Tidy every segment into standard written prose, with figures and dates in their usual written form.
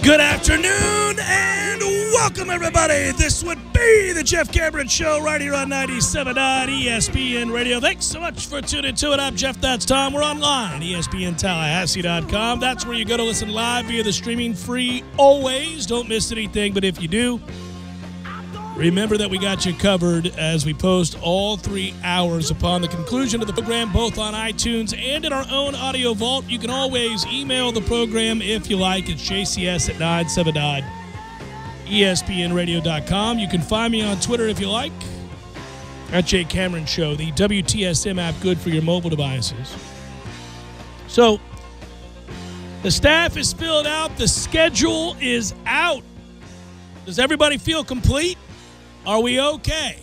Good afternoon and welcome, everybody. This would be the Jeff Cameron Show right here on 97.9 ESPN Radio. Thanks so much for tuning to it. I'm Jeff, that's Tom. We're online, ESPNTallahassee.com. That's where you go to listen live via the streaming free always. Don't miss anything, but if you do, remember that we got you covered as we post all 3 hours upon the conclusion of the program, both on iTunes and in our own audio vault. You can always email the program if you like. It's jcs@979espnradio.com. You can find me on Twitter if you like, at Jay Cameron Show, the WTSM app, good for your mobile devices. So, the staff is filled out. The schedule is out. Does everybody feel complete? Are we okay?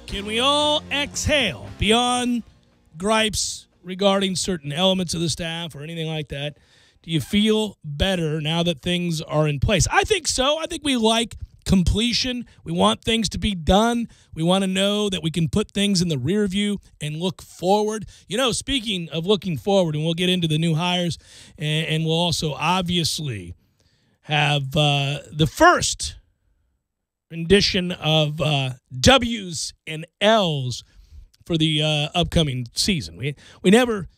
Can we all exhale beyond gripes regarding certain elements of the staff or anything like that? Do you feel better now that things are in place? I think so. I think we like completion. We want things to be done. We want to know that we can put things in the rear view and look forward. You know, speaking of looking forward, and we'll get into the new hires, and we'll also obviously have the first rendition of W's and L's for the upcoming season. We never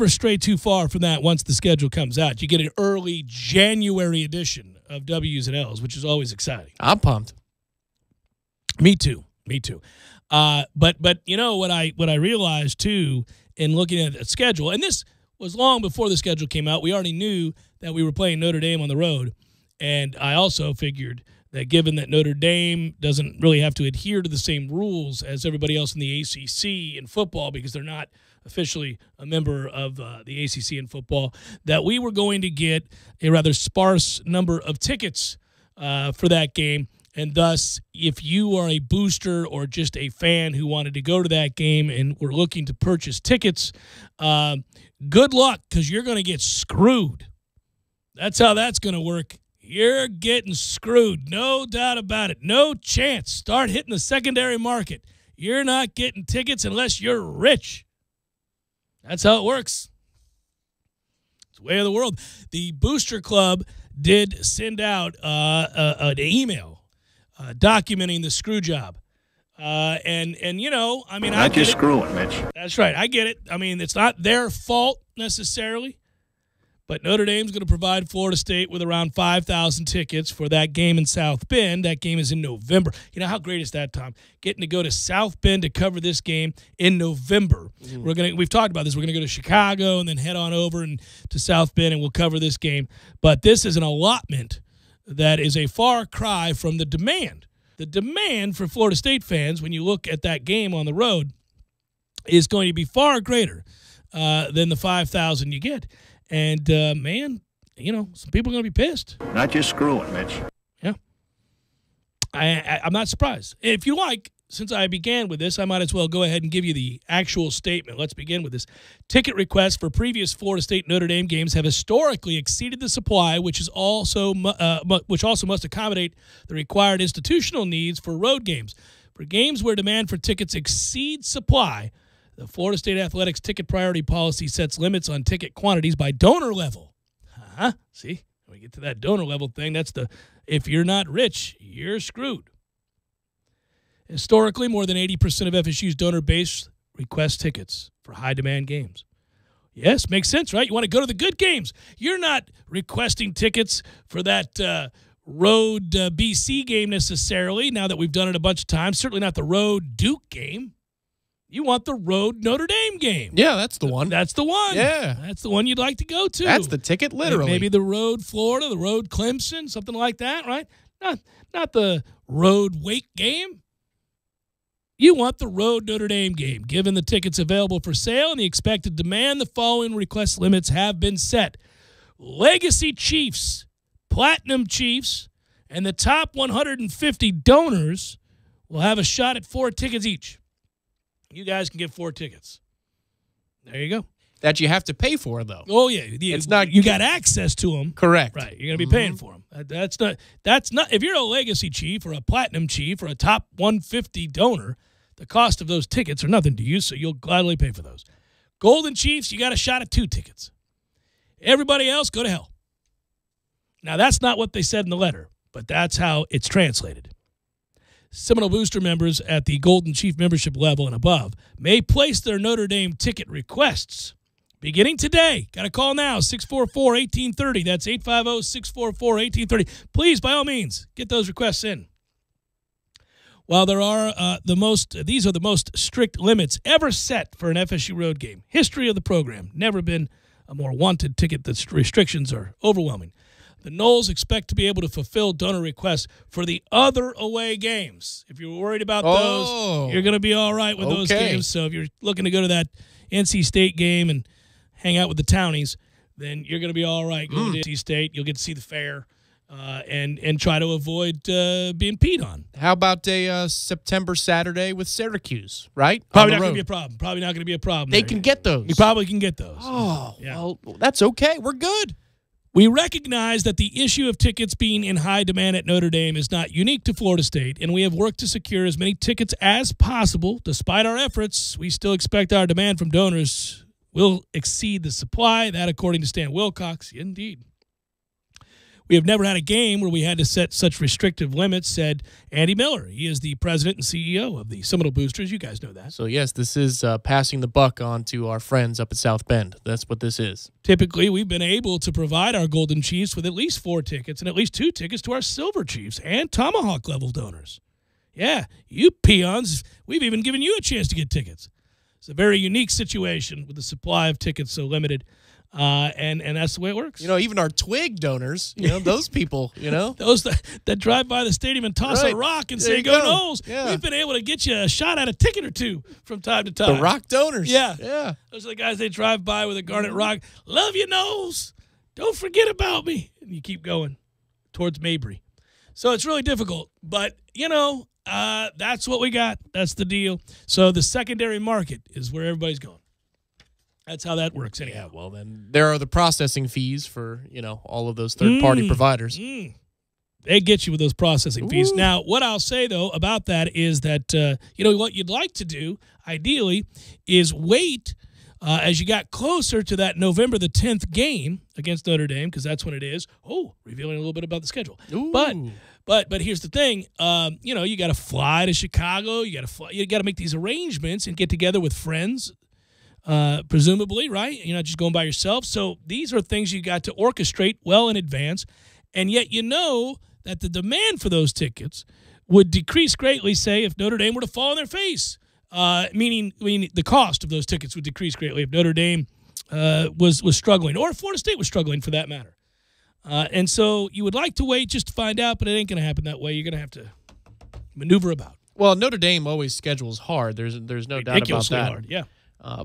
stray too far from that once the schedule comes out. You get an early January edition of W's and L's, which is always exciting. I'm pumped. Me too. But you know what I realized too in looking at the schedule, and this was long before the schedule came out. We already knew that we were playing Notre Dame on the road, and I also figured that given that Notre Dame doesn't really have to adhere to the same rules as everybody else in the ACC in football because they're not officially a member of the ACC in football, that we were going to get a rather sparse number of tickets for that game. And thus, if you are a booster or just a fan who wanted to go to that game and were looking to purchase tickets, good luck, because you're going to get screwed. That's how that's going to work. You're getting screwed, no doubt about it. No chance. Start hitting the secondary market. You're not getting tickets unless you're rich. That's how it works. It's the way of the world. The Booster Club did send out an email documenting the screw job. And you know, I mean, not just screwing, Mitch. That's right. I get it. I mean, it's not their fault necessarily. But Notre Dame's going to provide Florida State with around 5,000 tickets for that game in South Bend. That game is in November. You know how great is that, Tom? Getting to go to South Bend to cover this game in November. We've talked about this. We're going to go to Chicago and then head on over to South Bend, and we'll cover this game. But this is an allotment that is a far cry from the demand. The demand for Florida State fans, when you look at that game on the road, is going to be far greater than the 5,000 you get. And, man, you know, some people are going to be pissed. Not just screwing, Mitch. Yeah. I'm not surprised. If you like, since I began with this, I might as well go ahead and give you the actual statement. Let's begin with this. Ticket requests for previous Florida State Notre Dame games have historically exceeded the supply, which also must accommodate the required institutional needs for road games. For games where demand for tickets exceeds supply, the Florida State Athletics ticket priority policy sets limits on ticket quantities by donor level. See, when we get to that donor level thing, that's if you're not rich, you're screwed. Historically, more than 80% of FSU's donor base requests tickets for high-demand games. Yes, makes sense, right? You want to go to the good games. You're not requesting tickets for that road BC game necessarily, now that we've done it a bunch of times. Certainly not the road Duke game. You want the road Notre Dame game. Yeah, that's the one. That's the one. Yeah. That's the one you'd like to go to. That's the ticket, literally. Maybe the road Florida, the road Clemson, something like that, right? Not the road Wake game. You want the road Notre Dame game. Given the tickets available for sale and the expected demand, the following request limits have been set. Legacy Chiefs, Platinum Chiefs, and the top 150 donors will have a shot at 4 tickets each. You guys can get 4 tickets. There you go. That you have to pay for, though. Oh, yeah. It's not. You got access to them. Correct. Right. You're going to be paying for them. That's not. If you're a Legacy Chief or a Platinum Chief or a top 150 donor, the cost of those tickets are nothing to you, so you'll gladly pay for those. Golden Chiefs, you got a shot at 2 tickets. Everybody else, go to hell. Now, that's not what they said in the letter, but that's how it's translated. Seminole Booster members at the Golden Chief membership level and above may place their Notre Dame ticket requests beginning today. Got to call now, 644-1830. That's 850-644-1830. Please, by all means, get those requests in. While there are these are the most strict limits ever set for an FSU road game. History of the program. Never been a more wanted ticket. The restrictions are overwhelming. The Noles expect to be able to fulfill donor requests for the other away games. If you're worried about those, you're going to be all right with those games. So if you're looking to go to that NC State game and hang out with the townies, then you're going to be all right going to NC State. You'll get to see the fair and try to avoid being peed on. How about a September Saturday with Syracuse, right? Probably not going to be a problem. Probably not going to be a problem. They can get those. You probably can get those. Oh, yeah. Well, that's okay. We're good. We recognize that the issue of tickets being in high demand at Notre Dame is not unique to Florida State, and we have worked to secure as many tickets as possible. Despite our efforts, we still expect our demand from donors will exceed the supply. That, according to Stan Wilcox, indeed. We have never had a game where we had to set such restrictive limits, said Andy Miller. He is the president and CEO of the Seminole Boosters. You guys know that. So, yes, this is passing the buck on to our friends up at South Bend. That's what this is. Typically, we've been able to provide our Golden Chiefs with at least 4 tickets and at least 2 tickets to our Silver Chiefs and Tomahawk-level donors. Yeah, you peons, we've even given you a chance to get tickets. It's a very unique situation with the supply of tickets so limited. And that's the way it works. You know, even our Twig donors, you know, those people, you know. Those that drive by the stadium and toss a rock and say, go Noles. Yeah. We've been able to get you a shot at a ticket or 2 from time to time. The rock donors. Yeah. Yeah. Those are the guys they drive by with a garnet rock. Love you, Noles. Don't forget about me. And you keep going towards Mabry. So it's really difficult. But, you know, that's what we got. That's the deal. So the secondary market is where everybody's going. That's how that works anyhow. Yeah, well, then there are the processing fees for, you know, all of those third-party providers. They get you with those processing fees. Now, what I'll say, though, about that is that, you know, what you'd like to do, ideally, is wait as you got closer to that November the 10th game against Notre Dame, because that's when it is. Oh, revealing a little bit about the schedule. Ooh. But here's the thing, you know, you got to fly to Chicago. You got to make these arrangements and get together with friends. Presumably, right? You're not just going by yourself. So these are things you got to orchestrate well in advance, and yet you know that the demand for those tickets would decrease greatly, say, if Notre Dame were to fall on their face, meaning the cost of those tickets would decrease greatly if Notre Dame was struggling, or if Florida State was struggling for that matter. And so you would like to wait just to find out, but it ain't going to happen that way. You're going to have to maneuver about. Well, Notre Dame always schedules hard. There's no doubt about that. Hard, yeah.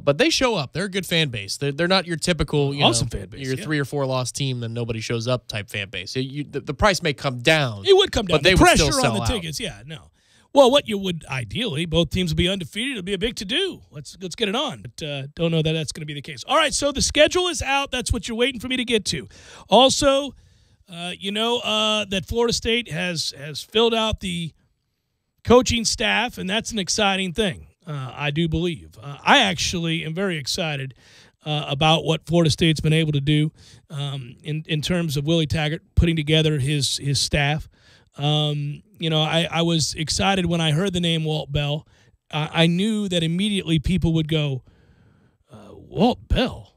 But they show up. They're a good fan base. They're not your typical, awesome fan base. Your 3 or 4 loss team, then nobody shows up type fan base. The price may come down. It would come down. But they the pressure would still on the sell tickets, yeah, no. Well, what you would ideally, both teams would be undefeated. It'll be a big to-do. Let's get it on. But don't know that that's going to be the case. All right, so the schedule is out. That's what you're waiting for me to get to. Also, you know that Florida State has filled out the coaching staff, and that's an exciting thing. I do believe. I actually am very excited about what Florida State's been able to do in terms of Willie Taggart putting together his staff. You know, I was excited when I heard the name Walt Bell. I knew that immediately people would go, Walt Bell?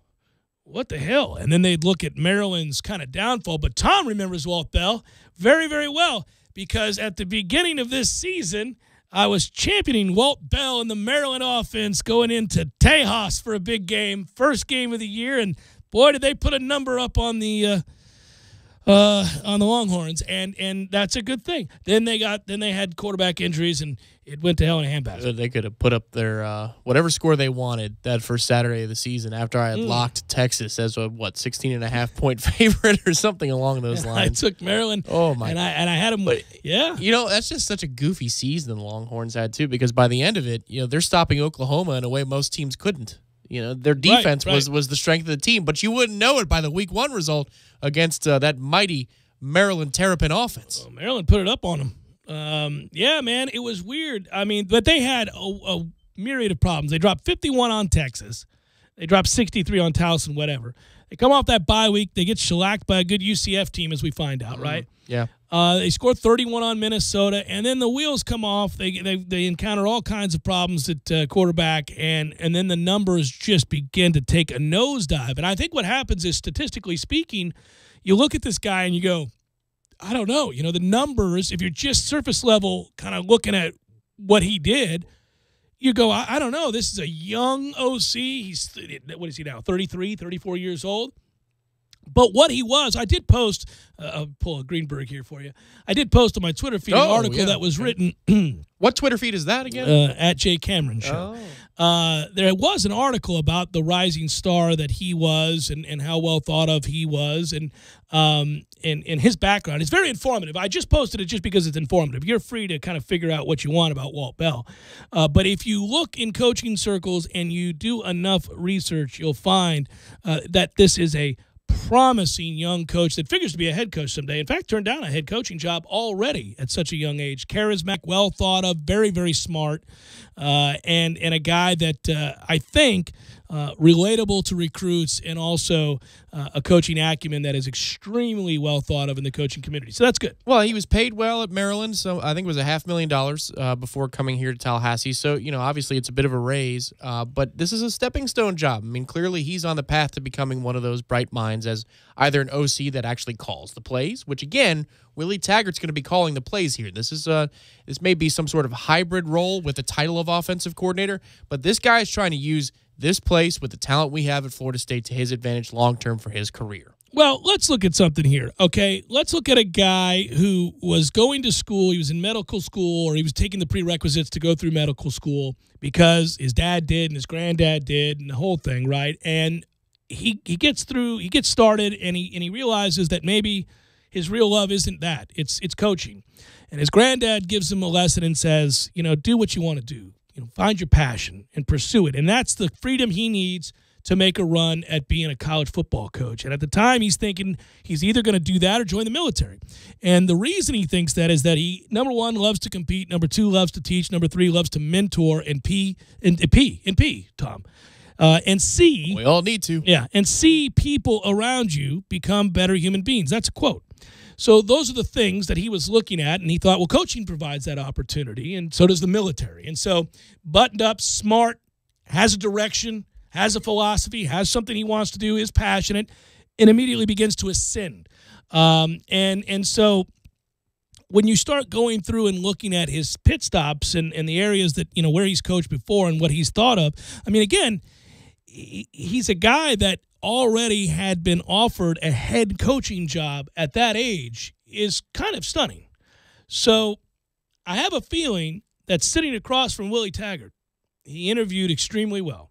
What the hell? And then they'd look at Maryland's kind of downfall. But Tom remembers Walt Bell very, very well, because at the beginning of this season, I was championing Walt Bell and the Maryland offense going into Tejas for a big game, first game of the year, and boy, did they put a number up on the Longhorns, and that's a good thing. Then they had quarterback injuries, and it went to hell in a handbasket. They could have put up their whatever score they wanted that first Saturday of the season after I had locked Texas as a 16.5-point favorite or something along those lines. I took Maryland. Oh my! And I had them. Yeah. You know, that's just such a goofy season the Longhorns had too, because by the end of it, you know, they're stopping Oklahoma in a way most teams couldn't. You know, their defense was the strength of the team, but you wouldn't know it by the week 1 result against that mighty Maryland Terrapin offense. Well, Maryland put it up on them. Yeah, man, it was weird. I mean, but they had a myriad of problems. They dropped 51 on Texas. They dropped 63 on Towson, whatever. They come off that bye week. They get shellacked by a good UCF team, as we find out, right? Yeah. They scored 31 on Minnesota, and then the wheels come off. They encounter all kinds of problems at quarterback, and then the numbers just begin to take a nosedive. And I think what happens is, statistically speaking, you look at this guy and you go, I don't know. You know, the numbers, if you're just surface level kind of looking at what he did, you go, I don't know. This is a young OC. He's, what is he now, 33, 34 years old? But what he was, I did post, I'll pull a Greenberg here for you. I did post on my Twitter feed an article that was written. What Twitter feed is that again? At Jay Cameron Show. There was an article about the rising star that he was and how well thought of he was and his background. It's very informative. I just posted it just because it's informative. You're free to kind of figure out what you want about Walt Bell. But if you look in coaching circles and you do enough research, you'll find that this is a promising young coach that figures to be a head coach someday. In fact, turned down a head coaching job already at such a young age. Charismatic, well thought of, very, very smart, and a guy that I think relatable to recruits, and also a coaching acumen that is extremely well thought of in the coaching community. So that's good. Well, he was paid well at Maryland, so I think it was $500,000 before coming here to Tallahassee. So, you know, obviously it's a bit of a raise, but this is a stepping stone job. I mean, clearly he's on the path to becoming one of those bright minds as either an OC that actually calls the plays, which again, Willie Taggart's going to be calling the plays here. This may be some sort of hybrid role with the title of offensive coordinator, but this guy is trying to use this place with the talent we have at Florida State to his advantage long-term for his career. Well, let's look at something here, okay? Let's look at a guy who was going to school. He was in medical school, or he was taking the prerequisites to go through medical school because his dad did and his granddad did and the whole thing, right? And he gets started, and he realizes that maybe his real love isn't that. It's coaching. And his granddad gives him a lesson and says, you know, do what you want to do. You know, find your passion and pursue it. And that's the freedom he needs to make a run at being a college football coach. And at the time, he's thinking he's either going to do that or join the military. And the reason he thinks that is that he, number one, loves to compete. Number two, loves to teach. Number three, loves to mentor. And Tom. And C. We all need to. Yeah. And see people around you become better human beings. That's a quote. So those are the things that he was looking at, and he thought, well, coaching provides that opportunity, and so does the military. And so buttoned up, smart, has a direction, has a philosophy, has something he wants to do, is passionate, and immediately begins to ascend. And so when you start going through and looking at his pit stops and the areas that, you know, where he's coached before and what he's thought of, I mean, again, he's a guy that already had been offered a head coaching job at that age is kind of stunning. So I have a feeling that sitting across from Willie Taggart, he interviewed extremely well.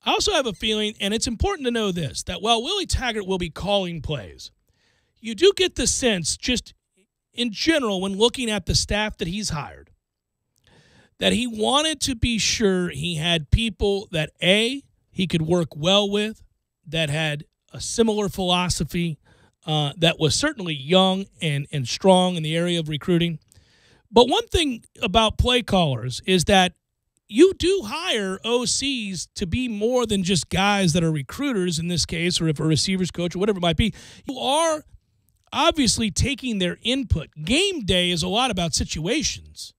I also have a feeling, and it's important to know this, that while Willie Taggart will be calling plays, you do get the sense, just in general, when looking at the staff that he's hired, that he wanted to be sure he had people that, A, he could work well with, that had a similar philosophy, that was certainly young and strong in the area of recruiting. But one thing about play callers is that you do hire OCs to be more than just guys that are recruiters in this case, or if a receivers coach or whatever it might be. You are obviously taking their input. Game day is a lot about situations.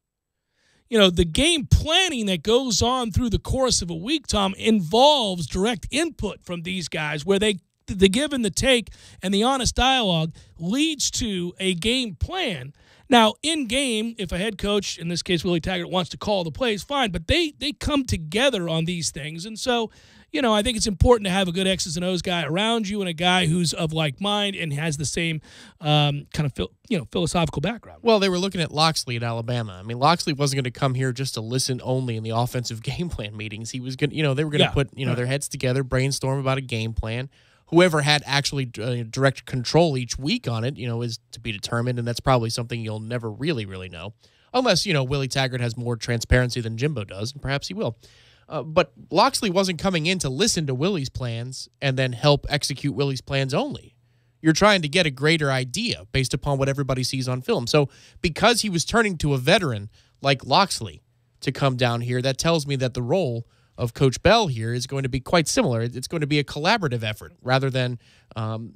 You know, the game planning that goes on through the course of a week, Tom, involves direct input from these guys where the give and the take and the honest dialogue leads to a game plan. Now, in game, if a head coach, in this case Willie Taggart, wants to call the plays, fine, but they come together on these things. And so, you know, I think it's important to have a good X's and O's guy around you and a guy who's of like mind and has the same kind of philosophical background. Well, they were looking at Loxley at Alabama. I mean, Loxley wasn't going to come here just to listen only in the offensive game plan meetings. He was going, they were going to put their heads together, brainstorm about a game plan. Whoever had actually direct control each week on it, is to be determined, and that's probably something you'll never really, really know, unless Willie Taggart has more transparency than Jimbo does, and perhaps he will. But Loxley wasn't coming in to listen to Willie's plans and then help execute Willie's plans only. You're trying to get a greater idea based upon what everybody sees on film. So because he was turning to a veteran like Loxley to come down here, that tells me that the role of Coach Bell here is going to be quite similar. It's going to be a collaborative effort rather than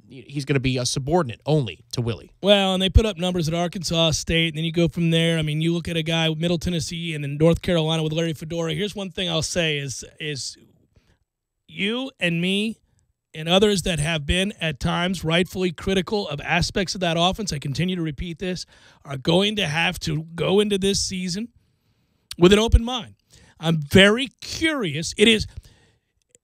he's going to be a subordinate only to Willie. Well, and they put up numbers at Arkansas State, and then you go from there. I mean, you look at a guy with Middle Tennessee and then North Carolina with Larry Fedora. Here's one thing I'll say is you and me and others that have been at times rightfully critical of aspects of that offense, I continue to repeat this, are going to have to go into this season with an open mind. I'm very curious. It is,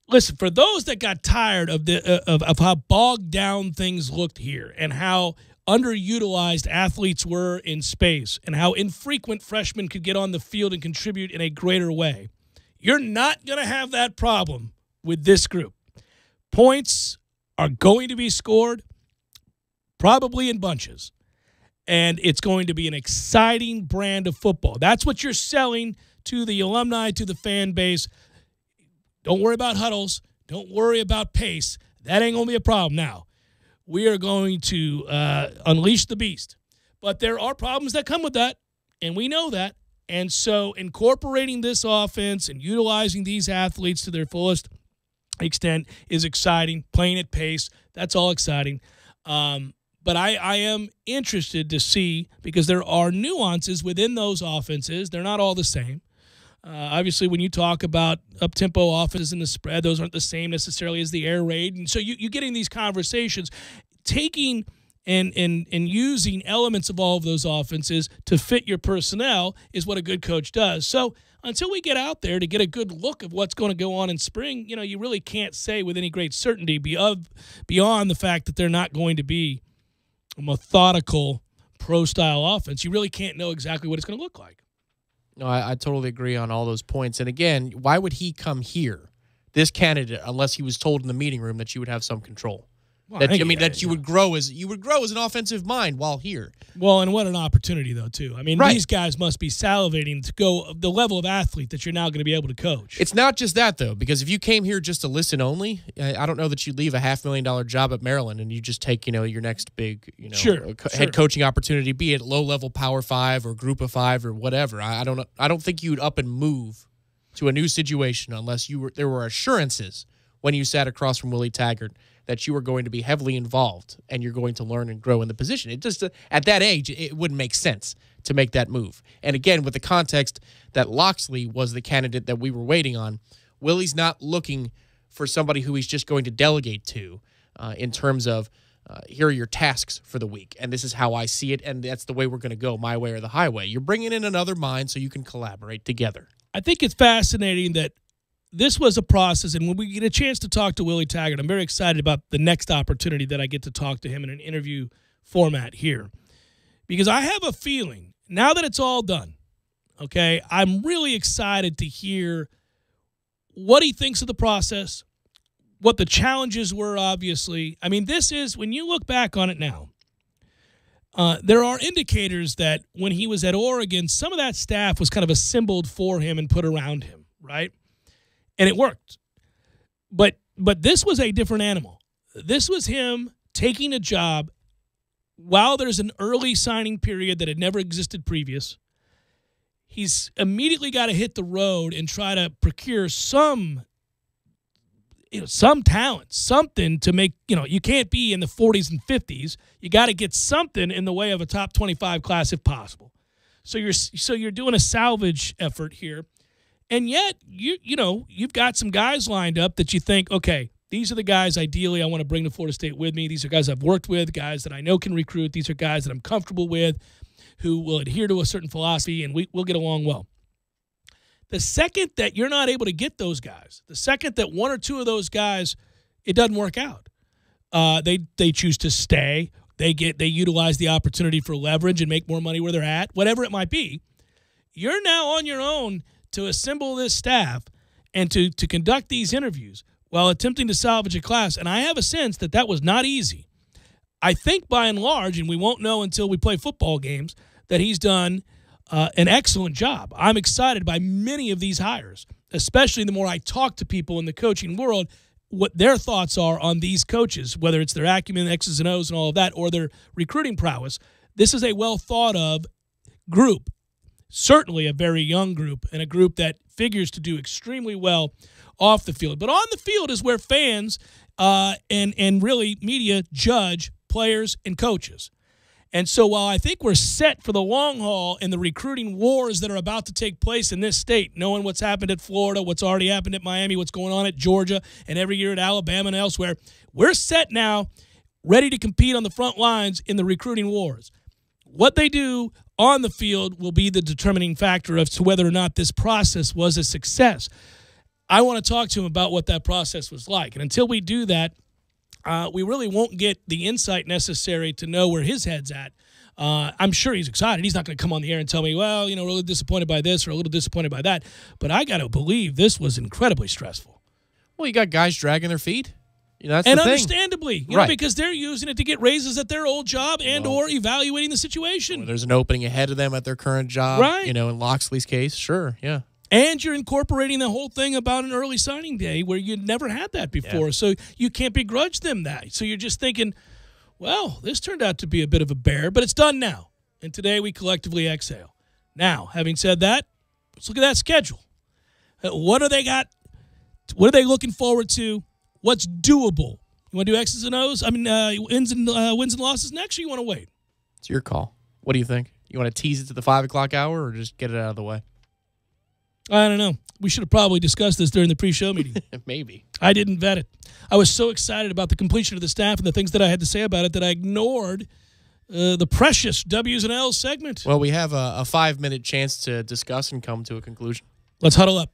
listen, for those that got tired of of how bogged down things looked here and how underutilized athletes were in space and how infrequent freshmen could get on the field and contribute in a greater way, you're not going to have that problem with this group. Points are going to be scored probably in bunches, and it's going to be an exciting brand of football. That's what you're selling to the alumni, to the fan base. Don't worry about huddles. Don't worry about pace. That ain't going to be a problem. Now, we are going to unleash the beast. But there are problems that come with that, and we know that. And so incorporating this offense and utilizing these athletes to their fullest extent is exciting. Playing at pace, that's all exciting. But I am interested to see, because there are nuances within those offenses. They're not all the same. Obviously, when you talk about up-tempo offenses in the spread, those aren't the same necessarily as the air raid. And so you get in these conversations, taking and using elements of all of those offenses to fit your personnel is what a good coach does. So until we get out there to get a good look of what's going to go on in spring, you really can't say with any great certainty beyond the fact that they're not going to be a methodical pro-style offense. You really can't know exactly what it's going to look like. No, I totally agree on all those points. And again, why would he come here, this candidate, unless he was told in the meeting room that you would have some control? Well, that you would grow as an offensive mind while here. Well, and what an opportunity though too. I mean, These guys must be salivating to go the level of athlete that you're now going to be able to coach. It's not just that though, because if you came here just to listen only, I don't know that you'd leave a $500,000 job at Maryland and you just take your next big head coaching opportunity, be it low level Power 5 or Group of 5 or whatever. I don't think you'd up and move to a new situation unless there were assurances when you sat across from Willie Taggart that you are going to be heavily involved and you're going to learn and grow in the position. It just, at that age, it wouldn't make sense to make that move. And again, with the context that Loxley was the candidate that we were waiting on, Willie's not looking for somebody who he's just going to delegate to in terms of here are your tasks for the week, and this is how I see it, and that's the way we're going to go, my way or the highway. You're bringing in another mind so you can collaborate together. I think it's fascinating that this was a process, and when we get a chance to talk to Willie Taggart, I'm very excited about the next opportunity that I get to talk to him in an interview format here. Because I have a feeling, now that it's all done, okay, I'm really excited to hear what he thinks of the process, what the challenges were, obviously. I mean, this is, when you look back on it now, there are indicators that when he was at Oregon, some of that staff was kind of assembled for him and put around him, right? And it worked. But this was a different animal. This was him taking a job while there's an early signing period that had never existed previous. He's immediately got to hit the road and try to procure some talent, something to make, you can't be in the 40s and 50s. You got to get something in the way of a top 25 class if possible. So you're doing a salvage effort here. And yet, you've got some guys lined up that you think, okay, these are the guys ideally I want to bring to Florida State with me. These are guys I've worked with, guys that I know can recruit. These are guys that I'm comfortable with, who will adhere to a certain philosophy, and we'll get along well. The second that you're not able to get those guys, the second that one or two of those guys, it doesn't work out. They choose to stay. They utilize the opportunity for leverage and make more money where they're at, whatever it might be. You're now on your own to assemble this staff and to conduct these interviews while attempting to salvage a class. And I have a sense that was not easy. I think by and large, and we won't know until we play football games, that he's done an excellent job. I'm excited by many of these hires, especially the more I talk to people in the coaching world, what their thoughts are on these coaches, whether it's their acumen, X's and O's and all of that, or their recruiting prowess. This is a well thought of group. Certainly a very young group, and a group that figures to do extremely well off the field. But on the field is where fans and really media judge players and coaches. And so while I think we're set for the long haul in the recruiting wars that are about to take place in this state, knowing what's happened at Florida, what's already happened at Miami, what's going on at Georgia, and every year at Alabama and elsewhere, we're set now, ready to compete on the front lines in the recruiting wars. What they do on the field will be the determining factor as to whether or not this process was a success. I want to talk to him about what that process was like. And until we do that, we really won't get the insight necessary to know where his head's at. I'm sure he's excited. He's not going to come on the air and tell me, well, you know, we're a little disappointed by this or a little disappointed by that. But I got to believe this was incredibly stressful. Well, you got guys dragging their feet. You know, that's and the thing. Understandably, you know, because they're using it to get raises at their old job and or evaluating the situation. Well, there's an opening ahead of them at their current job. Right. You know, in Loxley's case, sure, yeah. And you're incorporating the whole thing about an early signing day where you'd never had that before. Yeah. So you can't begrudge them that. So you're just thinking, well, this turned out to be a bit of a bear, but it's done now. And today we collectively exhale. Now, having said that, let's look at that schedule. What do they got? What are they looking forward to? What's doable? You want to do X's and O's? I mean, wins and losses next, or you want to wait? It's your call. What do you think? You want to tease it to the 5 o'clock hour or just get it out of the way? I don't know. We should have probably discussed this during the pre-show meeting. Maybe. I didn't vet it. I was so excited about the completion of the staff and the things that I had to say about it that I ignored the precious W's and L's segment. Well, we have a 5-minute chance to discuss and come to a conclusion. Let's huddle up.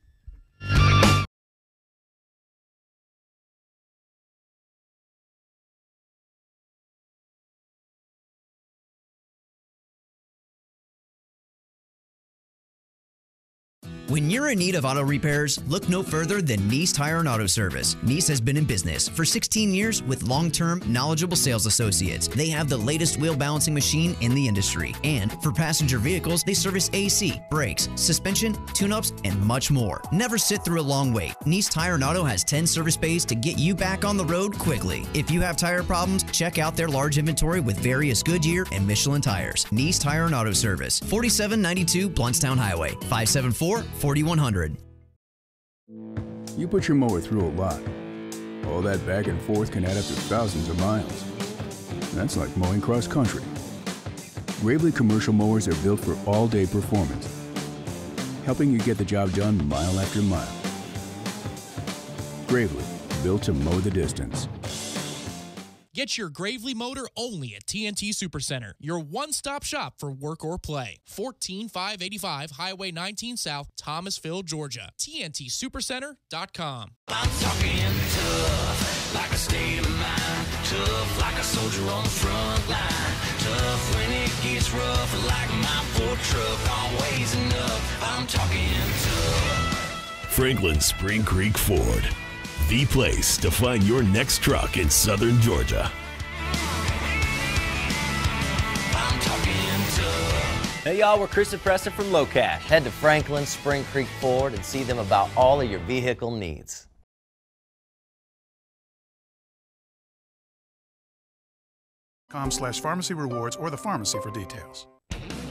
When you're in need of auto repairs, look no further than Nice Tire and Auto Service. Nice has been in business for 16 years with long-term, knowledgeable sales associates. They have the latest wheel balancing machine in the industry. And for passenger vehicles, they service AC, brakes, suspension, tune-ups, and much more. Never sit through a long wait. Nice Tire and Auto has 10 service bays to get you back on the road quickly. If you have tire problems, check out their large inventory with various Goodyear and Michelin tires. Nice Tire and Auto Service, 4792 Bluntstown Highway, 574-4100. You put your mower through a lot. All that back and forth can add up to thousands of miles. That's like mowing cross country. Gravely commercial mowers are built for all-day performance, helping you get the job done mile after mile. Gravely, built to mow the distance. Get your Gravely motor only at TNT Supercenter, your one-stop shop for work or play. 14585 Highway 19 South, Thomasville, Georgia. TNTSupercenter.com. I'm talking tough, like a state of mind. Tough, like a soldier on the front line. Tough when it gets rough, like my Ford truck, always enough. I'm talking tough. Franklin Spring Creek Ford. The place to find your next truck in southern Georgia. I'm talking tough. Hey y'all, we're Chris and Preston from Low Cash. Head to Franklin Spring Creek Ford and see them about all of your vehicle needs. .com/pharmacy rewards or the pharmacy for details.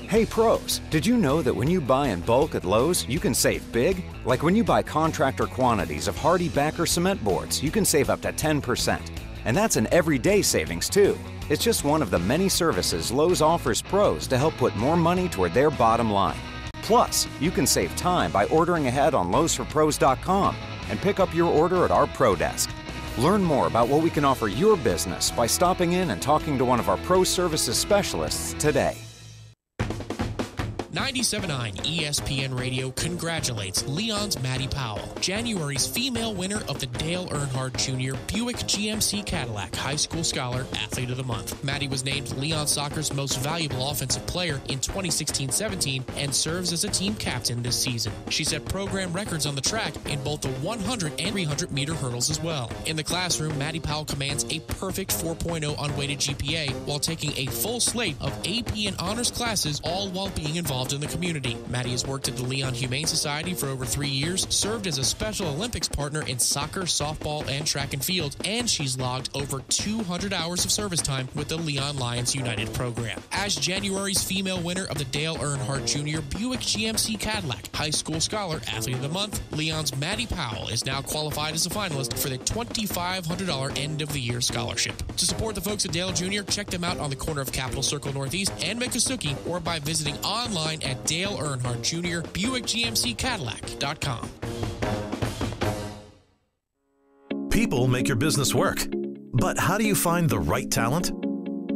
Hey pros, did you know that when you buy in bulk at Lowe's, you can save big? Like when you buy contractor quantities of Hardy Backer cement boards, you can save up to 10%. And that's an everyday savings too. It's just one of the many services Lowe's offers pros to help put more money toward their bottom line. Plus, you can save time by ordering ahead on lowesforpros.com and pick up your order at our Pro Desk. Learn more about what we can offer your business by stopping in and talking to one of our pro services specialists today. 97.9 ESPN Radio congratulates Leon's Maddie Powell, January's female winner of the Dale Earnhardt Jr. Buick GMC Cadillac High School Scholar Athlete of the Month. Maddie was named Leon Soccer's most valuable offensive player in 2016-17 and serves as a team captain this season. She set program records on the track in both the 100 and 300 meter hurdles as well. In the classroom, Maddie Powell commands a perfect 4.0 unweighted GPA while taking a full slate of AP and honors classes, all while being involved involved in the community. Maddie has worked at the Leon Humane Society for over 3 years, served as a Special Olympics partner in soccer, softball, and track and field, and she's logged over 200 hours of service time with the Leon Lions United program. As January's female winner of the Dale Earnhardt Jr. Buick GMC Cadillac High School Scholar Athlete of the Month, Leon's Maddie Powell is now qualified as a finalist for the $2,500 end-of-the-year scholarship. To support the folks at Dale Jr., check them out on the corner of Capitol Circle Northeast and Miccosukee, or by visiting online at Dale Earnhardt Jr. BuickGMCCadillac.com. People make your business work. But how do you find the right talent?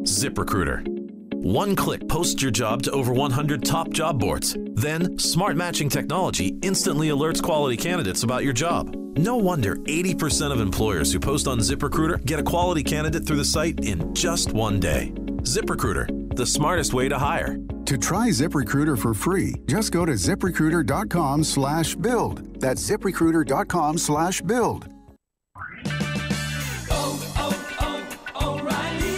ZipRecruiter. One click posts your job to over 100 top job boards. Then, smart matching technology instantly alerts quality candidates about your job. No wonder 80% of employers who post on ZipRecruiter get a quality candidate through the site in just one day. ZipRecruiter, the smartest way to hire. To try ZipRecruiter for free, just go to ZipRecruiter.com/build. That's ZipRecruiter.com/build.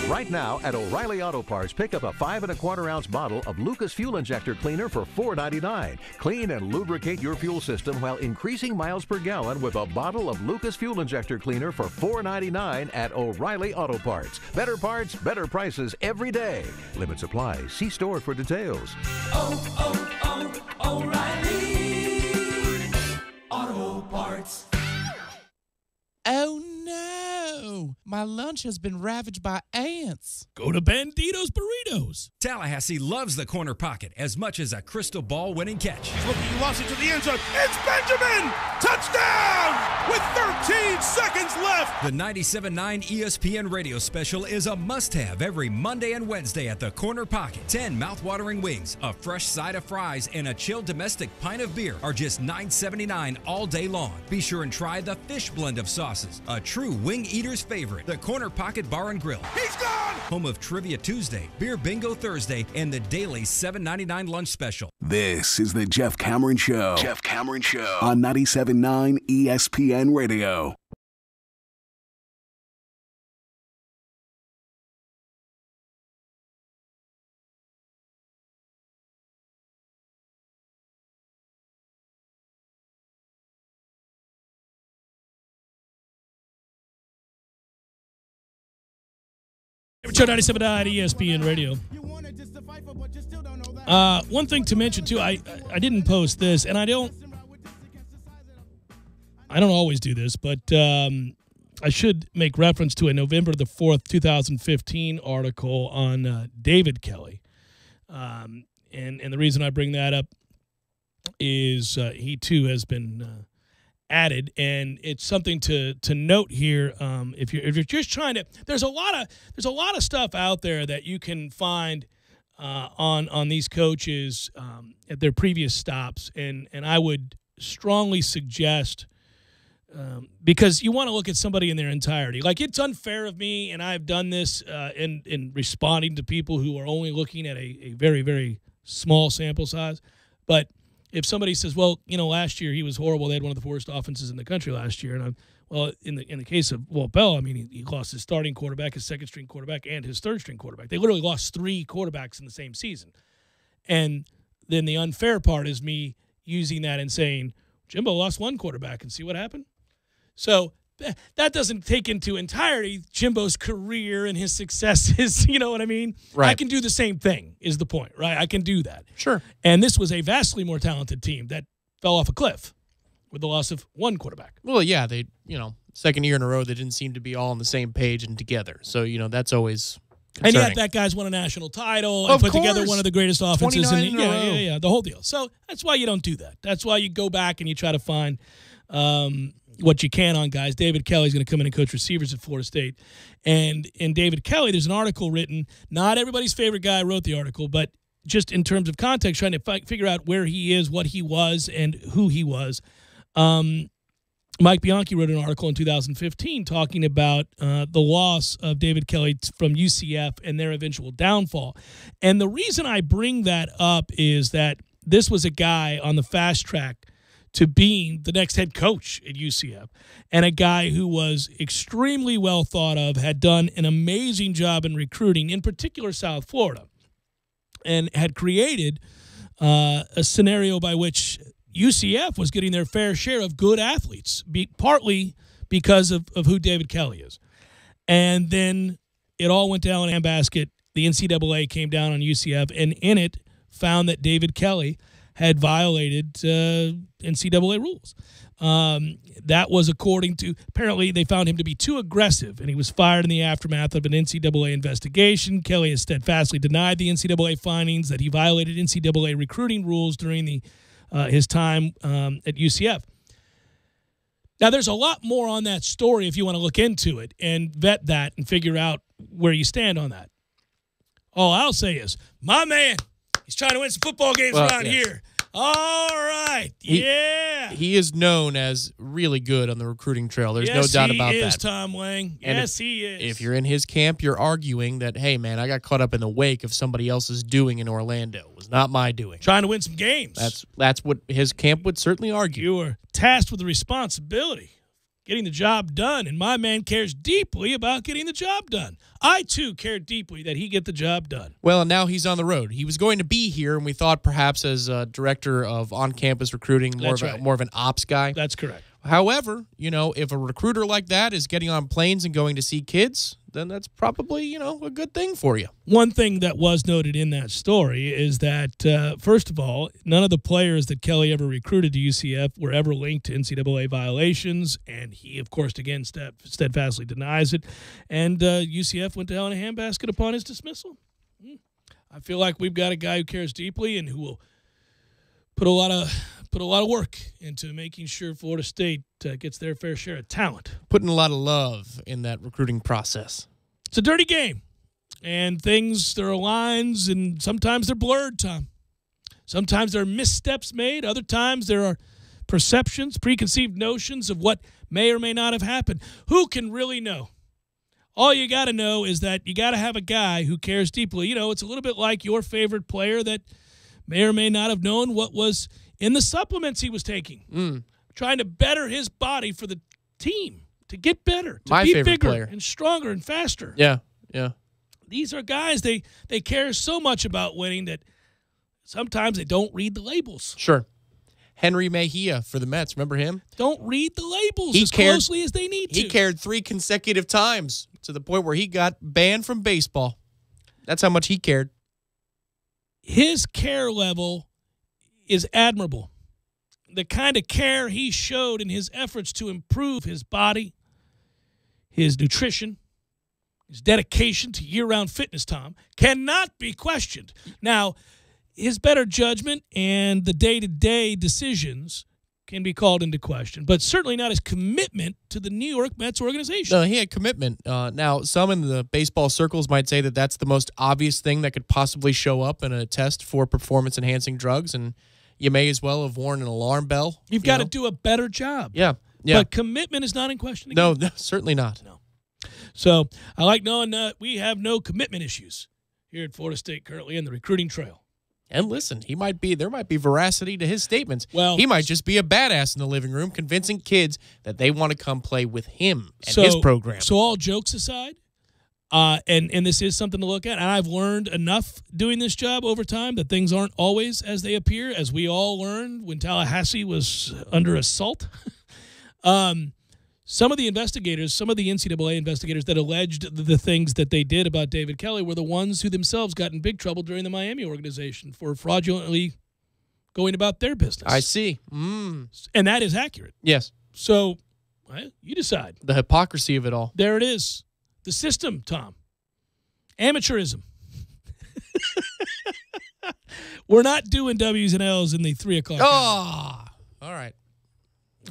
Right now at O'Reilly Auto Parts, pick up a 5 1/4 ounce bottle of Lucas Fuel Injector Cleaner for $4.99. Clean and lubricate your fuel system while increasing miles per gallon with a bottle of Lucas Fuel Injector Cleaner for $4.99 at O'Reilly Auto Parts. Better parts, better prices every day. Limit supply. See store for details. O'Reilly Auto Parts. Oh no! My lunch has been ravaged by ants. Go to Bandito's Burritos. Tallahassee loves the corner pocket as much as a crystal ball winning catch. He's looking, he lost it to the end zone. It's Benjamin! Touchdown! With 13 seconds left. The 97.9 ESPN radio special is a must-have every Monday and Wednesday at the corner pocket. 10 mouth-watering wings, a fresh side of fries, and a chilled domestic pint of beer are just $9.79 all day long. Be sure and try the fish blend of sauces, a true wing eater's favorite. The Corner Pocket Bar and Grill. He's gone! Home of Trivia Tuesday, Beer Bingo Thursday, and the daily $7.99 lunch special. This is the Jeff Cameron Show. Jeff Cameron Show on 97.9 ESPN Radio. Show 97.9 ESPN Radio. One thing to mention too, I didn't post this, and I don't always do this, but I should make reference to a November the 4th, 2015 article on David Kelly, and the reason I bring that up is he too has been added, and it's something to note here. If you're just trying to, there's a lot of stuff out there that you can find on these coaches at their previous stops, and I would strongly suggest, because you want to look at somebody in their entirety. Like, it's unfair of me, and I've done this in responding to people who are only looking at a very, very small sample size, but if somebody says, well, last year he was horrible, they had one of the worst offenses in the country last year, and in the case of Walt Bell, I mean, he lost his starting quarterback, his second-string quarterback, and his third-string quarterback. They literally lost 3 quarterbacks in the same season. And then the unfair part is me using that and saying, Jimbo lost 1 quarterback, and see what happened? So that doesn't take into entirety Jimbo's career and his successes. You know what I mean? Right. I can do the same thing is the point, right? I can do that. Sure. And this was a vastly more talented team that fell off a cliff with the loss of 1 quarterback. Well, yeah, they, second year in a row, they didn't seem to be all on the same page and together. So, that's always concerning. And yet that guy's won a national title and put together one of the greatest offenses in the the whole deal. So that's why you don't do that. That's why you go back and you try to find what you can on guys. David Kelly's going to come in and coach receivers at Florida State. And in David Kelly, there's an article written. Not everybody's favorite guy wrote the article, but just in terms of context, trying to figure out where he is, what he was, and who he was. Mike Bianchi wrote an article in 2015 talking about the loss of David Kelly from UCF and their eventual downfall. And the reason I bring that up is that this was a guy on the fast track to being the next head coach at UCF, and a guy who was extremely well thought of, had done an amazing job in recruiting, in particular South Florida, and had created a scenario by which UCF was getting their fair share of good athletes, partly because of who David Kelly is. And then it all went down in a handbasket. The NCAA came down on UCF, and in it found that David Kelly had violated NCAA rules. That was according to, apparently they found him to be too aggressive, and he was fired in the aftermath of an NCAA investigation. Kelly has steadfastly denied the NCAA findings that he violated NCAA recruiting rules during his time at UCF. Now, there's a lot more on that story if you want to look into it and vet that and figure out where you stand on that. All I'll say is, my man, he's trying to win some football games around here. All right. He is known as really good on the recruiting trail. There's no doubt about that. Yes, he is, Tom Wang. Yes, he is. If you're in his camp, you're arguing that, hey, man, I got caught up in the wake of somebody else's doing in Orlando. It was not my doing. Trying to win some games. That's what his camp would certainly argue. You are tasked with the responsibility, getting the job done, and my man cares deeply about getting the job done. I, too, care deeply that he get the job done. Well, and now he's on the road. He was going to be here, and we thought perhaps as a director of on-campus recruiting, more of an ops guy. That's correct. However, if a recruiter like that is getting on planes and going to see kids, then that's probably, a good thing for you. One thing that was noted in that story is that, first of all, none of the players that Kelly ever recruited to UCF were ever linked to NCAA violations, and he, of course, again, steadfastly denies it. And UCF went to hell in a handbasket upon his dismissal. I feel like we've got a guy who cares deeply and who will put a lot of work into making sure Florida State gets their fair share of talent. Putting a lot of love in that recruiting process. It's a dirty game, and there are lines, and sometimes they're blurred, Tom. Sometimes there are missteps made. Other times there are perceptions, preconceived notions of what may or may not have happened. Who can really know? All you got to know is that you got to have a guy who cares deeply. It's a little bit like your favorite player that may or may not have known what was in the supplements he was taking, trying to better his body for the team, to get better, to be bigger and stronger and faster. Yeah. These are guys, they care so much about winning that sometimes they don't read the labels. Sure. Henry Mejia for the Mets, remember him? Don't read the labels closely as they need to. He cared 3 consecutive times to the point where he got banned from baseball. That's how much he cared. His care level is admirable. The kind of care he showed in his efforts to improve his body, his nutrition, his dedication to year-round fitness, Tom, cannot be questioned. Now, his better judgment and the day-to-day decisions can be called into question, but certainly not his commitment to the New York Mets organization. No, he had commitment. Now, some in the baseball circles might say that that's the most obvious thing that could possibly show up in a test for performance-enhancing drugs, and you may as well have worn an alarm bell. You've got to do a better job. Yeah. But commitment is not in question again. No, certainly not. No. So I like knowing that we have no commitment issues here at Florida State currently in the recruiting trail. And listen, there might be veracity to his statements. Well, he might just be a badass in the living room convincing kids that they want to come play with him and his program. So all jokes aside, and this is something to look at, and I've learned enough doing this job over time that things aren't always as they appear, as we all learned when Tallahassee was under assault. Some of the NCAA investigators that alleged the things that they did about David Kelly were the ones who themselves got in big trouble during the Miami organization for fraudulently going about their business. I see. And that is accurate. Yes. So you decide. The hypocrisy of it all. There it is. The system, Tom. Amateurism. We're not doing W's and L's in the 3 o'clock hour. All right.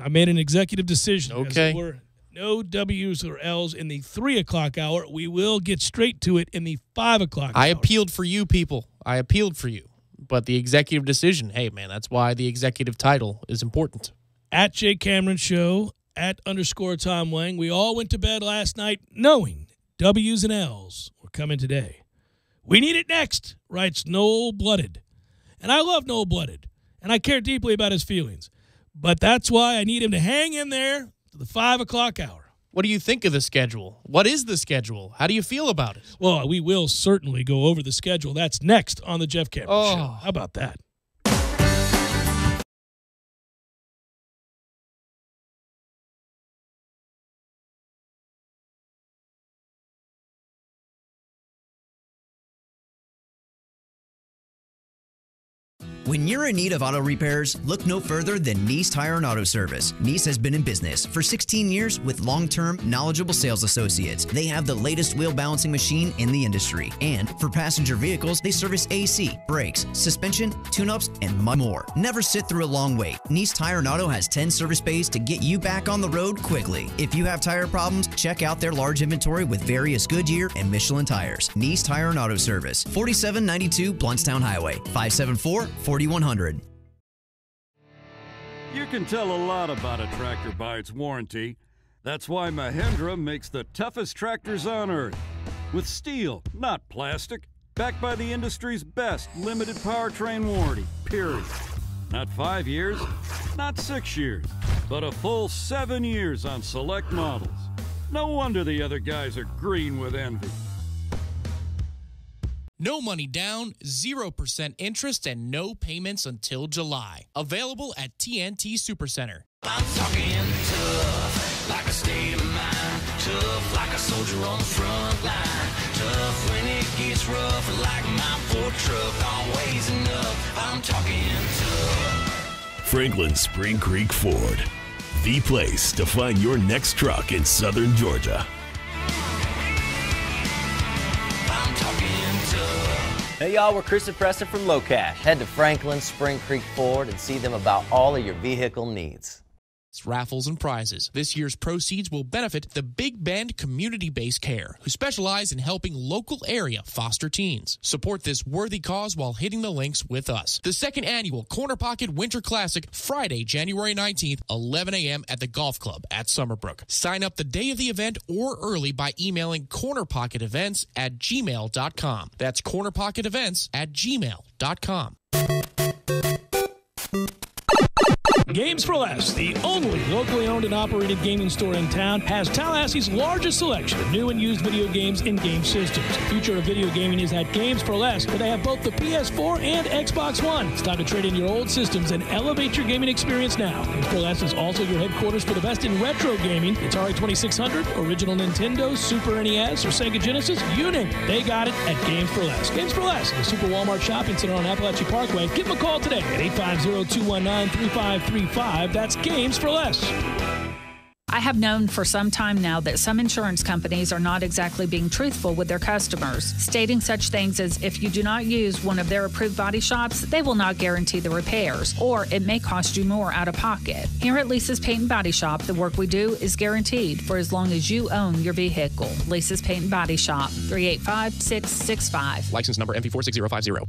I made an executive decision. Okay. As it were. No W's or L's in the 3 o'clock hour. We will get straight to it in the 5 o'clock hour. I appealed for you people. I appealed for you. But the executive decision, hey, man, that's why the executive title is important. At Jay Cameron Show, at _Tom Wang, we all went to bed last night knowing W's and L's were coming today. We need it next, writes Noel Blooded. And I love Noel Blooded, and I care deeply about his feelings. But that's why I need him to hang in there to the 5 o'clock hour. What do you think of the schedule? What is the schedule? How do you feel about it? Well, we will certainly go over the schedule. That's next on the Jeff Cameron Show. How about that? When you're in need of auto repairs, look no further than Nice Tire and Auto Service. Nice has been in business for 16 years with long-term, knowledgeable sales associates. They have the latest wheel balancing machine in the industry. And for passenger vehicles, they service AC, brakes, suspension, tune-ups, and much more. Never sit through a long wait. Nice Tire and Auto has 10 service bays to get you back on the road quickly. If you have tire problems, check out their large inventory with various Goodyear and Michelin tires. Nice Tire and Auto Service, 4792 Bluntstown Highway, 574-4100. You can tell a lot about a tractor by its warranty. That's why Mahindra makes the toughest tractors on earth. With steel, not plastic. Backed by the industry's best limited powertrain warranty, period. Not 5 years, not 6 years, but a full 7 years on select models. No wonder the other guys are green with envy. No money down, 0% interest, and no payments until July. Available at TNT Supercenter. I'm talking tough, like a state of mind. Tough, like a soldier on the front line. Tough when it gets rough, like my Ford truck, always enough. I'm talking tough. Franklin Spring Creek Ford, the place to find your next truck in southern Georgia. Hey y'all, we're Chris and Preston from Low Cash. Head to Franklin Spring Creek Ford and see them about all of your vehicle needs. Raffles and prizes. This year's proceeds will benefit the Big Bend Community-Based Care, who specialize in helping local area foster teens. Support this worthy cause while hitting the links with us. The second annual Corner Pocket Winter Classic, Friday, January 19th, 11 a.m. at the Golf Club at Summerbrook. Sign up the day of the event or early by emailing cornerpocketevents@gmail.com. That's cornerpocketevents@gmail.com. Games for Less, the only locally owned and operated gaming store in town, has Tallahassee's largest selection of new and used video games and game systems. The future of video gaming is at Games for Less, where they have both the PS4 and Xbox One. It's time to trade in your old systems and elevate your gaming experience now. Games for Less is also your headquarters for the best in retro gaming. Atari 2600, original Nintendo, Super NES, or Sega Genesis, you name it. They got it at Games for Less. Games for Less, the Super Walmart Shopping Center on Appalachian Parkway. Give them a call today at 850-219-3535. That's Games for Less. I have known for some time now that some insurance companies are not exactly being truthful with their customers, stating such things as if you do not use one of their approved body shops, they will not guarantee the repairs, or it may cost you more out of pocket. Here at Lisa's Paint and Body Shop, the work we do is guaranteed for as long as you own your vehicle. Lisa's Paint and Body Shop, 385-665. License number MP46050.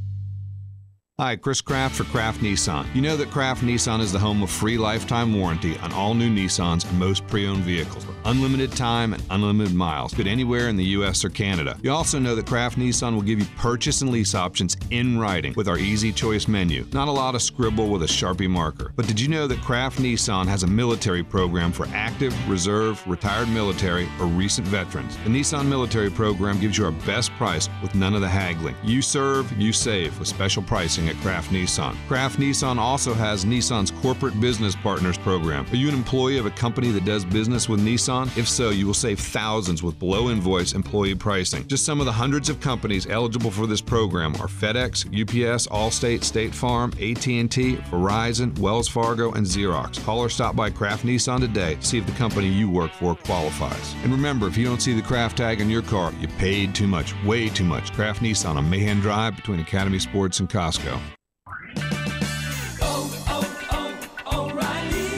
Hi, Chris Kraft for Kraft Nissan. You know that Kraft Nissan is the home of free lifetime warranty on all new Nissans and most pre-owned vehicles. Unlimited time and unlimited miles. Good anywhere in the U.S. or Canada. You also know that Kraft Nissan will give you purchase and lease options in writing with our Easy Choice menu. Not a lot of scribble with a Sharpie marker. But did you know that Kraft Nissan has a military program for active, reserve, retired military, or recent veterans? The Nissan military program gives you our best price with none of the haggling. You serve, you save with special pricing at Kraft Nissan. Kraft Nissan also has Nissan's Corporate Business Partners program. Are you an employee of a company that does business with Nissan? If so, you will save thousands with below invoice employee pricing. Just some of the hundreds of companies eligible for this program are FedEx, UPS, Allstate, State Farm, AT&T, Verizon, Wells Fargo, and Xerox. Call or stop by Kraft Nissan today to see if the company you work for qualifies. And remember, if you don't see the Kraft tag on your car, you paid too much, way too much. Kraft Nissan on Mahan Drive between Academy Sports and Costco.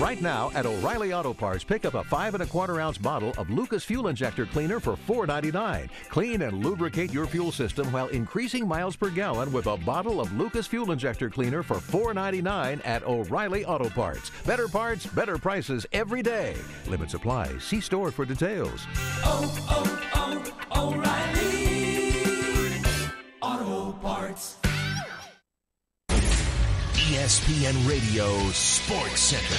Right now at O'Reilly Auto Parts, pick up a 5 1/4 ounce bottle of Lucas Fuel Injector Cleaner for $4.99. Clean and lubricate your fuel system while increasing miles per gallon with a bottle of Lucas Fuel Injector Cleaner for $4.99 at O'Reilly Auto Parts. Better parts, better prices every day. Limit supply. See store for details. O'Reilly Auto Parts. ESPN Radio Sports Center.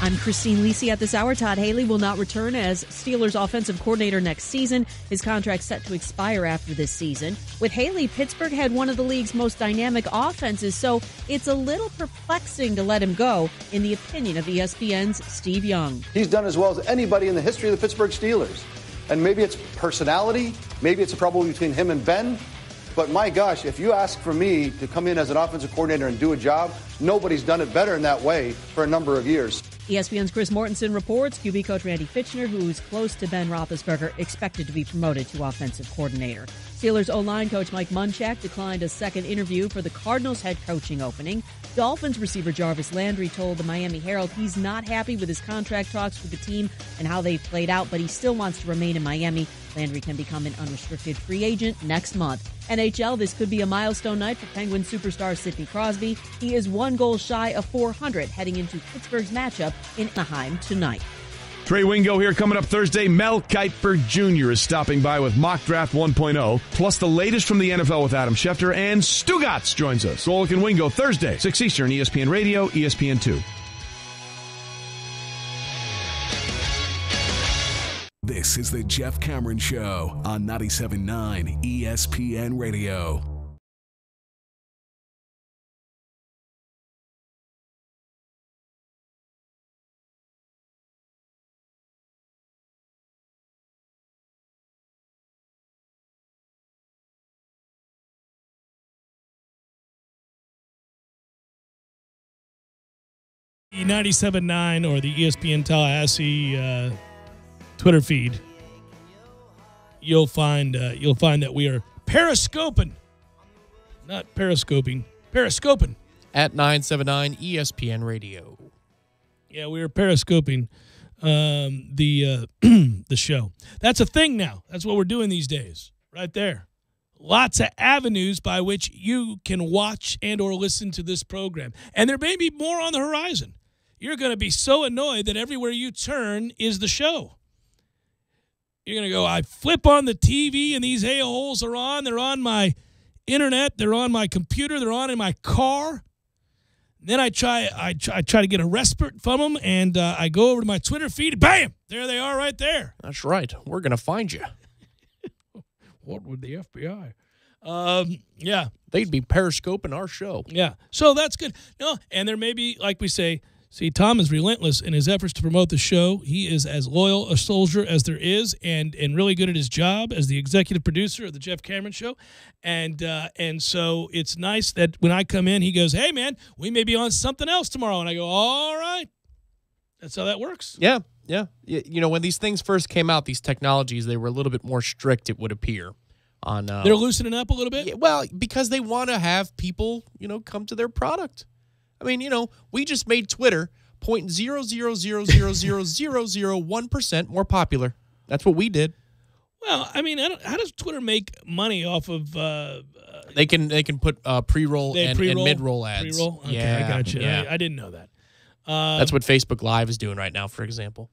I'm Christine Lisi. At this hour, Todd Haley will not return as Steelers offensive coordinator next season. His contract's set to expire after this season. With Haley, Pittsburgh had one of the league's most dynamic offenses, so it's a little perplexing to let him go, in the opinion of ESPN's Steve Young. He's done as well as anybody in the history of the Pittsburgh Steelers. And maybe it's personality, maybe it's a problem between him and Ben. But my gosh, if you ask for me to come in as an offensive coordinator and do a job, nobody's done it better in that way for a number of years. ESPN's Chris Mortensen reports QB coach Randy Fitchner, who is close to Ben Roethlisberger, expected to be promoted to offensive coordinator. Steelers O-line coach Mike Munchak declined a second interview for the Cardinals head coaching opening. Dolphins receiver Jarvis Landry told the Miami Herald he's not happy with his contract talks with the team and how they've played out, but he still wants to remain in Miami. Landry can become an unrestricted free agent next month. NHL, this could be a milestone night for Penguins superstar Sidney Crosby. He is 1 goal shy of 400 heading into Pittsburgh's matchup in Anaheim tonight. Trey Wingo here. Coming up Thursday, Mel Kiper Jr. is stopping by with Mock Draft 1.0, plus the latest from the NFL with Adam Schefter, and Stugatz joins us. Golic and Wingo, Thursday, 6 Eastern, ESPN Radio, ESPN2. This is the Jeff Cameron Show on 97.9 ESPN Radio. The 97.9 or the ESPN Tallahassee Twitter feed, you'll find that we are periscoping, not periscoping, periscoping at 979 ESPN Radio. Yeah, we are periscoping the show. That's a thing now. That's what we're doing these days, right there. Lots of avenues by which you can watch and or listen to this program, and there may be more on the horizon. You're going to be so annoyed that everywhere you turn is the show. You're going to go, I flip on the TV and these a-holes are on. They're on my internet. They're on my computer. They're on in my car. Then I try to get a respite from them, and I go over to my Twitter feed. Bam! There they are right there. That's right. We're going to find you. What would the FBI? Yeah. They'd be periscoping our show. Yeah. So that's good. No, and there may be, like we say, see, Tom is relentless in his efforts to promote the show. He is as loyal a soldier as there is and really good at his job as the executive producer of the Jeff Cameron Show. And so it's nice that when I come in, he goes, hey, man, we may be on something else tomorrow. And I go, all right. That's how that works. Yeah, yeah. You know, when these things first came out, these technologies, they were a little bit more strict, it would appear. They're loosening up a little bit? Yeah, well, because they want to have people, come to their product. I mean, we just made Twitter 0.000000001% more popular. That's what we did. Well, I mean, how does Twitter make money off of? They can put pre-roll and mid-roll ads. Pre-roll? Okay, yeah, I got you. Yeah. I didn't know that. That's what Facebook Live is doing right now, for example.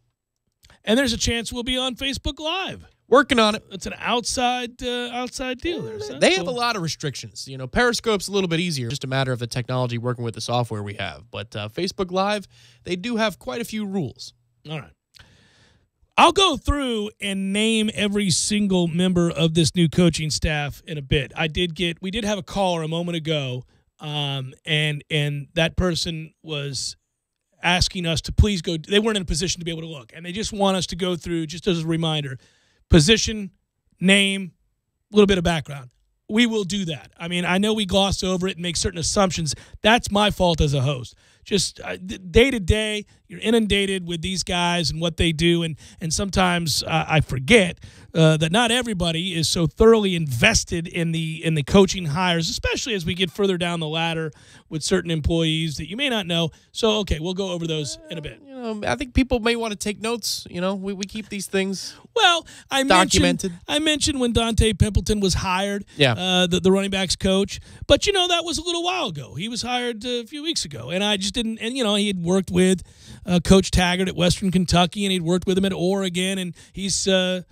And there's a chance we'll be on Facebook Live. Working on it. It's an outside deal there. So they have a lot of restrictions. Periscope's a little bit easier, just a matter of the technology working with the software we have. But Facebook Live, they do have quite a few rules. All right. I'll go through and name every single member of this new coaching staff in a bit. We did have a caller a moment ago, and that person was asking us to please go. They weren't in a position to be able to look, and they just want us to go through, just as a reminder, position, name, a little bit of background. We will do that. I mean, I know we gloss over it and make certain assumptions. That's my fault as a host. Just day to day, you're inundated with these guys and what they do, and sometimes I forget that not everybody is so thoroughly invested in the coaching hires, especially as we get further down the ladder with certain employees that you may not know. So, okay, we'll go over those in a bit. I think people may want to take notes. We keep these things. Well, documented. I mentioned when Dante Pimpleton was hired, the running backs coach. But, that was a little while ago. He was hired a few weeks ago, and I just didn't. And, he had worked with Coach Taggart at Western Kentucky, and he'd worked with him at Oregon, and he's a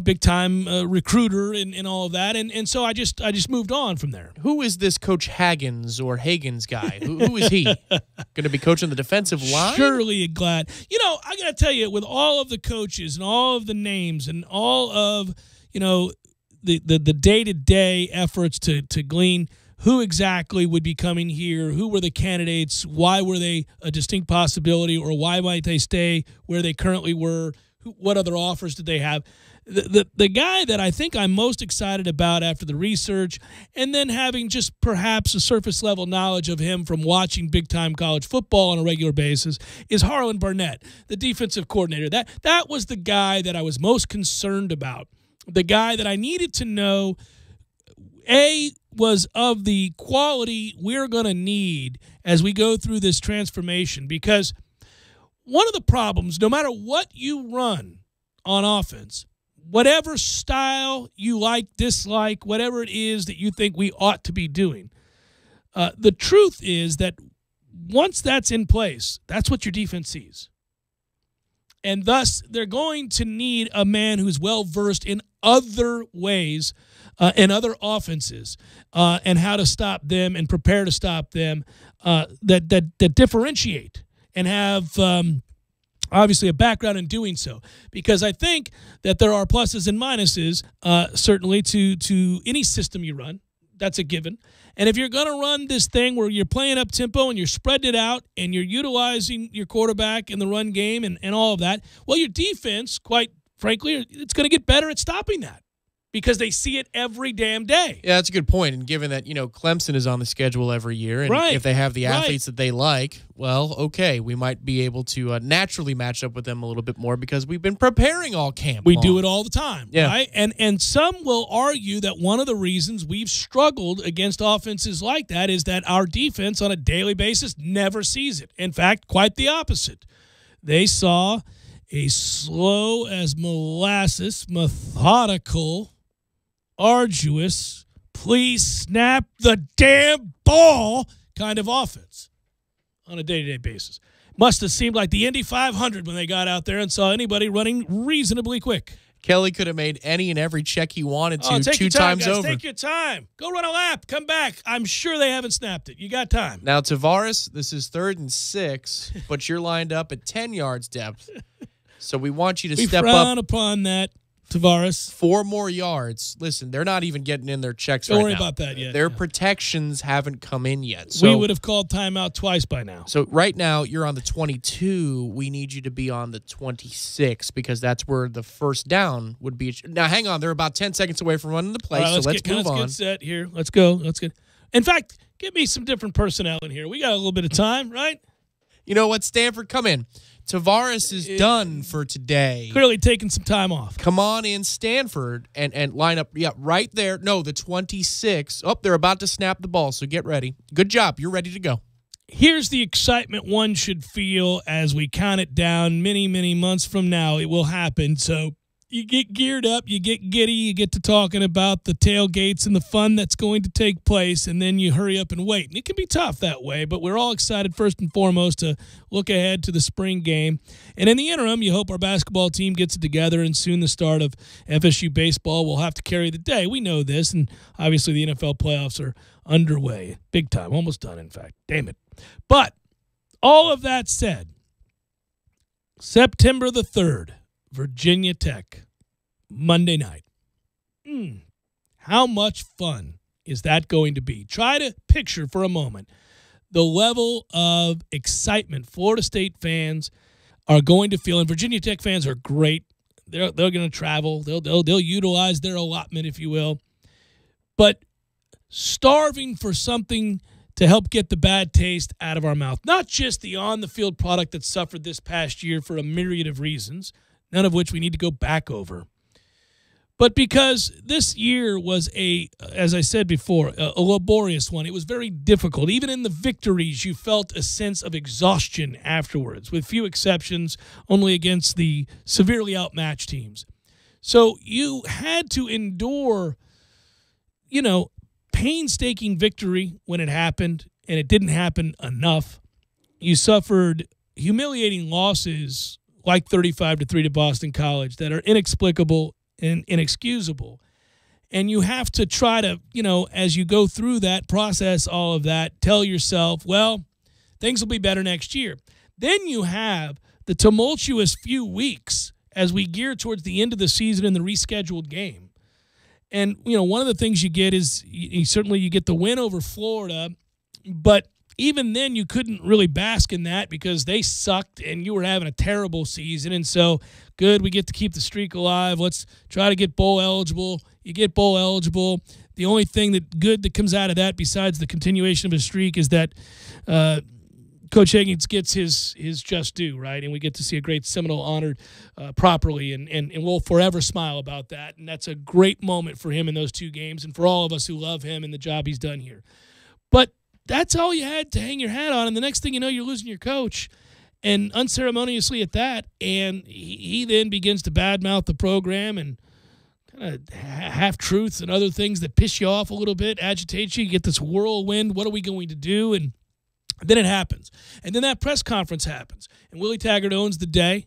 big-time recruiter and all of that. And so I just moved on from there. Who is this Coach Haggins or Hagens guy? Who is he? Going to be coaching the defensive line? Surely glad. I got to tell you, with all of the coaches and all of the names and all of, the day-to-day efforts to glean who exactly would be coming here, who were the candidates, why were they a distinct possibility, or why might they stay where they currently were, what other offers did they have. The guy that I think I'm most excited about after the research and then having just perhaps a surface level knowledge of him from watching big-time college football on a regular basis is Harlan Barnett, the defensive coordinator. That was the guy that I was most concerned about, the guy that I needed to know, was of the quality we're going to need as we go through this transformation, because one of the problems, no matter what you run on offense, whatever style you like, dislike, whatever it is that you think we ought to be doing, the truth is that once that's in place, that's what your defense sees. And thus, they're going to need a man who's well-versed in other ways and other offenses and how to stop them and prepare to stop them that differentiate and have obviously a background in doing so, because I think that there are pluses and minuses certainly to any system you run. That's a given. And if you're going to run this thing where you're playing up tempo and you're spreading it out and you're utilizing your quarterback in the run game and all of that, well, your defense, quite frankly, it's going to get better at stopping that, because they see it every damn day. Yeah, that's a good point. And given that, Clemson is on the schedule every year, and if they have the athletes that they like, well, okay, we might be able to naturally match up with them a little bit more because we've been preparing all camp We long. do it all the time, right? And some will argue that one of the reasons we've struggled against offenses like that is that our defense on a daily basis never sees it. In fact, quite the opposite. They saw a slow as molasses, methodical, arduous, please snap the damn ball kind of offense on a day-to-day basis. Must have seemed like the Indy 500 when they got out there and saw anybody running reasonably quick. Kelly could have made any and every check he wanted to take two your time, times guys. over. Take your time. Go run a lap. Come back. I'm sure they haven't snapped it. You got time. Now, Tavares, this is 3rd and 6, but you're lined up at 10 yards depth. So we want you to step up. We frown upon that, Tavares. 4 more yards. Listen, they're not even getting in their checks Don't right worry now. about that yet. Their protections haven't come in yet. So we would have called timeout twice by now. So right now, you're on the 22. We need you to be on the 26 because that's where the first down would be. Now, hang on. They're about 10 seconds away from running the play, so let's move on. Let's get set here. Let's go. Let's get. In fact, give me some different personnel in here. We got a little bit of time, right? You know what, Stanford? Come in. Tavares is done for today. Clearly taking some time off. Come on in, Stanford, and line up. Yeah, right there. No, the 26. Oh, they're about to snap the ball, so get ready. Good job. You're ready to go. Here's the excitement one should feel as we count it down many, many months from now. It will happen. So you get geared up, you get giddy, you get to talking about the tailgates and the fun that's going to take place, and then you hurry up and wait. And it can be tough that way, but we're all excited first and foremost to look ahead to the spring game. And in the interim, you hope our basketball team gets it together, and soon the start of FSU baseball will have to carry the day. We know this, and obviously the NFL playoffs are underway. Big time, almost done, in fact. Damn it. But all of that said, September the 3rd, Virginia Tech, Monday night. How much fun is that going to be? Try to picture for a moment the level of excitement Florida State fans are going to feel, and Virginia Tech fans are great. They're going to travel. They'll utilize their allotment, if you will. But starving for something to help get the bad taste out of our mouth, not just the on-the-field product that suffered this past year for a myriad of reasons, none of which we need to go back over. But because this year was as I said before, a laborious one. It was very difficult. Even in the victories, you felt a sense of exhaustion afterwards, with few exceptions, only against the severely outmatched teams. So you had to endure, painstaking victory when it happened, and it didn't happen enough. You suffered humiliating losses like 35-3 to Boston College that are inexplicable and inexcusable. And you have to try to, as you go through that, process all of that, tell yourself, well, things will be better next year. Then you have the tumultuous few weeks as we gear towards the end of the season in the rescheduled game. And, one of the things you get is certainly you get the win over Florida, but even then you couldn't really bask in that because they sucked and you were having a terrible season. And so, good, we get to keep the streak alive. Let's try to get bowl eligible. You get bowl eligible. The only thing that comes out of that besides the continuation of a streak is that Coach Higgins gets his just due, right? And we get to see a great Seminole honored properly, and we'll forever smile about that. And that's a great moment for him in those 2 games and for all of us who love him and the job he's done here. But that's all you had to hang your hat on, and the next thing you know, you're losing your coach, and unceremoniously at that, and he then begins to badmouth the program and kind of half-truths and other things that piss you off a little bit, agitate you. You get this whirlwind, what are we going to do? And then it happens. And then that press conference happens, and Willie Taggart owns the day,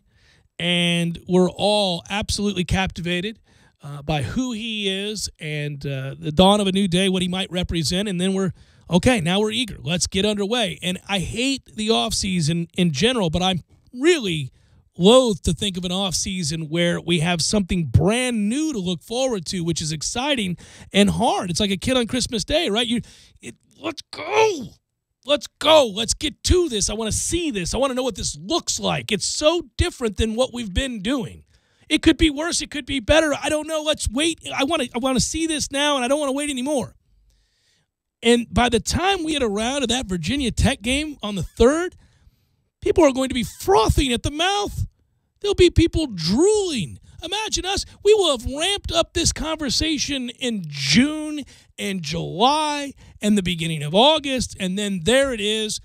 and we're all absolutely captivated by who he is and the dawn of a new day, what he might represent, and then now we're eager. Let's get underway. And I hate the offseason in general, but I'm really loath to think of an offseason where we have something brand new to look forward to, which is exciting and hard. It's like a kid on Christmas Day, right? Let's go. Let's go. Let's get to this. I want to see this. I want to know what this looks like. It's so different than what we've been doing. It could be worse. It could be better. I don't know. Let's wait. I want to see this now, and I don't want to wait anymore. And by the time we get around to that Virginia Tech game on the 3rd, people are going to be frothing at the mouth. There'll be people drooling. Imagine us. We will have ramped up this conversation in June and July and the beginning of August, and then there it is.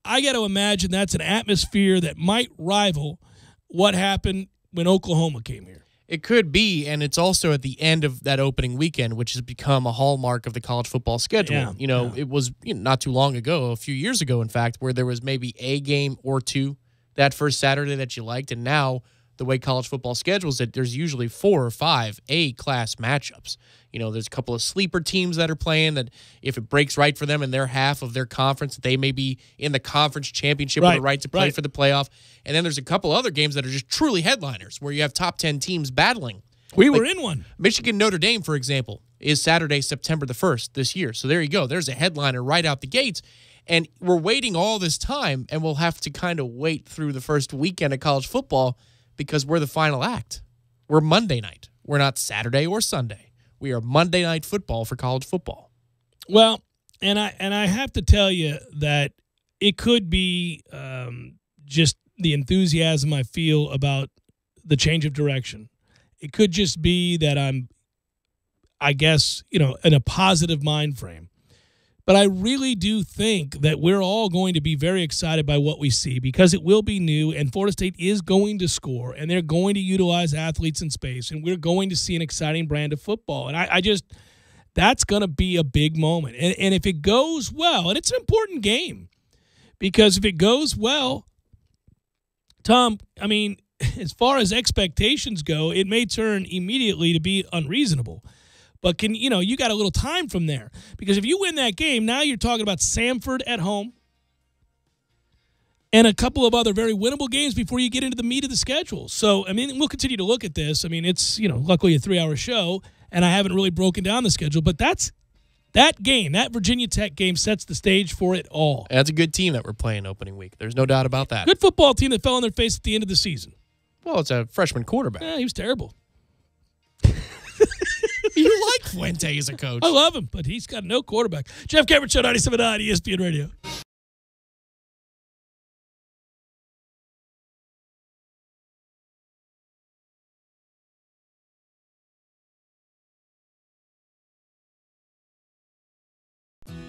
I got to imagine that's an atmosphere that might rival what happened when Oklahoma came here. It could be, and it's also at the end of that opening weekend, which has become a hallmark of the college football schedule. Yeah, It was not too long ago, a few years ago, in fact, where there was maybe a game or 2 that first Saturday that you liked, and now the way college football schedules it, there's usually 4 or 5 A-class matchups. There's a couple of sleeper teams that are playing that if it breaks right for them in their half of their conference, they may be in the conference championship with the right to play for the playoff. And then there's a couple other games that are just truly headliners where you have top 10 teams battling. We were in one. Michigan Notre Dame, for example, is Saturday, September the 1st this year. So there you go. There's a headliner right out the gates. And we're waiting all this time, and we'll have to kind of wait through the first weekend of college football because we're the final act. We're Monday night. We're not Saturday or Sunday. We are Monday night football for college football. Well, and I have to tell you that it could be just the enthusiasm I feel about the change of direction. It could just be that I'm, I guess, in a positive mind frame. But I really do think that we're all going to be very excited by what we see because it will be new, and Florida State is going to score, and they're going to utilize athletes in space, and we're going to see an exciting brand of football. And I just – that's going to be a big moment. And if it goes well, and it's an important game because if it goes well, Tom, I mean, as far as expectations go, it may turn immediately to be unreasonable. But you got a little time from there because if you win that game, now you're talking about Samford at home and a couple of other very winnable games before you get into the meat of the schedule. So, I mean, we'll continue to look at this. I mean, it's, luckily a 3-hour show, and I haven't really broken down the schedule, but that game, that Virginia Tech game sets the stage for it all. That's a good team that we're playing opening week. There's no doubt about that. Good football team that fell on their face at the end of the season. Well, it's a freshman quarterback. Yeah, he was terrible. You like Fuente as a coach. I love him, but he's got no quarterback. Jeff Cameron Show, 97.9 ESPN Radio.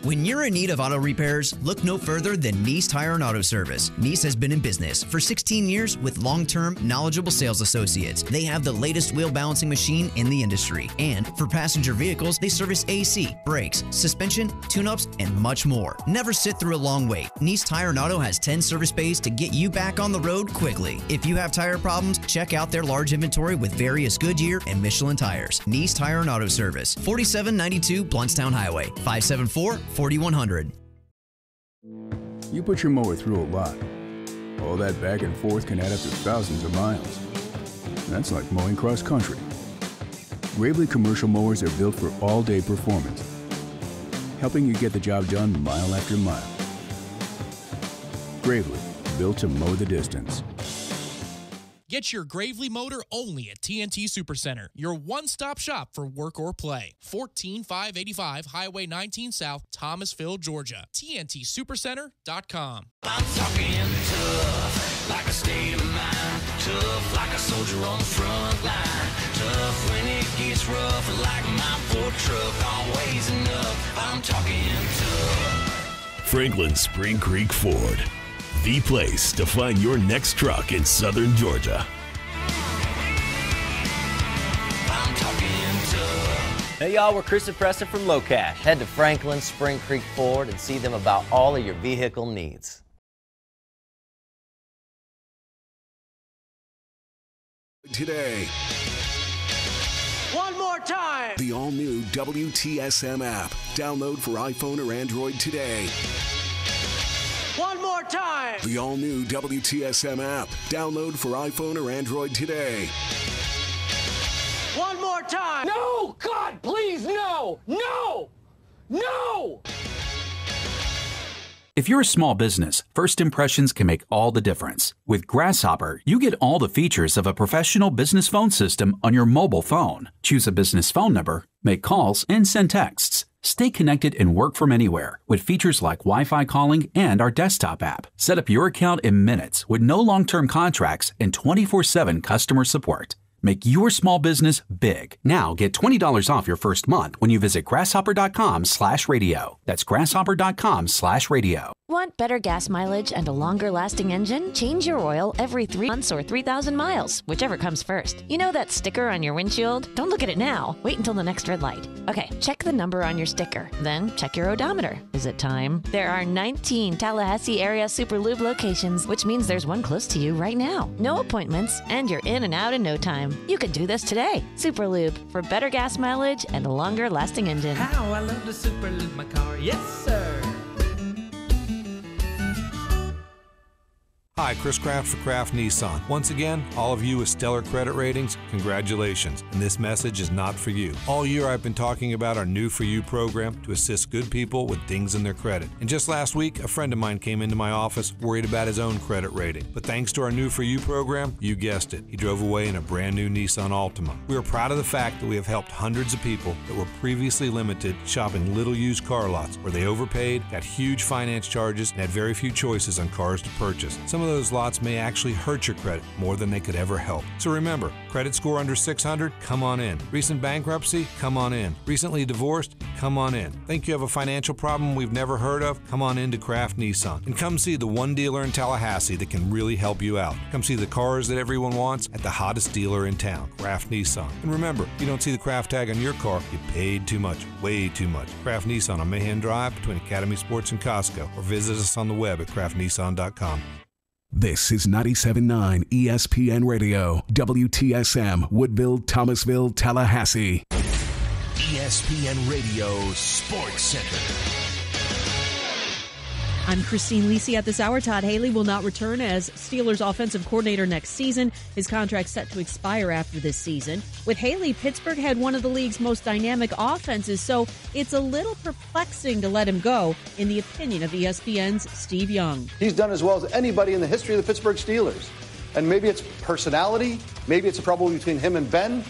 When you're in need of auto repairs, look no further than Nice Tire and Auto Service. Nice has been in business for 16 years with long-term, knowledgeable sales associates. They have the latest wheel balancing machine in the industry. And for passenger vehicles, they service AC, brakes, suspension, tune-ups, and much more. Never sit through a long wait. Nice Tire and Auto has 10 service bays to get you back on the road quickly. If you have tire problems, check out their large inventory with various Goodyear and Michelin tires. Nice Tire and Auto Service, 4792 Bluntstown Highway, 574-4100. You put your mower through a lot. All that back and forth can add up to thousands of miles. That's like mowing cross country. Gravely commercial mowers are built for all-day performance, helping you get the job done mile after mile. Gravely, built to mow the distance. Get your Gravely motor only at TNT Supercenter, your one-stop shop for work or play. 14585 Highway 19 South, Thomasville, Georgia. TNTSupercenter.com. I'm talking tough, like a state of mind. Tough, like a soldier on the front line. Tough when it gets rough, like my Ford truck. Always enough. I'm talking tough. Franklin Spring Creek Ford, the place to find your next truck in southern Georgia. I'm talking tough. Hey y'all, we're Chris and Preston from Low Cash. Head to Franklin Spring Creek Ford and see them about all of your vehicle needs. Today, One more time. the all-new WTSM app. Download for iPhone or Android today. One more time. The all-new WTSM app. Download for iPhone or Android today. One more time. No, God, please, no, no, no. If you're a small business, first impressions can make all the difference. With Grasshopper, you get all the features of a professional business phone system on your mobile phone. Choose a business phone number, make calls, and send texts. Stay connected and work from anywhere with features like Wi-Fi calling and our desktop app. Set up your account in minutes with no long-term contracts and 24/7 customer support. Make your small business big. Now get $20 off your first month when you visit grasshopper.com/radio. That's grasshopper.com/radio. Want better gas mileage and a longer lasting engine? Change your oil every 3 months or 3,000 miles, whichever comes first. You know that sticker on your windshield? Don't look at it now. Wait until the next red light. Okay, check the number on your sticker. Then check your odometer. Is it time? There are 19 Tallahassee area Super Lube locations, which means there's one close to you right now. No appointments, and you're in and out in no time. You could do this today. Super Lube, for better gas mileage and a longer lasting engine. How I love to super lube my car. Yes, sir. Hi, Chris Kraft for Kraft Nissan. Once again, all of you with stellar credit ratings, congratulations. And this message is not for you. All year I've been talking about our New For You program to assist good people with dings in their credit. And just last week, a friend of mine came into my office worried about his own credit rating. But thanks to our New For You program, you guessed it, he drove away in a brand new Nissan Altima. We are proud of the fact that we have helped hundreds of people that were previously limited shopping little used car lots where they overpaid, got huge finance charges, and had very few choices on cars to purchase. Some of those lots may actually hurt your credit more than they could ever help. So remember, credit score under 600? Come on in. Recent bankruptcy? Come on in. Recently divorced? Come on in. Think you have a financial problem we've never heard of? Come on in to Kraft Nissan. And come see the one dealer in Tallahassee that can really help you out. Come see the cars that everyone wants at the hottest dealer in town, Kraft Nissan. And remember, if you don't see the Kraft tag on your car, you paid too much, way too much. Kraft Nissan on Mahan Drive between Academy Sports and Costco, or visit us on the web at craftnissan.com. This is 97.9 ESPN Radio, WTSM, Woodville, Thomasville, Tallahassee. ESPN Radio Sports Center. I'm Christine Lisi at this hour. Todd Haley will not return as Steelers offensive coordinator next season. His contract set to expire after this season. With Haley, Pittsburgh had one of the league's most dynamic offenses, so it's a little perplexing to let him go, in the opinion of ESPN's Steve Young. He's done as well as anybody in the history of the Pittsburgh Steelers. And maybe it's personality, maybe it's a problem between him and Ben.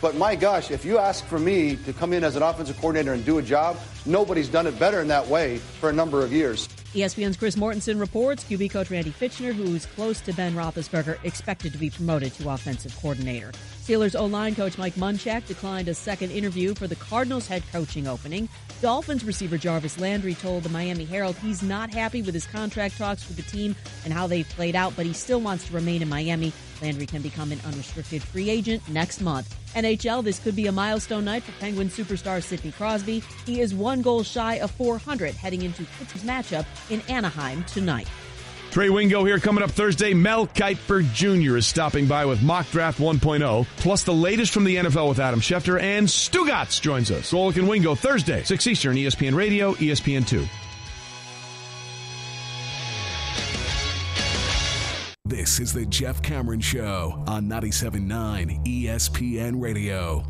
But my gosh, if you ask for me to come in as an offensive coordinator and do a job, nobody's done it better in that way for a number of years. ESPN's Chris Mortensen reports QB coach Randy Fitchner, who's close to Ben Roethlisberger, expected to be promoted to offensive coordinator. Steelers O-line coach Mike Munchak declined a second interview for the Cardinals head coaching opening. Dolphins receiver Jarvis Landry told the Miami Herald he's not happy with his contract talks with the team and how they've played out, but he still wants to remain in Miami. Landry can become an unrestricted free agent next month. NHL, this could be a milestone night for Penguins superstar Sidney Crosby. He is one goal shy of 400 heading into Pittsburgh's matchup in Anaheim tonight. Trey Wingo here. Coming up Thursday, Mel Kiper Jr. is stopping by with Mock Draft 1.0, plus the latest from the NFL with Adam Schefter, and Stugotz joins us. Golick and Wingo Thursday, 6 Eastern, ESPN Radio, ESPN2. This is the Jeff Cameron Show on 97.9 ESPN Radio.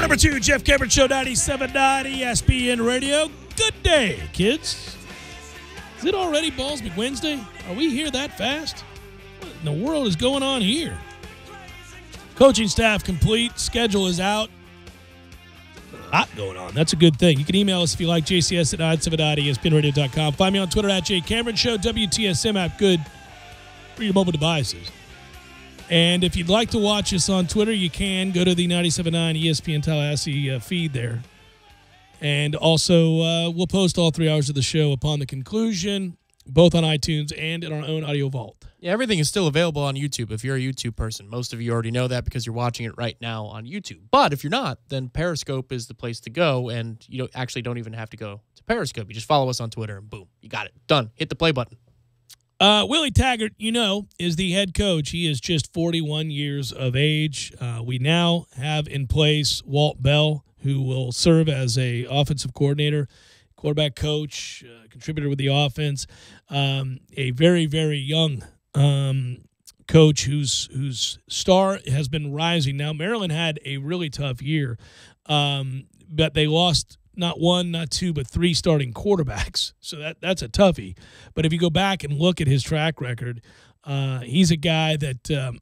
number 2, Jeff Cameron Show, 97.9 ESPN Radio. Good day, kids. Is it already Ballsby Wednesday? Are we here that fast? What in the world is going on here? Coaching staff complete. Schedule is out. A lot going on. That's a good thing. You can email us if you like, jcs at 97.espnradio.com. Find me on Twitter at jcameron.show. WTSM app, good for your mobile devices. And if you'd like to watch us on Twitter, you can. Go to the 97.9 ESPN Tallahassee feed there. And also, we'll post all 3 hours of the show upon the conclusion, both on iTunes and in our own audio vault. Yeah, everything is still available on YouTube if you're a YouTube person. Most of you already know that because you're watching it right now on YouTube. But if you're not, then Periscope is the place to go, and you don't even have to go to Periscope. You just follow us on Twitter, and boom, you got it. Done. Hit the play button. Willie Taggart, is the head coach. He is just 41 years of age. We now have in place Walt Bell, who will serve as a offensive coordinator, quarterback coach, contributor with the offense. A very, very young coach whose star has been rising. Now, Maryland had a really tough year, but they lost not one, not two, but 3 starting quarterbacks. So that's a toughie. But if you go back and look at his track record, he's a guy that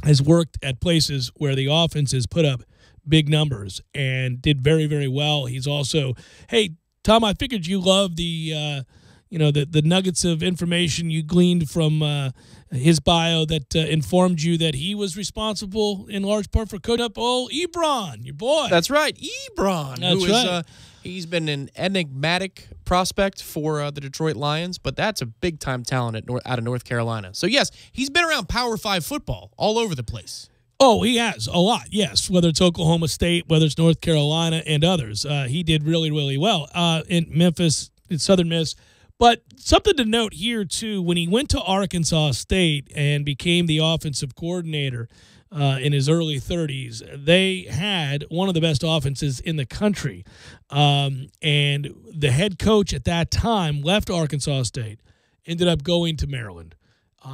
has worked at places where the offense has put up big numbers and did very, very well. He's also, hey, Tom, I figured you love the nuggets of information you gleaned from his bio that informed you that he was responsible in large part for coaching up old Ebron, your boy. That's right, Ebron. That's right. He's been an enigmatic prospect for the Detroit Lions, but that's a big-time talent out of North Carolina. So, yes, he's been around Power 5 football all over the place. Oh, he has a lot, yes, whether it's Oklahoma State, whether it's North Carolina, and others. He did really, really well in Memphis, in Southern Miss. But something to note here, too, when he went to Arkansas State and became the offensive coordinator in his early 30s, they had one of the best offenses in the country. And the head coach at that time left Arkansas State, ended up going to Maryland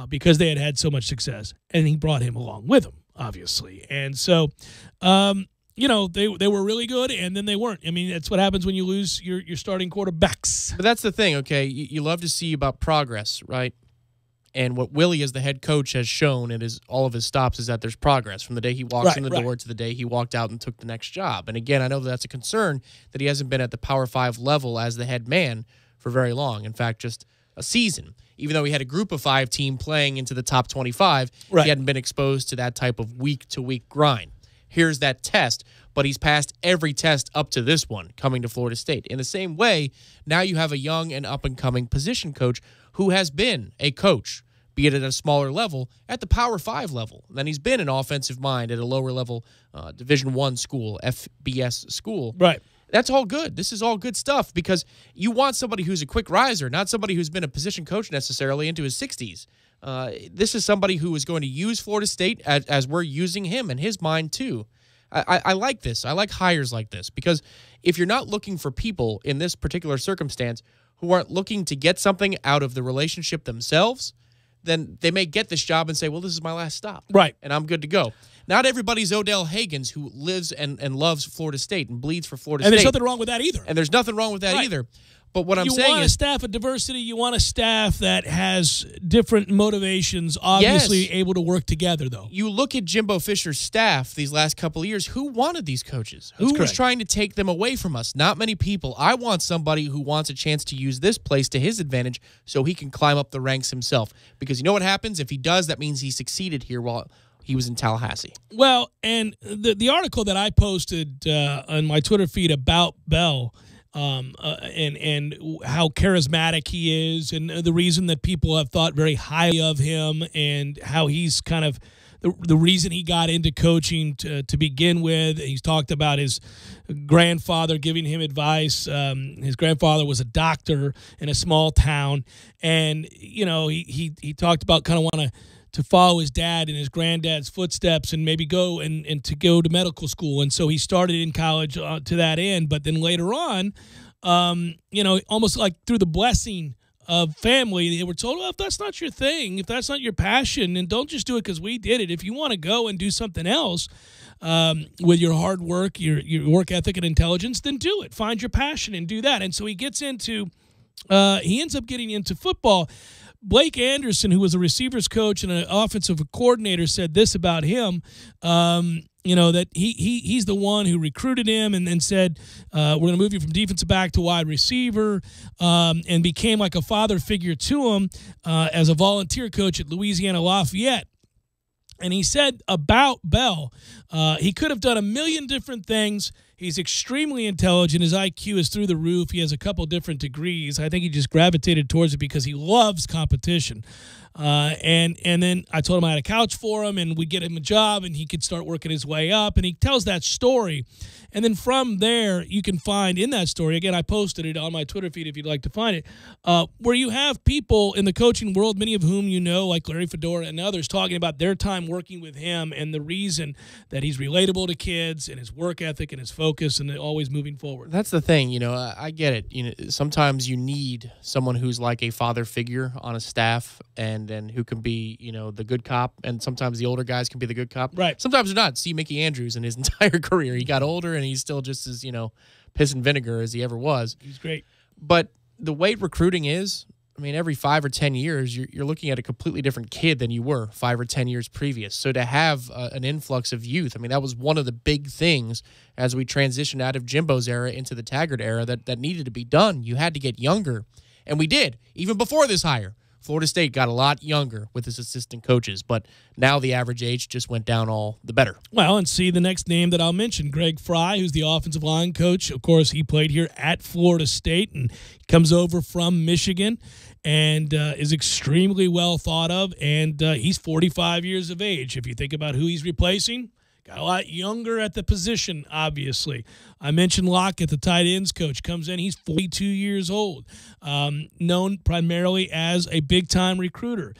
because they had so much success. And he brought him along with him, obviously. And so, they were really good, and then they weren't. I mean, that's what happens when you lose your starting quarterbacks. But that's the thing, okay? You love to see about progress, right? And what Willie, as the head coach, has shown in all of his stops is that there's progress from the day he walks in the door to the day he walked out and took the next job. And again, I know that's a concern that he hasn't been at the Power 5 level as the head man for very long. In fact, just a season. Even though he had a group of 5 team playing into the top 25, he hadn't been exposed to that type of week-to-week grind. Here's that test, but he's passed every test up to this one, coming to Florida State. In the same way, now you have a young and up-and-coming position coach who has been a coach, be it at a smaller level, at the Power 5 level. Then he's been an offensive mind at a lower-level Division I school, FBS school. Right. That's all good. This is all good stuff because you want somebody who's a quick riser, not somebody who's been a position coach necessarily into his 60s. This is somebody who is going to use Florida State as we're using him and his mind too. I like this. I like hires like this because if you're not looking for people in this particular circumstance who aren't looking to get something out of the relationship themselves, then they may get this job and say, well, this is my last stop. Right. And I'm good to go. Not everybody's Odell Haggins who lives and loves Florida State and bleeds for Florida State. And there's nothing wrong with that either. And there's nothing wrong with that either. But what I'm saying is, you want a staff of diversity. You want a staff that has different motivations, obviously able to work together, though. You look at Jimbo Fisher's staff these last couple of years. Who wanted these coaches? Who was trying to take them away from us? Not many people. I want somebody who wants a chance to use this place to his advantage so he can climb up the ranks himself. Because you know what happens? If he does, that means he succeeded here while he was in Tallahassee. Well, and the article that I posted on my Twitter feed about Bell and how charismatic he is and the reason that people have thought very highly of him and how he's kind of the reason he got into coaching to begin with. He's talked about his grandfather giving him advice. His grandfather was a doctor in a small town, and he talked about kind of want to follow his dad in his granddad's footsteps and maybe go and to go to medical school. And so he started in college to that end. But then later on, almost like through the blessing of family, they were told, well, if that's not your thing, if that's not your passion, then don't just do it because we did it. If you want to go and do something else, with your hard work, your work ethic and intelligence, then do it. Find your passion and do that. And so he ends up getting into football. Blake Anderson, who was a receivers coach and an offensive coordinator, said this about him, that he's the one who recruited him and then said, we're going to move you from defensive back to wide receiver, and became like a father figure to him as a volunteer coach at Louisiana Lafayette. And he said about Bell, he could have done a million different things. He's extremely intelligent. His IQ is through the roof. He has a couple different degrees. I think he just gravitated towards it because he loves competition. And then I told him I had a couch for him, and we'd get him a job, and he could start working his way up. And he tells that story. And then from there, you can find in that story, again, I posted it on my Twitter feed if you'd like to find it, where you have people in the coaching world, many of whom you know, like Larry Fedora and others, talking about their time working with him and the reason that he's relatable to kids and his work ethic and his focus and always moving forward. That's the thing, I get it. Sometimes you need someone who's like a father figure on a staff and who can be, the good cop, and sometimes the older guys can be the good cop. Right. Sometimes they're not. See Mickey Andrews in his entire career. He got older and he's still just as, piss and vinegar as he ever was. He's great. But the way recruiting is, every 5 or 10 years, you're looking at a completely different kid than you were 5 or 10 years previous. So to have an influx of youth, that was one of the big things as we transitioned out of Jimbo's era into the Taggart era that needed to be done. You had to get younger. And we did, even before this hire. Florida State got a lot younger with his assistant coaches, but now the average age just went down all the better. Well, and see the next name that I'll mention, Greg Fry, who's the offensive line coach. Of course, he played here at Florida State and comes over from Michigan and is extremely well thought of, and he's 45 years of age. If you think about who he's replacing, got a lot younger at the position, obviously. I mentioned Lockett, the tight ends coach, comes in. He's 42 years old, known primarily as a big-time recruiter.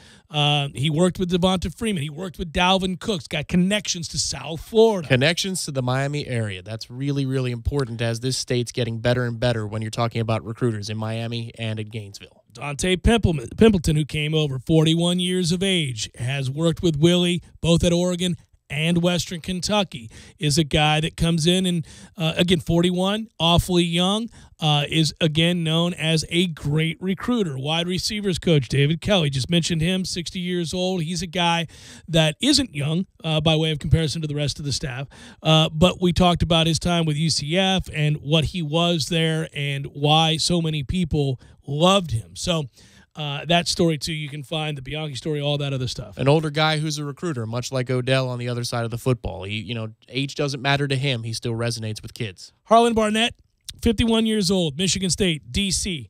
He worked with Devonta Freeman. He worked with Dalvin Cook. Got connections to South Florida. Connections to the Miami area. That's really, really important as this state's getting better and better when you're talking about recruiters in Miami and in Gainesville. Dante Pimpleton, who came over, 41 years of age, has worked with Willie, both at Oregon and Western Kentucky, is a guy that comes in and, again, 41, awfully young, is, again, known as a great recruiter. Wide receivers coach David Kelly, just mentioned him, 60 years old. He's a guy that isn't young by way of comparison to the rest of the staff, but we talked about his time with UCF and what he was there and why so many people loved him. So, that story, too, you can find, the Bianchi story, all that other stuff. An older guy who's a recruiter, much like Odell on the other side of the football. Age doesn't matter to him. He still resonates with kids. Harlan Barnett, 51 years old, Michigan State, D.C.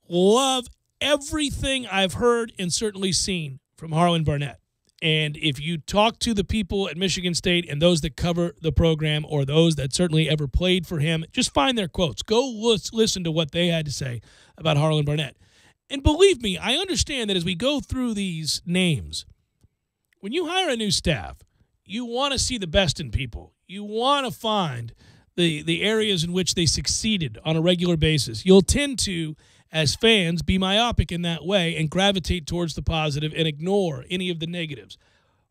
Love everything I've heard and certainly seen from Harlan Barnett. And if you talk to the people at Michigan State and those that cover the program or those that certainly ever played for him, just find their quotes. Go listen to what they had to say about Harlan Barnett. And believe me, I understand that as we go through these names, when you hire a new staff, you want to see the best in people. You want to find the areas in which they succeeded on a regular basis. You'll tend to, as fans, be myopic in that way and gravitate towards the positive and ignore any of the negatives.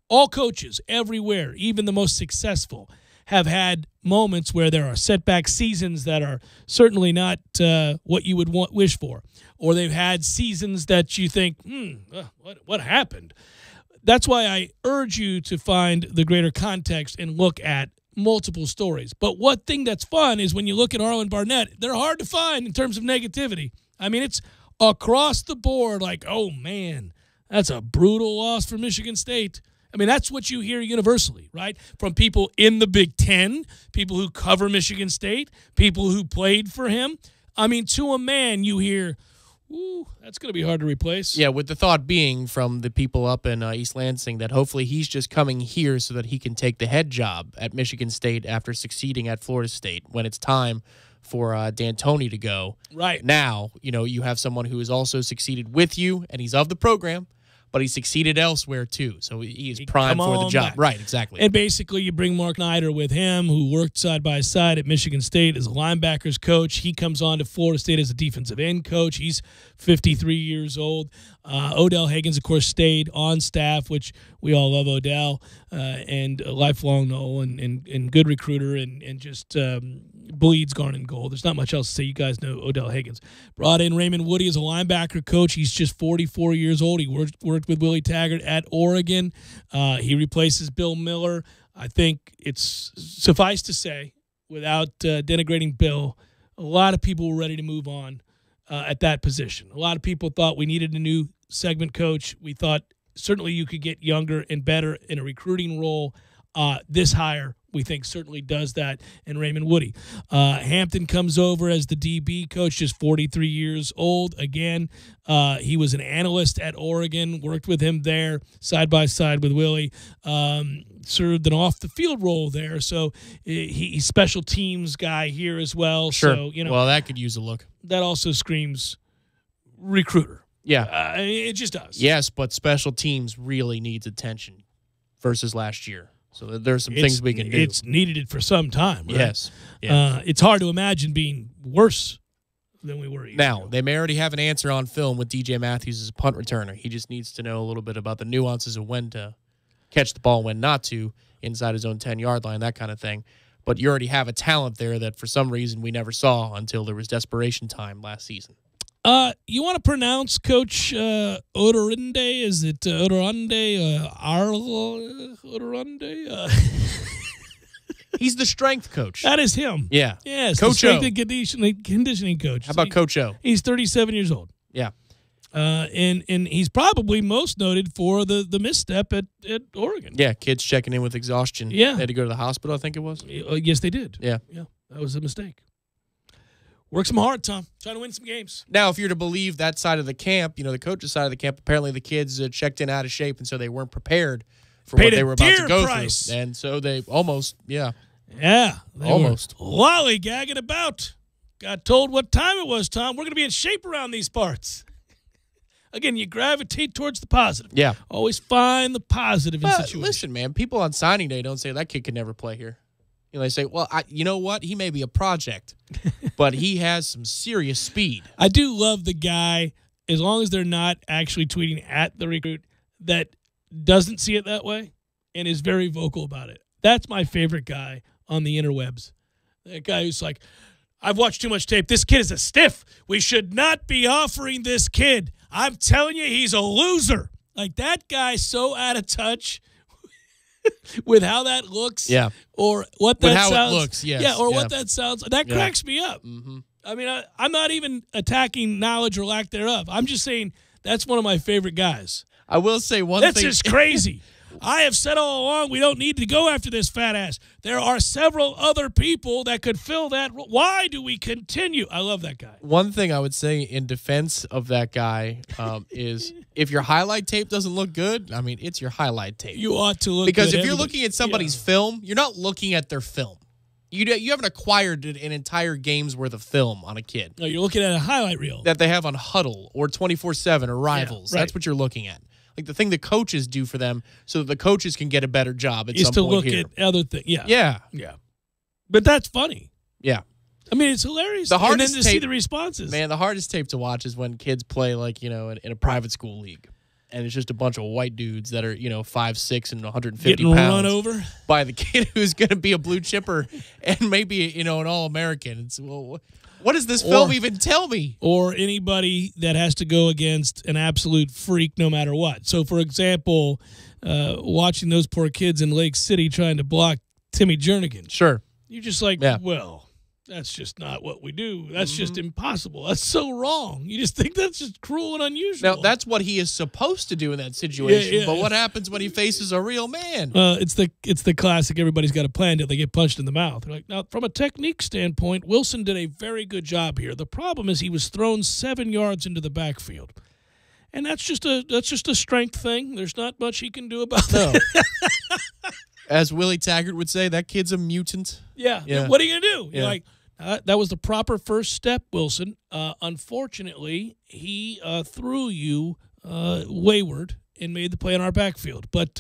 All coaches everywhere, even the most successful, have had moments where there are setback seasons that are certainly not what you would wish for. Or they've had seasons that you think, what happened? That's why I urge you to find the greater context and look at multiple stories. But one thing that's fun is when you look at Harlan Barnett, they're hard to find in terms of negativity. It's across the board like, oh, man, that's a brutal loss for Michigan State. That's what you hear universally, right? From people in the Big Ten, people who cover Michigan State, people who played for him. To a man, you hear, ooh, that's going to be hard to replace. Yeah, with the thought being from the people up in East Lansing that hopefully he's just coming here so that he can take the head job at Michigan State after succeeding at Florida State when it's time for D'Antoni to go. Right. Now, you have someone who has also succeeded with you, and he's of the program, but he succeeded elsewhere too. So he is primed for the job. Back. Right, exactly. And basically, you bring Mark Snyder with him, who worked side by side at Michigan State as a linebackers coach. He comes on to Florida State as a defensive end coach. He's 53 years old. Odell Higgins, of course, stayed on staff, which we all love Odell, and a lifelong and good recruiter, and just bleeds garnet gold. There's not much else to say. You guys know Odell Higgins. Brought in Raymond Woody as a linebacker coach. He's just 44 years old. He worked with Willie Taggart at Oregon. He replaces Bill Miller. I think it's suffice to say, without denigrating Bill, a lot of people were ready to move on at that position. A lot of people thought we needed a new segment coach. We thought certainly you could get younger and better in a recruiting role. This hire, we think, certainly does that, and Raymond Woody. Hampton comes over as the DB coach, just 43 years old. Again, he was an analyst at Oregon, worked with him there side by side with Willie, served an off-the-field role there. So he's special teams guy here as well. Sure. So, well, that could use a look. That also screams recruiter. Yeah. It just does. Yes, but special teams really needs attention versus last year. So there's some things we can do. It's needed it for some time, right? Yes. It's hard to imagine being worse than we were. Now, they may already have an answer on film with DJ Matthews as a punt returner. He just needs to know a little bit about the nuances of when to catch the ball, when not to, inside his own 10-yard line, that kind of thing. But you already have a talent there that for some reason we never saw until there was desperation time last season. You want to pronounce Coach Odorinde? Is it Odorinde? Odorinde? He's the strength coach. That is him. Yeah. Yes, Coach the strength and conditioning coach. How about Coach O? He's 37 years old. Yeah. And he's probably most noted for the misstep at Oregon. Yeah, kids checking in with exhaustion. Yeah. They had to go to the hospital, I think it was. Yes, they did. Yeah. Yeah, that was a mistake. Work some hard, Tom. Trying to win some games. Now, if you're to believe that side of the camp, the coach's side of the camp, apparently the kids checked in out of shape, and so they weren't prepared for what they were about to go through. And so they almost, Yeah. Almost. Lollygagging about. Got told what time it was, Tom. We're going to be in shape around these parts. Again, you gravitate towards the positive. Yeah. Always find the positive in situations. Listen, man, people on signing day don't say that kid could never play here. They say, well, you know what? He may be a project, but he has some serious speed. I do love the guy, as long as they're not actually tweeting at the recruit, that doesn't see it that way and is very vocal about it. That's my favorite guy on the interwebs. That guy who's like, I've watched too much tape. This kid is a stiff. We should not be offering this kid. I'm telling you, he's a loser. Like, that guy's so out of touch with how that looks, or what that sounds. How it looks, yes. Yeah, or what that sounds. That cracks me up. Mm-hmm. I mean, I'm not even attacking knowledge or lack thereof. I'm just saying that's one of my favorite guys. I will say one thing. That's just crazy. I have said all along we don't need to go after this fat ass. There are several other people that could fill that. Why do we continue? I love that guy. One thing I would say in defense of that guy is if your highlight tape doesn't look good, I mean, it's your highlight tape. You ought to look because good. If you're looking at somebody's film, you're not looking at their film. You haven't acquired an entire game's worth of film on a kid. No, you're looking at a highlight reel that they have on Huddle or 24/7 or Rivals. Yeah, right. That's what you're looking at. Like the thing the coaches do for them so that the coaches can get a better job at is some to point look here. at other things. Yeah. Yeah. But that's funny. Yeah. I mean, it's hilarious. The hardest and then to see the responses. Man, the hardest tape to watch is when kids play in a private school league. And it's just a bunch of white dudes that are, 5'6" and 150 Getting pounds. run over by the kid who's going to be a blue chipper and maybe, an All-American. It's, well, what does this film even tell me? Or anybody that has to go against an absolute freak no matter what. So, for example, watching those poor kids in Lake City trying to block Timmy Jernigan. Sure. You're just like, well, that's just not what we do. That's just impossible. That's so wrong. You just think that's just cruel and unusual. Now, that's what he is supposed to do in that situation. But what happens when he faces a real man? It's the classic, everybody's got a plan till they get punched in the mouth. They're like, now, from a technique standpoint, Wilson did a very good job here. The problem is he was thrown 7 yards into the backfield. And that's just a strength thing. There's not much he can do about that. As Willie Taggart would say, that kid's a mutant. Yeah. What are you going to do? You're like, that was the proper first step, Wilson. Unfortunately, he threw you wayward, and made the play on our backfield. But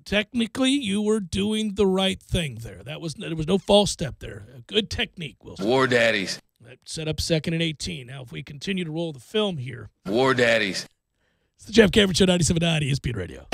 technically, you were doing the right thing there. There was no false step there. A good technique, Wilson. War Daddies. That set up 2nd and 18. Now, if we continue to roll the film here. War Daddies. It's the Jeff Cameron Show, 97.9 ESPN Radio.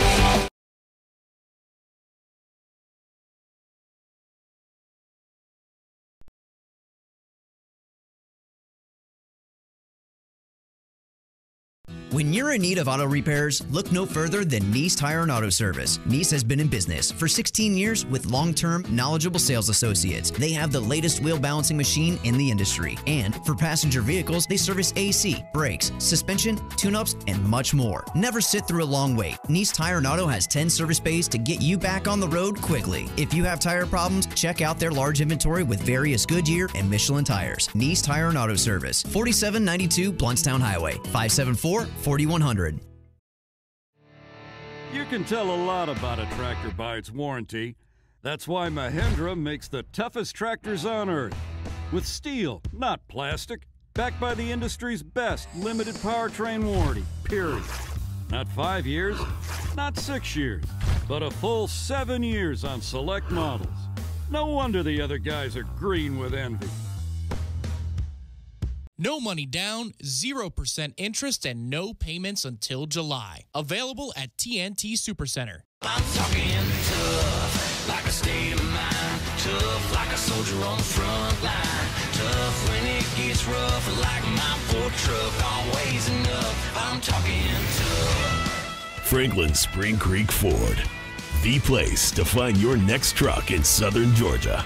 When you're in need of auto repairs, look no further than Nice Tire and Auto Service. Nice has been in business for 16 years with long-term, knowledgeable sales associates. They have the latest wheel balancing machine in the industry. And for passenger vehicles, they service AC, brakes, suspension, tune-ups, and much more. Never sit through a long wait. Nice Tire and Auto has 10 service bays to get you back on the road quickly. If you have tire problems, check out their large inventory with various Goodyear and Michelin tires. Nice Tire and Auto Service, 4792 Bluntstown Highway, 574-4100. You can tell a lot about a tractor by its warranty. That's why Mahindra makes the toughest tractors on earth. With steel, not plastic. Backed by the industry's best limited powertrain warranty, period. Not 5 years, not 6 years, but a full 7 years on select models. No wonder the other guys are green with envy. No money down, 0% interest, and no payments until July. Available at TNT Supercenter. I'm talking tough, like a state of mind. Tough, like a soldier on the front line. Tough when it gets rough, like my Ford truck, always enough. I'm talking tough. Franklin Spring Creek Ford, the place to find your next truck in southern Georgia.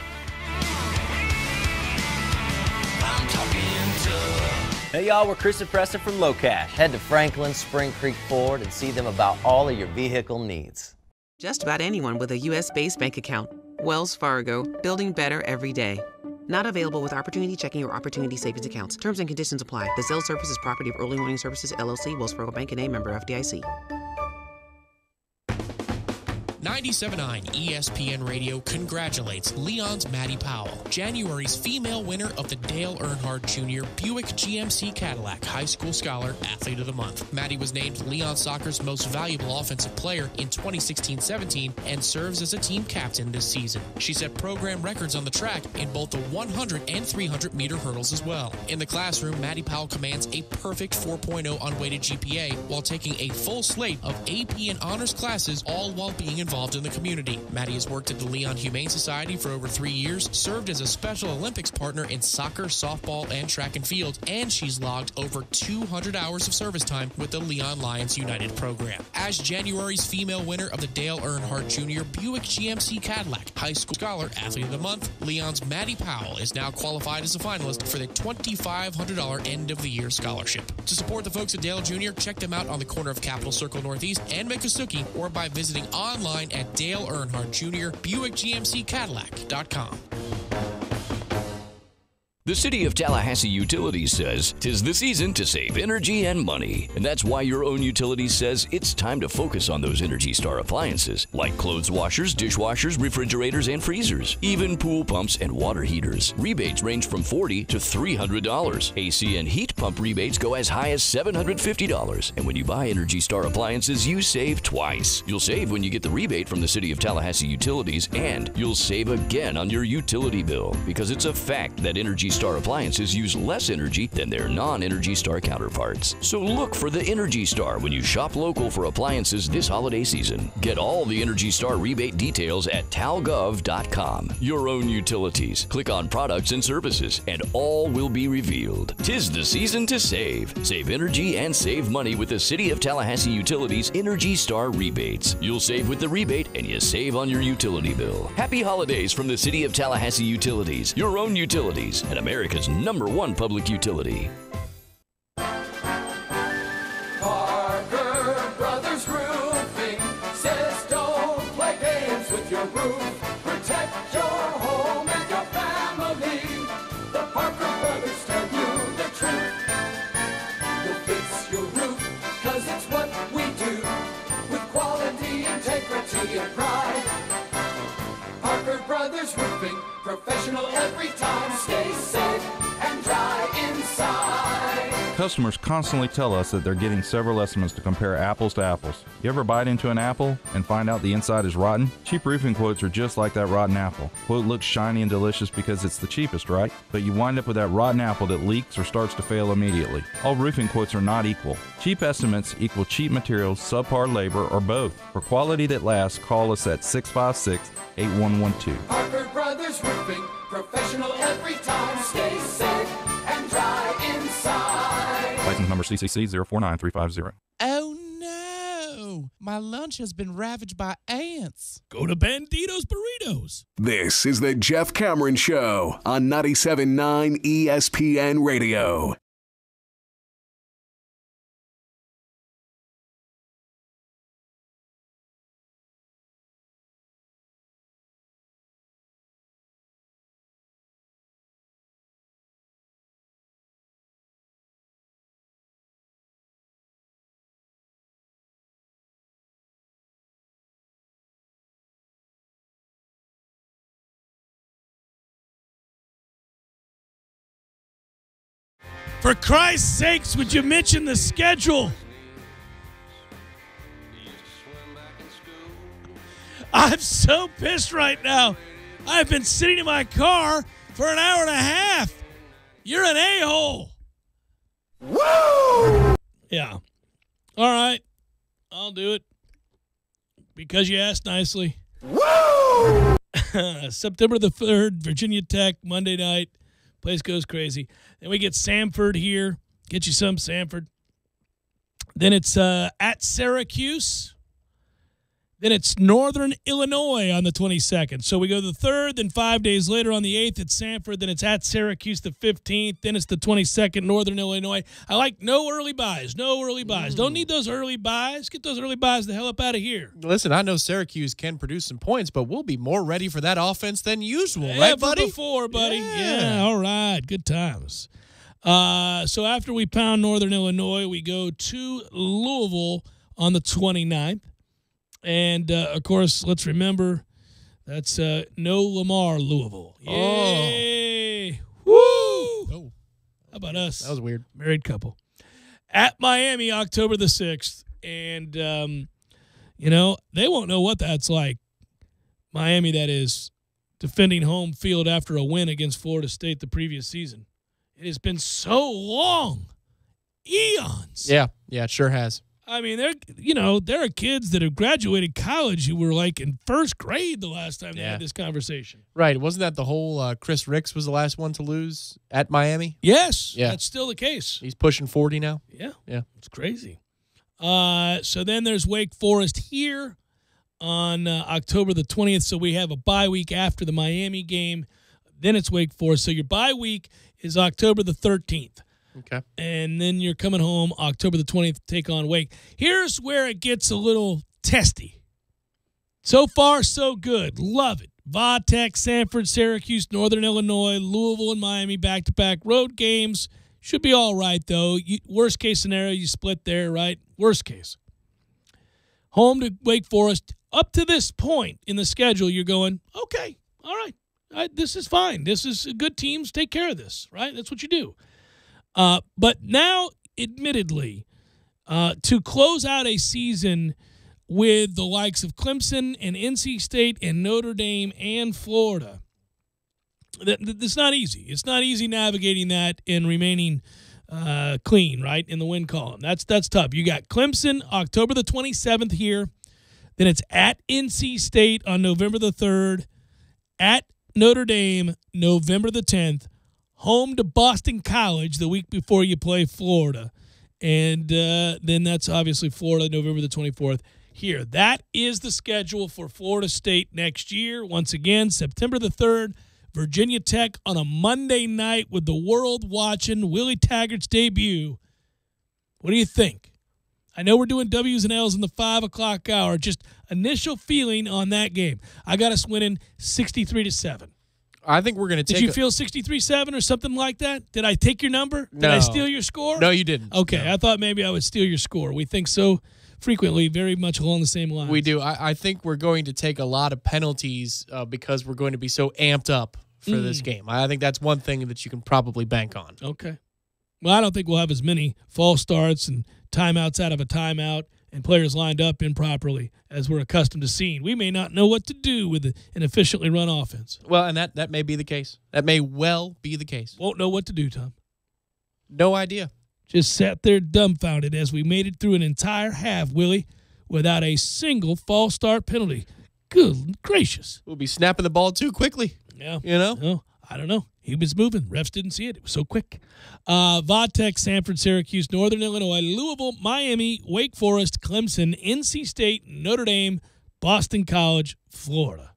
Hey y'all, we're Chris and Preston from Low Cash. Head to Franklin Spring Creek Ford and see them about all of your vehicle needs. Just about anyone with a U.S.-based bank account. Wells Fargo, building better every day. Not available with Opportunity Checking or Opportunity Savings accounts. Terms and conditions apply. The sales service is property of Early Warning Services, LLC, Wells Fargo Bank, and a member FDIC. 97.9 ESPN Radio congratulates Leon's Maddie Powell, January's female winner of the Dale Earnhardt Jr. Buick GMC Cadillac High School Scholar Athlete of the Month. Maddie was named Leon Soccer's most valuable offensive player in 2016-17 and serves as a team captain this season. She set program records on the track in both the 100 and 300 meter hurdles as well. In the classroom, Maddie Powell commands a perfect 4.0 unweighted GPA while taking a full slate of AP and honors classes, all while being involved in the community. Maddie has worked at the Leon Humane Society for over 3 years, served as a Special Olympics partner in soccer, softball, and track and field, and she's logged over 200 hours of service time with the Leon Lions United program. As January's female winner of the Dale Earnhardt Jr. Buick GMC Cadillac High School Scholar Athlete of the Month, Leon's Maddie Powell is now qualified as a finalist for the $2,500 end-of-the-year scholarship. To support the folks at Dale Jr., check them out on the corner of Capitol Circle Northeast and Miccosukee, or by visiting online at Dale Earnhardt Jr. BuickGMCCadillac.com. The City of Tallahassee Utilities says 'tis the season to save energy and money. And that's why your own utilities says it's time to focus on those Energy Star appliances, like clothes washers, dishwashers, refrigerators, and freezers, even pool pumps and water heaters. Rebates range from $40 to $300. AC and heat pump rebates go as high as $750. And when you buy Energy Star appliances, you save twice. You'll save when you get the rebate from the City of Tallahassee Utilities, and you'll save again on your utility bill, because it's a fact that Energy Star appliances use less energy than their non-Energy Star counterparts. So look for the Energy Star when you shop local for appliances this holiday season. Get all the Energy Star rebate details at talgov.com. Your own utilities. Click on products and services, and all will be revealed. 'Tis the season to save. Save energy and save money with the City of Tallahassee Utilities Energy Star rebates. You'll save with the rebate, and you save on your utility bill. Happy holidays from the City of Tallahassee Utilities. Your own utilities, and America's #1 public utility. Parker Brothers Roofing says don't play games with your roof. Protect your home and your family. The Parker Brothers tell you the truth. We'll fix your roof, 'cause it's what we do. With quality, integrity, and pride. Parker Brothers Roofing, professional every time. Stay safe and dry inside. customers constantly tell us that they're getting several estimates to compare apples to apples. You ever bite into an apple and find out the inside is rotten? Cheap roofing quotes are just like that rotten apple. Quote looks shiny and delicious because it's the cheapest, right? But you wind up with that rotten apple that leaks or starts to fail immediately. All roofing quotes are not equal. Cheap estimates equal cheap materials, subpar labor, or both. For quality that lasts, call us at 656-8112. Parker Brothers Roofing, professional every time. Stay safe and dry inside. License number CCC 049350. Oh no! My lunch has been ravaged by ants. Go to Bandito's Burritos. This is the Jeff Cameron Show on 97.9 ESPN Radio. For Christ's sakes, would you mention the schedule? I'm so pissed right now. I've been sitting in my car for an hour and a half. You're an a-hole. Woo! Yeah. All right. I'll do it. Because you asked nicely. Woo! September the 3rd, Virginia Tech, Monday night. Place goes crazy. Then we get Samford here. Get you some Samford. Then it's at Syracuse. Then it's Northern Illinois on the 22nd. So we go the 3rd, then 5 days later on the 8th, it's Samford. Then it's at Syracuse the 15th. Then it's the 22nd, Northern Illinois. I like no early buys. No early buys. Don't need those early buys. Get those early buys the hell up out of here. Listen, I know Syracuse can produce some points, but we'll be more ready for that offense than usual, Ever right, buddy? before, buddy. Yeah, all right. Good times. So after we pound Northern Illinois, we go to Louisville on the 29th. And, of course, let's remember that's no Lamar Louisville. Yay! Woo! Oh. How about us? That was weird. Married couple. At Miami, October the 6th. And, they won't know what that's like. Miami, that is, defending home field after a win against Florida State the previous season. It has been so long. Eons. Yeah, it sure has. I mean, there are kids that have graduated college who were like in first grade the last time they had this conversation. Right. Wasn't that the whole Chris Ricks was the last one to lose at Miami? Yes. Yeah. That's still the case. He's pushing 40 now. Yeah. Yeah. It's crazy. So then there's Wake Forest here on October the 20th. So we have a bye week after the Miami game. Then it's Wake Forest. So your bye week is October the 13th. Okay. And then you're coming home October the 20th to take on Wake. Here's where it gets a little testy. So far, so good. Love it. Va-Tech, Samford, Syracuse, Northern Illinois, Louisville, and Miami, back-to-back road games. Should be all right, though. Worst case scenario, you split there, right? Worst case. Home to Wake Forest. Up to this point in the schedule, you're going, okay, all right. This is fine. This is good teams. Take care of this, right? That's what you do. But now, admittedly, to close out a season with the likes of Clemson and NC State and Notre Dame and Florida, it's not easy. It's not easy navigating that and remaining clean, right, in the win column. That's tough. You got Clemson October the 27th here. Then it's at NC State on November the 3rd. At Notre Dame November the 10th. Home to Boston College the week before you play Florida. And then that's obviously Florida, November the 24th. Here, that is the schedule for Florida State next year. Once again, September the 3rd, Virginia Tech on a Monday night with the world watching Willie Taggart's debut. What do you think? I know we're doing W's and L's in the 5 o'clock hour. Just initial feeling on that game. I got us winning 63-7. I think we're going to take. Did you feel 63-7 or something like that? Did I take your number? Did I steal your score? No, you didn't. Okay, no. I thought maybe I would steal your score. We think so frequently, very much along the same lines. We do. I think we're going to take a lot of penalties because we're going to be so amped up for this game. I think that's one thing that you can probably bank on. Okay. Well, I don't think we'll have as many false starts and timeouts out of a timeout and players lined up improperly as we're accustomed to seeing. We may not know what to do with an efficiently run offense. Well, and that may be the case. That may well be the case. Won't know what to do, Tom. No idea. Just sat there dumbfounded as we made it through an entire half, Willie, without a single false start penalty. Good gracious. We'll be snapping the ball too quickly. Yeah. You know? No, I don't know. He was moving. Refs didn't see it. It was so quick. Vodtech, Sanford, Syracuse, Northern Illinois, Louisville, Miami, Wake Forest, Clemson, NC State, Notre Dame, Boston College, Florida.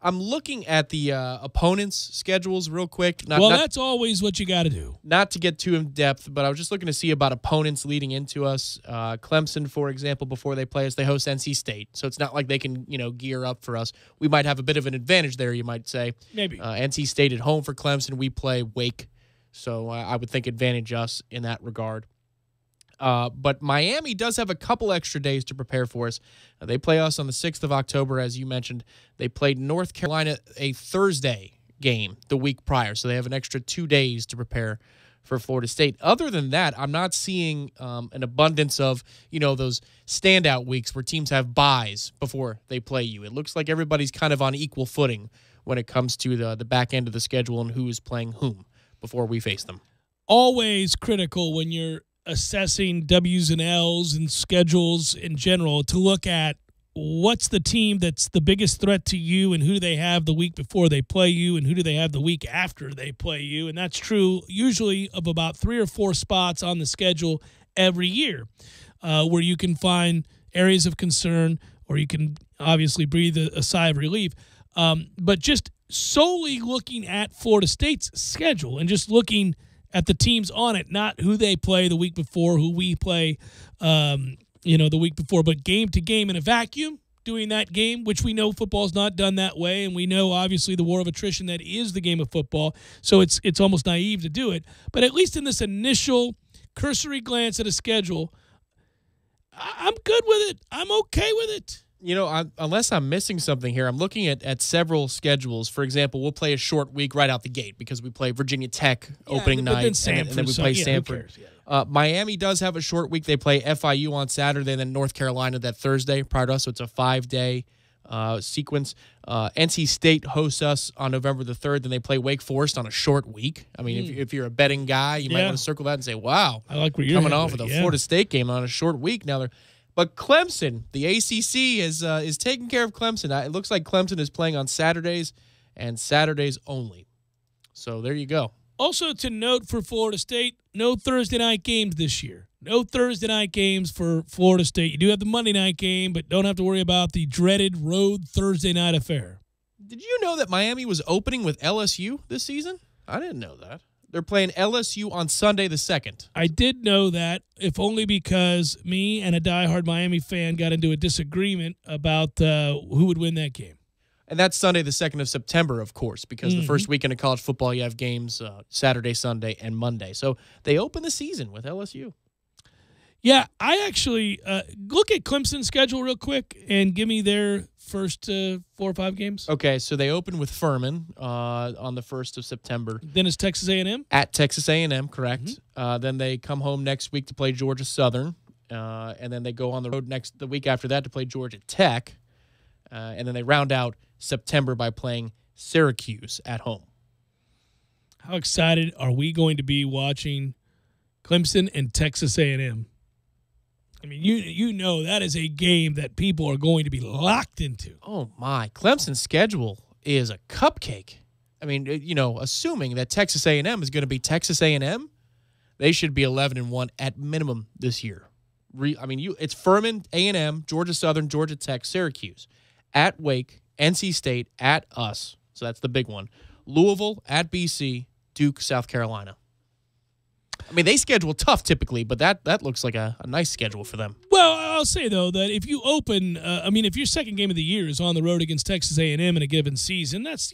I'm looking at the opponents' schedules real quick. That's always what you got to do. Not to get too in depth, but I was just looking to see about opponents leading into us. Clemson, for example, before they play us, they host NC State, so it's not like they can gear up for us. We might have a bit of an advantage there, you might say. Maybe. NC State at home for Clemson. We play Wake, so I would think advantage us in that regard. But Miami does have a couple extra days to prepare for us. They play us on the 6th of October, as you mentioned. They played North Carolina a Thursday game the week prior, so they have an extra 2 days to prepare for Florida State. Other than that, I'm not seeing an abundance of, those standout weeks where teams have byes before they play you. It looks like everybody's kind of on equal footing when it comes to the back end of the schedule and who is playing whom before we face them. Always critical when you're assessing W's and L's and schedules in general to look at what's the team that's the biggest threat to you and who do they have the week before they play you and who do they have the week after they play you. And that's true usually of about 3 or 4 spots on the schedule every year where you can find areas of concern or you can obviously breathe a sigh of relief. But just solely looking at Florida State's schedule and just looking at the teams on it, not who they play the week before, who we play, the week before, but game to game in a vacuum, doing that game, which we know football's not done that way, and we know obviously the war of attrition that is the game of football. So it's almost naive to do it. But at least in this initial cursory glance at a schedule, I'm good with it. I'm okay with it. Unless I'm missing something here, I'm looking at several schedules. For example, we'll play a short week right out the gate because we play Virginia Tech opening night, and then we play Stanford. Miami does have a short week. They play FIU on Saturday, and then North Carolina that Thursday prior to us, so it's a 5-day sequence. NC State hosts us on November the 3rd, then they play Wake Forest on a short week. I mean, if you're a betting guy, you might want to circle that and say, wow, I like where you're coming off of the Florida State game on a short week. Now But Clemson, the ACC is taking care of Clemson. It looks like Clemson is playing on Saturdays and Saturdays only. So there you go. Also to note for Florida State, no Thursday night games this year. No Thursday night games for Florida State. You do have the Monday night game, but don't have to worry about the dreaded road Thursday night affair. Did you know that Miami was opening with LSU this season? I didn't know that. They're playing LSU on Sunday the 2nd. I did know that, if only because me and a diehard Miami fan got into a disagreement about who would win that game. And that's Sunday the 2nd of September, of course, because the first weekend of college football, you have games Saturday, Sunday, and Monday. So they open the season with LSU. Yeah, I actually look at Clemson's schedule real quick and give me their first 4 or 5 games. Okay, so they open with Furman on the 1st of September. Then it's Texas A&M? At Texas A&M, correct. Then they come home next week to play Georgia Southern. And then they go on the road the week after that to play Georgia Tech. And then they round out September by playing Syracuse at home. How excited are we going to be watching Clemson and Texas A&M? I mean, you know that is a game that people are going to be locked into. Oh, my. Clemson's schedule is a cupcake. I mean, assuming that Texas A&M is going to be Texas A&M, they should be 11-1 at minimum this year. It's Furman, A&M, Georgia Southern, Georgia Tech, Syracuse, at Wake, NC State, at us. So that's the big one. Louisville, at BC, Duke, South Carolina. I mean, they schedule tough typically, but that looks like a nice schedule for them. Well, I'll say, though, that if you open if your second game of the year is on the road against Texas A&M in a given season, that's,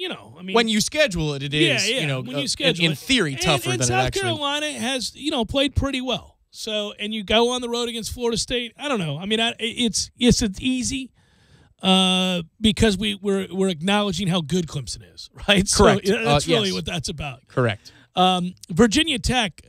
when you schedule it, it is, when you schedule in theory, tougher and than South it actually. South Carolina has, played pretty well. So, and you go on the road against Florida State, I don't know. I mean, it's easy because we're acknowledging how good Clemson is, right? Correct. So that's really what that's about. Correct. Virginia Tech,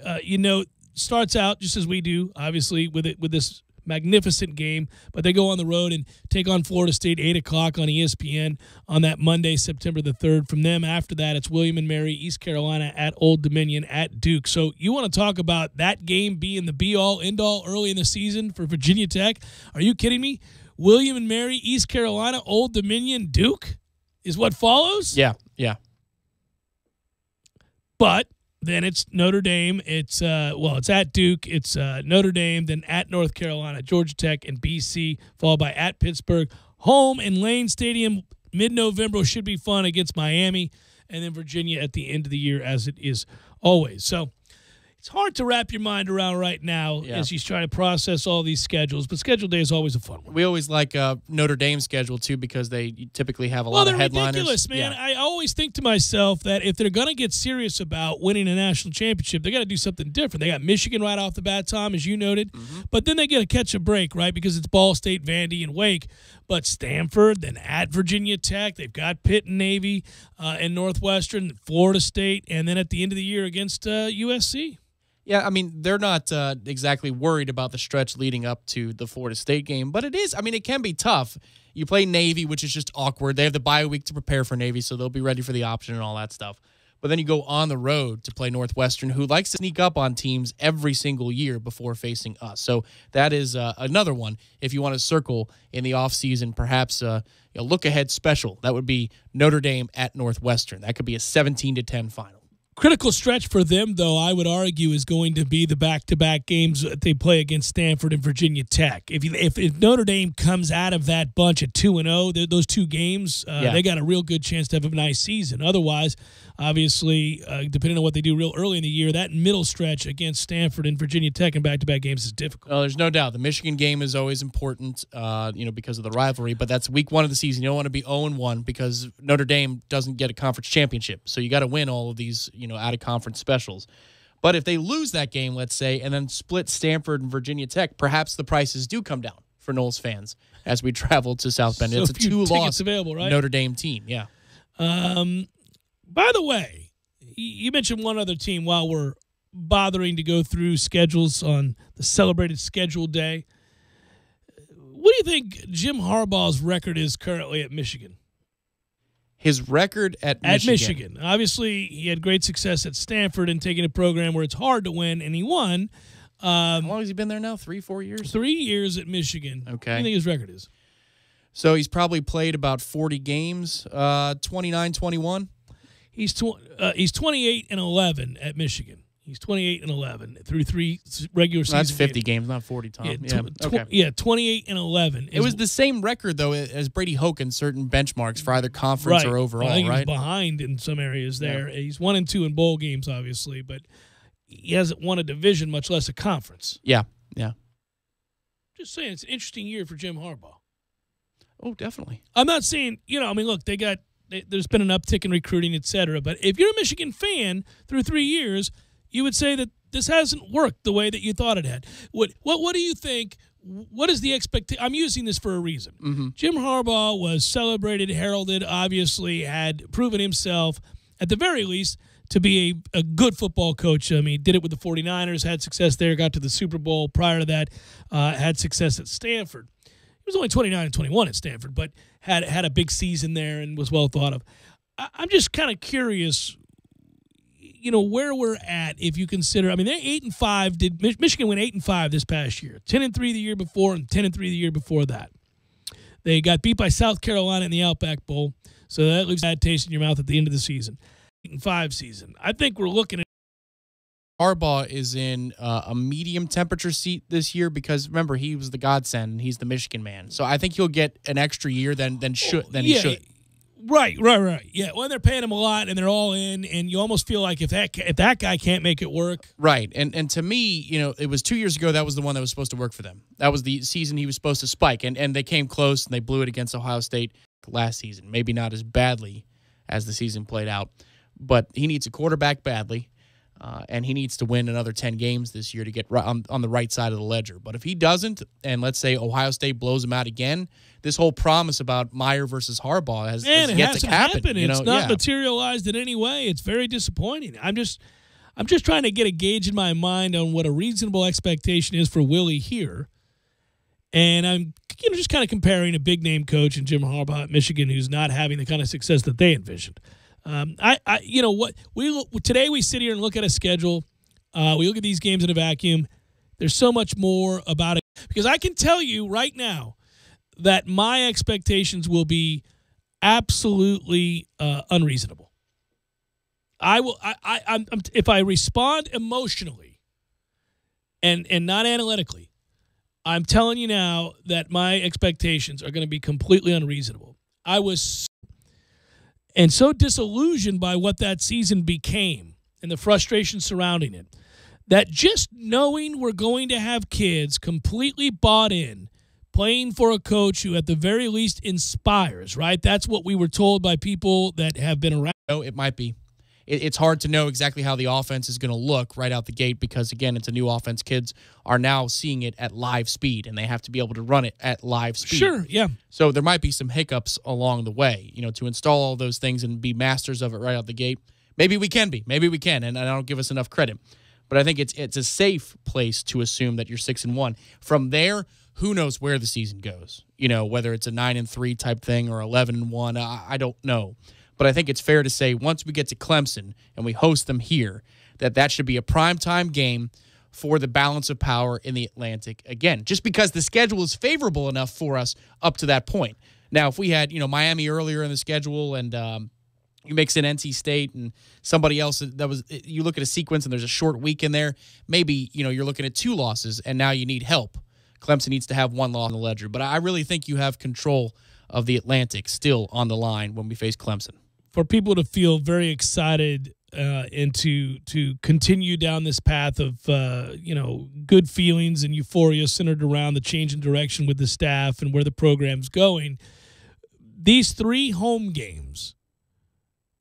starts out just as we do, obviously, with this magnificent game, but they go on the road and take on Florida State 8 o'clock on ESPN on that Monday, September the 3rd. From them, after that, it's William and Mary, East Carolina at Old Dominion at Duke. So you want to talk about that game being the be-all, end-all early in the season for Virginia Tech? Are you kidding me? William and Mary, East Carolina, Old Dominion, Duke is what follows? Yeah. But then it's Notre Dame. It's at Duke. It's Notre Dame, then at North Carolina, Georgia Tech, and BC, followed by at Pittsburgh. Home in Lane Stadium, mid-November should be fun against Miami, and then Virginia at the end of the year, as it is always. So it's hard to wrap your mind around right now as you try to process all these schedules, but schedule day is always a fun one. We always like Notre Dame's schedule, too, because they typically have a lot of headliners. Well, they're ridiculous, man. Yeah. I always think to myself that if they're going to get serious about winning a national championship, they got to do something different. They got Michigan right off the bat, Tom, as you noted, but then they got to catch a break, right, because it's Ball State, Vandy, and Wake. But Stanford, then at Virginia Tech, they've got Pitt and Navy and Northwestern, Florida State, and then at the end of the year against USC. Yeah, I mean, they're not exactly worried about the stretch leading up to the Florida State game, but it can be tough. You play Navy, which is just awkward. They have the bye week to prepare for Navy, so they'll be ready for the option and all that stuff. But then you go on the road to play Northwestern, who likes to sneak up on teams every single year before facing us. So that is another one. If you want to circle in the offseason, perhaps a look-ahead special, that would be Notre Dame at Northwestern. That could be a 17-10 final. Critical stretch for them, though, I would argue, is going to be the back-to-back games that they play against Stanford and Virginia Tech. If Notre Dame comes out of that bunch at 2-0, those two games, they got a real good chance to have a nice season. Otherwise, obviously, depending on what they do real early in the year, that middle stretch against Stanford and Virginia Tech in back-to-back games is difficult. Well, there's no doubt. The Michigan game is always important, because of the rivalry, but that's week one of the season. You don't want to be 0-1 because Notre Dame doesn't get a conference championship. So you got to win all of these, out-of-conference specials. But if they lose that game, let's say, and then split Stanford and Virginia Tech, perhaps the prices do come down for Noles fans as we travel to South Bend. So it's a two-loss available, right? Notre Dame team, yeah. By the way, you mentioned one other team while we're bothering to go through schedules on the celebrated schedule day. What do you think Jim Harbaugh's record is currently at Michigan? His record at Michigan. Obviously, he had great success at Stanford and taking a program where it's hard to win, and he won. How long has he been there now? 3-4 years? 3 years at Michigan. Okay. What do you think his record is? So he's probably played about 40 games, 29-21. He's 28-11 at Michigan. He's 28-11 through 3 regular season. That's 50 games, not 40, Tom. Yeah, 28-11. It was the same record, though, as Brady Hoke in certain benchmarks for either conference or overall, I think right? He's behind in some areas there. Yeah. He's 1-2 in bowl games, obviously, but he hasn't won a division, much less a conference. Yeah. Just saying, it's an interesting year for Jim Harbaugh. Oh, definitely. I'm not saying, look, there's been an uptick in recruiting, et cetera, but if you're a Michigan fan through 3 years, you would say that this hasn't worked the way that you thought it had. What do you think? What is the expectation? I'm using this for a reason. Mm-hmm. Jim Harbaugh was celebrated, heralded, obviously had proven himself, at the very least, to be a good football coach. I mean, he did it with the 49ers, had success there, got to the Super Bowl. Prior to that, had success at Stanford. He was only 29-21 at Stanford, but had a big season there and was well thought of. I'm just kind of curious, where we're at if you consider. I mean, they're 8-5. Did Michigan win 8-5 this past year? 10-3 the year before, and 10-3 the year before that. They got beat by South Carolina in the Outback Bowl, so that leaves a bad taste in your mouth at the end of the season. 8-5 season. I think we're looking at. Harbaugh is in a medium temperature seat this year because, remember, he was the godsend and he's the Michigan man. So I think he'll get an extra year than he should. Right. Yeah, well, they're paying him a lot, and they're all in, and you almost feel like if that guy can't make it work. Right, and to me, it was 2 years ago that was the one that was supposed to work for them. That was the season he was supposed to spike, and they came close, and they blew it against Ohio State last season. Maybe not as badly as the season played out, but he needs a quarterback badly. And he needs to win another 10 games this year to get on the right side of the ledger. But if he doesn't, and let's say Ohio State blows him out again, this whole promise about Meyer versus Harbaugh has yet to happen. It's not materialized in any way. It's very disappointing. I'm just trying to get a gauge in my mind on what a reasonable expectation is for Willie here. And I'm just kind of comparing a big-name coach in Jim Harbaugh at Michigan who's not having the kind of success that they envisioned. Today we sit here and look at a schedule. We look at these games in a vacuum. There's so much more about it. Because I can tell you right now that my expectations will be absolutely unreasonable. If I respond emotionally and not analytically, I'm telling you now that my expectations are going to be completely unreasonable. I was so disillusioned by what that season became and the frustration surrounding it that just knowing we're going to have kids completely bought in, playing for a coach who at the very least inspires, right? That's what we were told by people that have been around. Oh, it might be. It's hard to know exactly how the offense is going to look right out the gate because, again, it's a new offense. Kids are now seeing it at live speed, and they have to be able to run it at live speed. Sure, yeah. So there might be some hiccups along the way, to install all those things and be masters of it right out the gate. Maybe we can be. Maybe we can, and I don't give us enough credit. But I think it's a safe place to assume that you're 6-1. From there, who knows where the season goes? Whether it's a 9-3 type thing or 11-1, I don't know. But I think it's fair to say once we get to Clemson and we host them here, that should be a primetime game for the balance of power in the Atlantic again, just because the schedule is favorable enough for us up to that point. Now, if we had, Miami earlier in the schedule and you mix in NC State and somebody else you look at a sequence and there's a short week in there, maybe, you're looking at 2 losses and now you need help. Clemson needs to have 1 loss on the ledger. But I really think you have control of the Atlantic still on the line when we face Clemson. For people to feel very excited and to continue down this path of good feelings and euphoria centered around the change in direction with the staff and where the program's going, these 3 home games,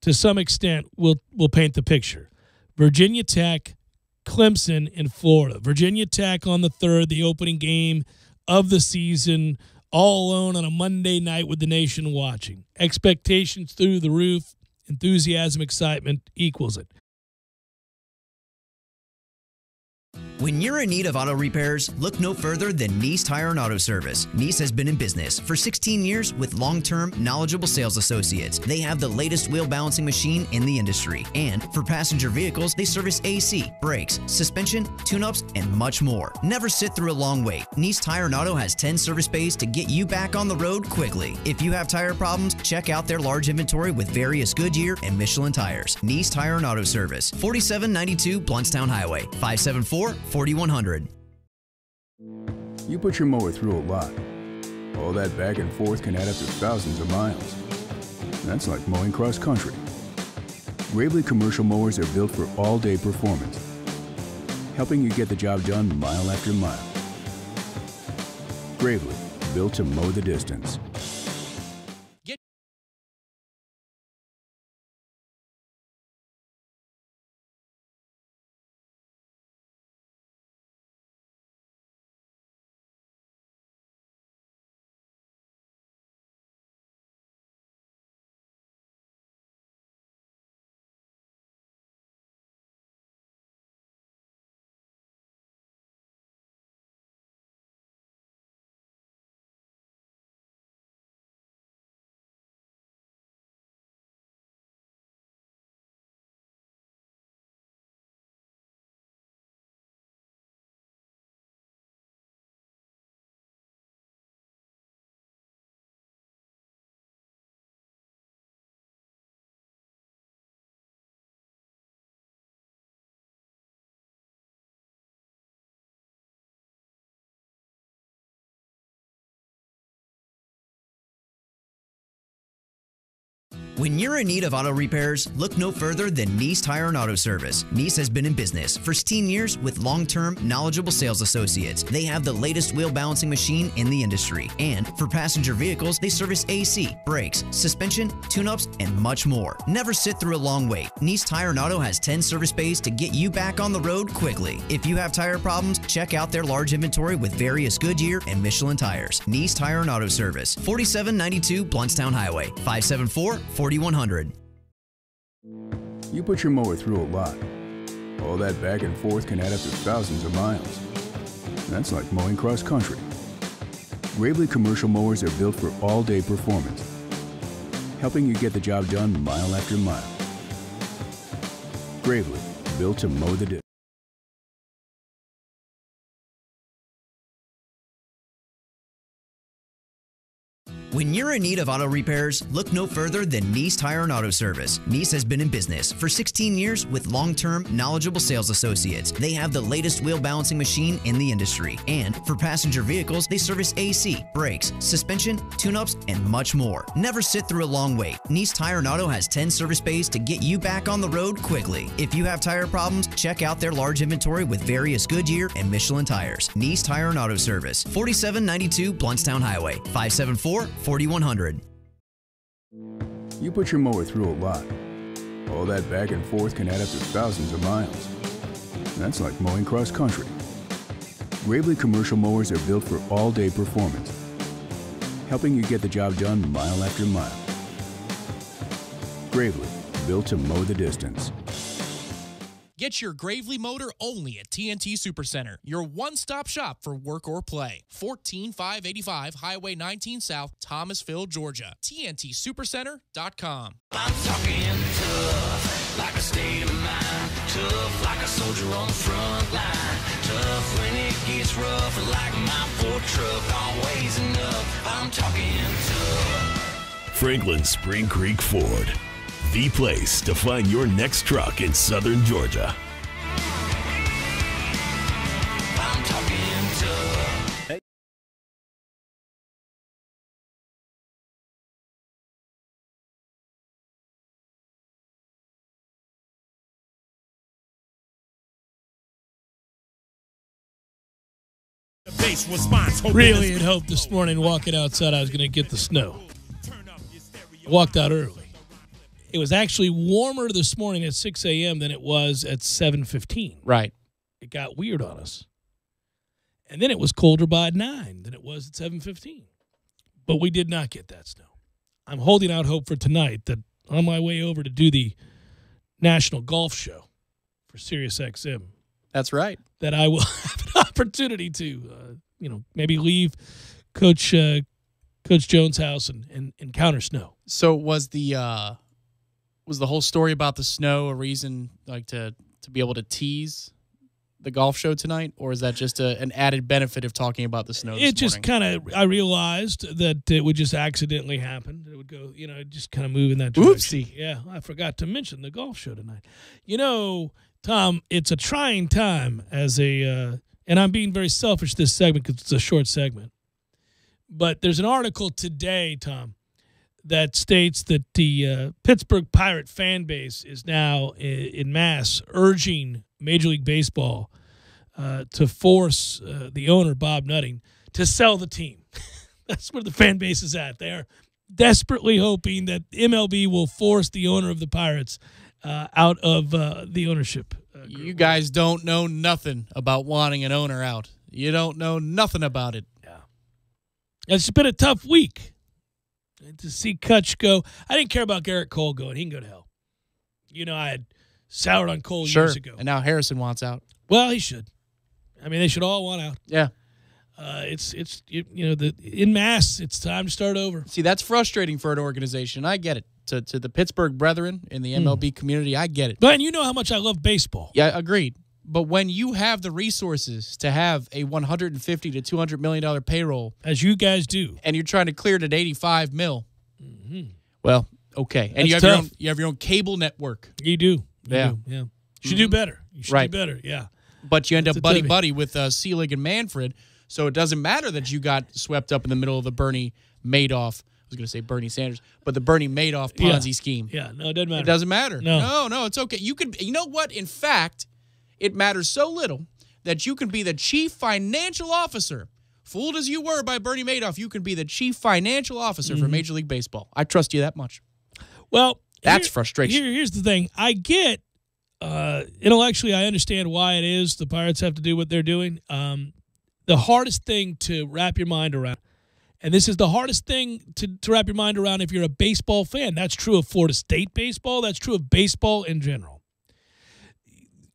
to some extent, will paint the picture. Virginia Tech, Clemson, and Florida. Virginia Tech on the 3rd, the opening game of the season, all alone on a Monday night with the nation watching. Expectations through the roof, enthusiasm, excitement equals it. When you're in need of auto repairs, look no further than Nice Tire and Auto Service. Nice has been in business for 16 years with long-term, knowledgeable sales associates. They have the latest wheel balancing machine in the industry. And for passenger vehicles, they service AC, brakes, suspension, tune-ups, and much more. Never sit through a long wait. Nice Tire and Auto has 10 service bays to get you back on the road quickly. If you have tire problems, check out their large inventory with various Goodyear and Michelin tires. Nice Tire and Auto Service, 4792 Blountstown Highway, 574-4100. You put your mower through a lot. All that back and forth can add up to thousands of miles. That's like mowing cross country. Gravely commercial mowers are built for all-day performance, helping you get the job done mile after mile. Gravely, built to mow the distance. When you're in need of auto repairs, look no further than Nice Tire and Auto Service. Nice has been in business for 16 years with long-term, knowledgeable sales associates. They have the latest wheel balancing machine in the industry. And for passenger vehicles, they service AC, brakes, suspension, tune-ups, and much more. Never sit through a long wait. Nice Tire and Auto has 10 service bays to get you back on the road quickly. If you have tire problems, check out their large inventory with various Goodyear and Michelin tires. Nice Tire and Auto Service, 4792 Blountstown Highway, 574-4100. You put your mower through a lot. All that back and forth can add up to thousands of miles. That's like mowing cross country. Gravely commercial mowers are built for all-day performance, helping you get the job done mile after mile. Gravely, built to mow the distance. When you're in need of auto repairs, look no further than Nice Tire and Auto Service. Nice has been in business for 16 years with long-term, knowledgeable sales associates. They have the latest wheel balancing machine in the industry. And for passenger vehicles, they service AC, brakes, suspension, tune-ups, and much more. Never sit through a long wait. Nice Tire and Auto has 10 service bays to get you back on the road quickly. If you have tire problems, check out their large inventory with various Goodyear and Michelin tires. Nice Tire and Auto Service, 4792 Bluntstown Highway, 574-4100. You put your mower through a lot. All that back and forth can add up to thousands of miles. That's like mowing cross country. Gravely commercial mowers are built for all-day performance, helping you get the job done mile after mile. Gravely, built to mow the distance. Get your Gravely motor only at TNT Supercenter, your one-stop shop for work or play. 14585 Highway 19 South, Thomasville, Georgia. TNTSupercenter.com. I'm talking tough, like a state of mind. Tough, like a soldier on the front line. Tough when it gets rough, like my Ford truck, always enough. I'm talking tough. Franklin Spring Creek Ford, the place to find your next truck in southern Georgia. I'm talking tough. Hey. Really had hoped this morning walking outside I was going to get the snow. I walked out early. It was actually warmer this morning at 6 a.m. than it was at 7:15. Right. It got weird on us. And then it was colder by 9 than it was at 7:15. But we did not get that snow. I'm holding out hope for tonight that on my way over to do the National Golf Show for SiriusXM. That's right. That I will have an opportunity to, maybe leave Coach Jones' house and encounter snow. So was the whole story about the snow a reason like to be able to tease the golf show tonight, or is that just an added benefit of talking about the snow? It just kind of, I realized that it would just accidentally happen. It would go, just kind of move in that direction. Oopsie. Yeah, I forgot to mention the golf show tonight. Tom, it's a trying time as and I'm being very selfish this segment because it's a short segment. But there's an article today, Tom, that states that the Pittsburgh Pirate fan base is now in mass urging Major League Baseball to force the owner, Bob Nutting, to sell the team. That's where the fan base is at. They're desperately hoping that MLB will force the owner of the Pirates out of the ownership. You guys don't know nothing about wanting an owner out. You don't know nothing about it. Yeah. It's been a tough week to see Kutch go. I didn't care about Garrett Cole going. He can go to hell. I had soured on Cole years ago. And now Harrison wants out. Well, he should. I mean, they should all want out. Yeah. In mass, it's time to start over. See, that's frustrating for an organization. I get it. To the Pittsburgh brethren in the MLB community, I get it. Glenn, you know how much I love baseball. Yeah, agreed. But when you have the resources to have a $150 to $200 million payroll, as you guys do, and you're trying to clear it at $85 million, well, okay. And you have your own cable network. You do. Yeah. You should do better. You should do better. Yeah. But you end up buddy with Selig and Manfred, so it doesn't matter that you got swept up in the middle of the Bernie Madoff. I was going to say Bernie Sanders, but the Bernie Madoff Ponzi scheme. Yeah, no, it doesn't matter. It doesn't matter. No, it's okay. You know what? In fact, it matters so little that you can be the chief financial officer. Fooled as you were by Bernie Madoff, you can be the chief financial officer for Major League Baseball. I trust you that much. Well, that's frustration. Here's the thing. I get, intellectually, I understand why it is the Pirates have to do what they're doing. The hardest thing to wrap your mind around, and this is the hardest thing to wrap your mind around if you're a baseball fan. That's true of Florida State baseball. That's true of baseball in general.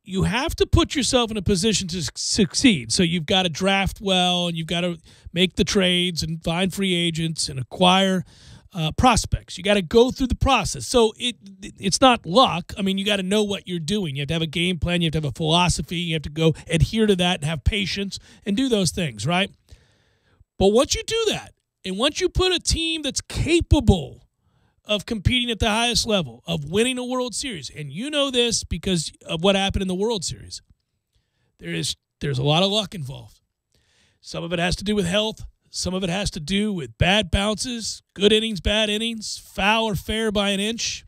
you have to put yourself in a position to succeed. So you've got to draft well, and you've got to make the trades and find free agents and acquire prospects. You got to go through the process. So it's not luck. I mean, you got to know what you're doing. You have to have a game plan. You have to have a philosophy. You have to go adhere to that and have patience and do those things, right? But once you do that, and once you put a team that's capable of competing at the highest level, of winning a World Series, and you know this because of what happened in the World Series, there's a lot of luck involved. Some of it has to do with health. Some of it has to do with bad bounces, good innings, bad innings, foul or fair by an inch.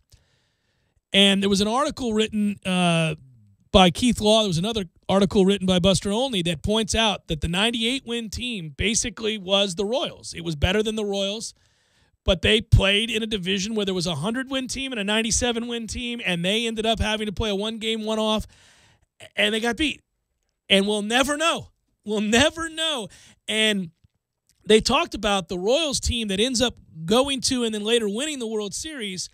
And there was an article written by Keith Law. There was another article written by Buster Olney that points out that the 98-win team basically was the Royals. It was better than the Royals, but they played in a division where there was a 100-win team and a 97-win team, and they ended up having to play a one-game one-off, and they got beat. And we'll never know. We'll never know. And they talked about the Royals team that ends up going to and then later winning the World Series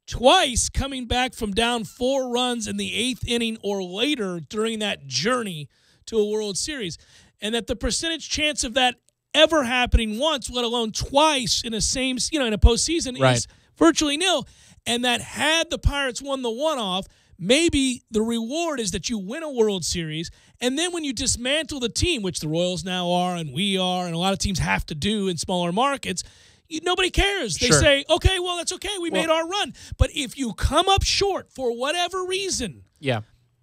twice, coming back from down 4 runs in the 8th inning or later during that journey to a World Series. And that the percentage chance of that ever happening once, let alone twice in a postseason, is virtually nil. And that had the Pirates won the one-off, maybe the reward is that you win a World Series, and then when you dismantle the team, which the Royals now are and we are and a lot of teams have to do in smaller markets, nobody cares. They say, okay, well, that's okay. We made our run. But if you come up short for whatever reason,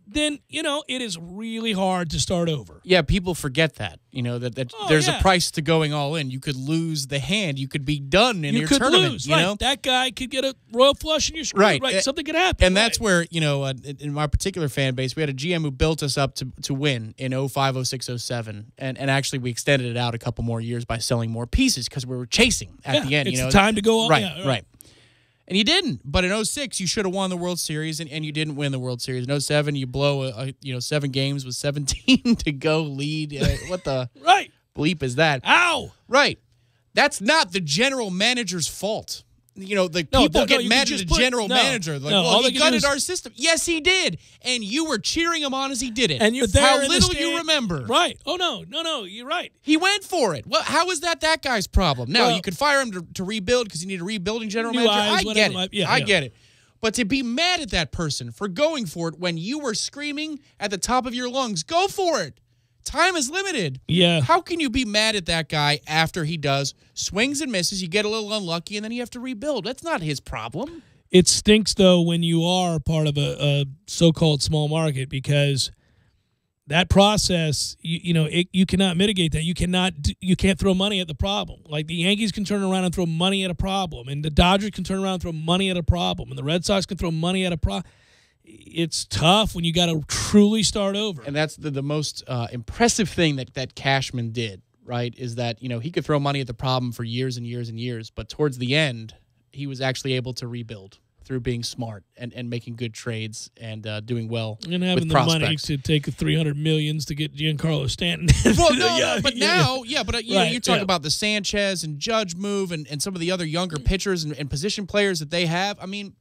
then, it is really hard to start over. Yeah, people forget that, that there's a price to going all in. You could lose the hand. You could be done in your tournament. Lose, right. That guy could get a royal flush and you're screwed. Right. Something could happen. And that's where, in my particular fan base, we had a GM who built us up to win in 05, 06, 07. And actually, we extended it out a couple more years by selling more pieces because we were chasing at the end. It's time to go on. Right. And you didn't. But in 06, you should have won the World Series, and you didn't win the World Series. In 07, you blow 7 games with 17 to go lead. What the bleep is that? Ow! Right. That's not the general manager's fault. People get mad at the general manager. Like, he gutted our system. Yes, he did. And you were cheering him on as he did it. And you're there how little you remember. Right. Oh, no, you're right. He went for it. Well, how is that guy's problem? Now, you could fire him to rebuild because you need a rebuilding general manager. I get it. I get it. But to be mad at that person for going for it when you were screaming at the top of your lungs, go for it. Time is limited. Yeah. How can you be mad at that guy after he does swings and misses, you get a little unlucky, and then you have to rebuild? That's not his problem. It stinks, though, when you are part of a so-called small market because that process, you cannot mitigate that. You can't throw money at the problem. Like the Yankees can turn around and throw money at a problem, and the Dodgers can turn around and throw money at a problem, and the Red Sox can throw money at a problem. It's tough when you got to truly start over. And that's the most impressive thing that Cashman did, right, is that, he could throw money at the problem for years and years and years, but towards the end, he was actually able to rebuild through being smart and making good trades and doing well and having with the prospects. money to take the $300 million to get Giancarlo Stanton. Well, you talk about the Sanchez and Judge move and some of the other younger pitchers and position players that they have. I mean,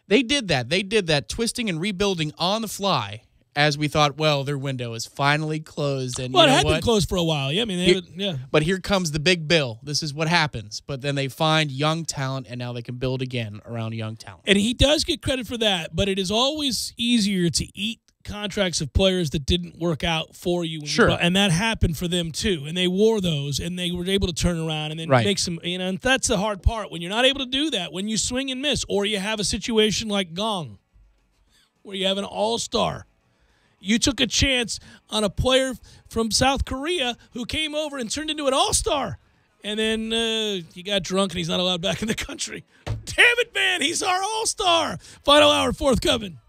they did that. They did that twisting and rebuilding on the fly as we thought, well, their window is finally closed. And it had been closed for a while. Yeah, I mean, But here comes the big bill. This is what happens. But then they find young talent, and now they can build again around young talent. And he does get credit for that, but it is always easier to eat contracts of players that didn't work out for you. And that happened for them too. And they wore those, and they were able to turn around and then make some, and that's the hard part. When you're not able to do that, when you swing and miss, or you have a situation like Gong, where you have an all-star. You took a chance on a player from South Korea who came over and turned into an all-star. And then he got drunk and he's not allowed back in the country. Damn it, man. He's our all-star. Final hour, forthcoming.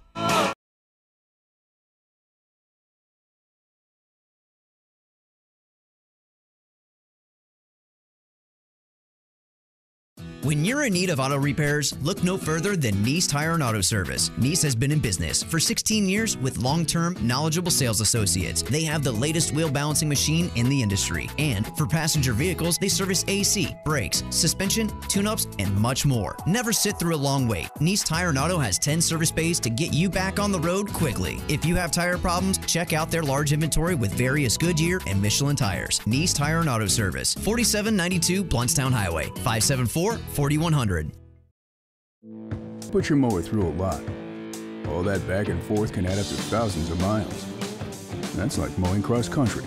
When you're in need of auto repairs, look no further than Nice Tire and Auto Service. Nice has been in business for 16 years with long-term, knowledgeable sales associates. They have the latest wheel balancing machine in the industry. And for passenger vehicles, they service AC, brakes, suspension, tune-ups, and much more. Never sit through a long wait. Nice Tire and Auto has 10 service bays to get you back on the road quickly. If you have tire problems, check out their large inventory with various Goodyear and Michelin tires. Nice Tire and Auto Service, 4792 Bluntstown Highway, 574-4100. Put your mower through a lot. All that back and forth can add up to thousands of miles. That's like mowing cross country.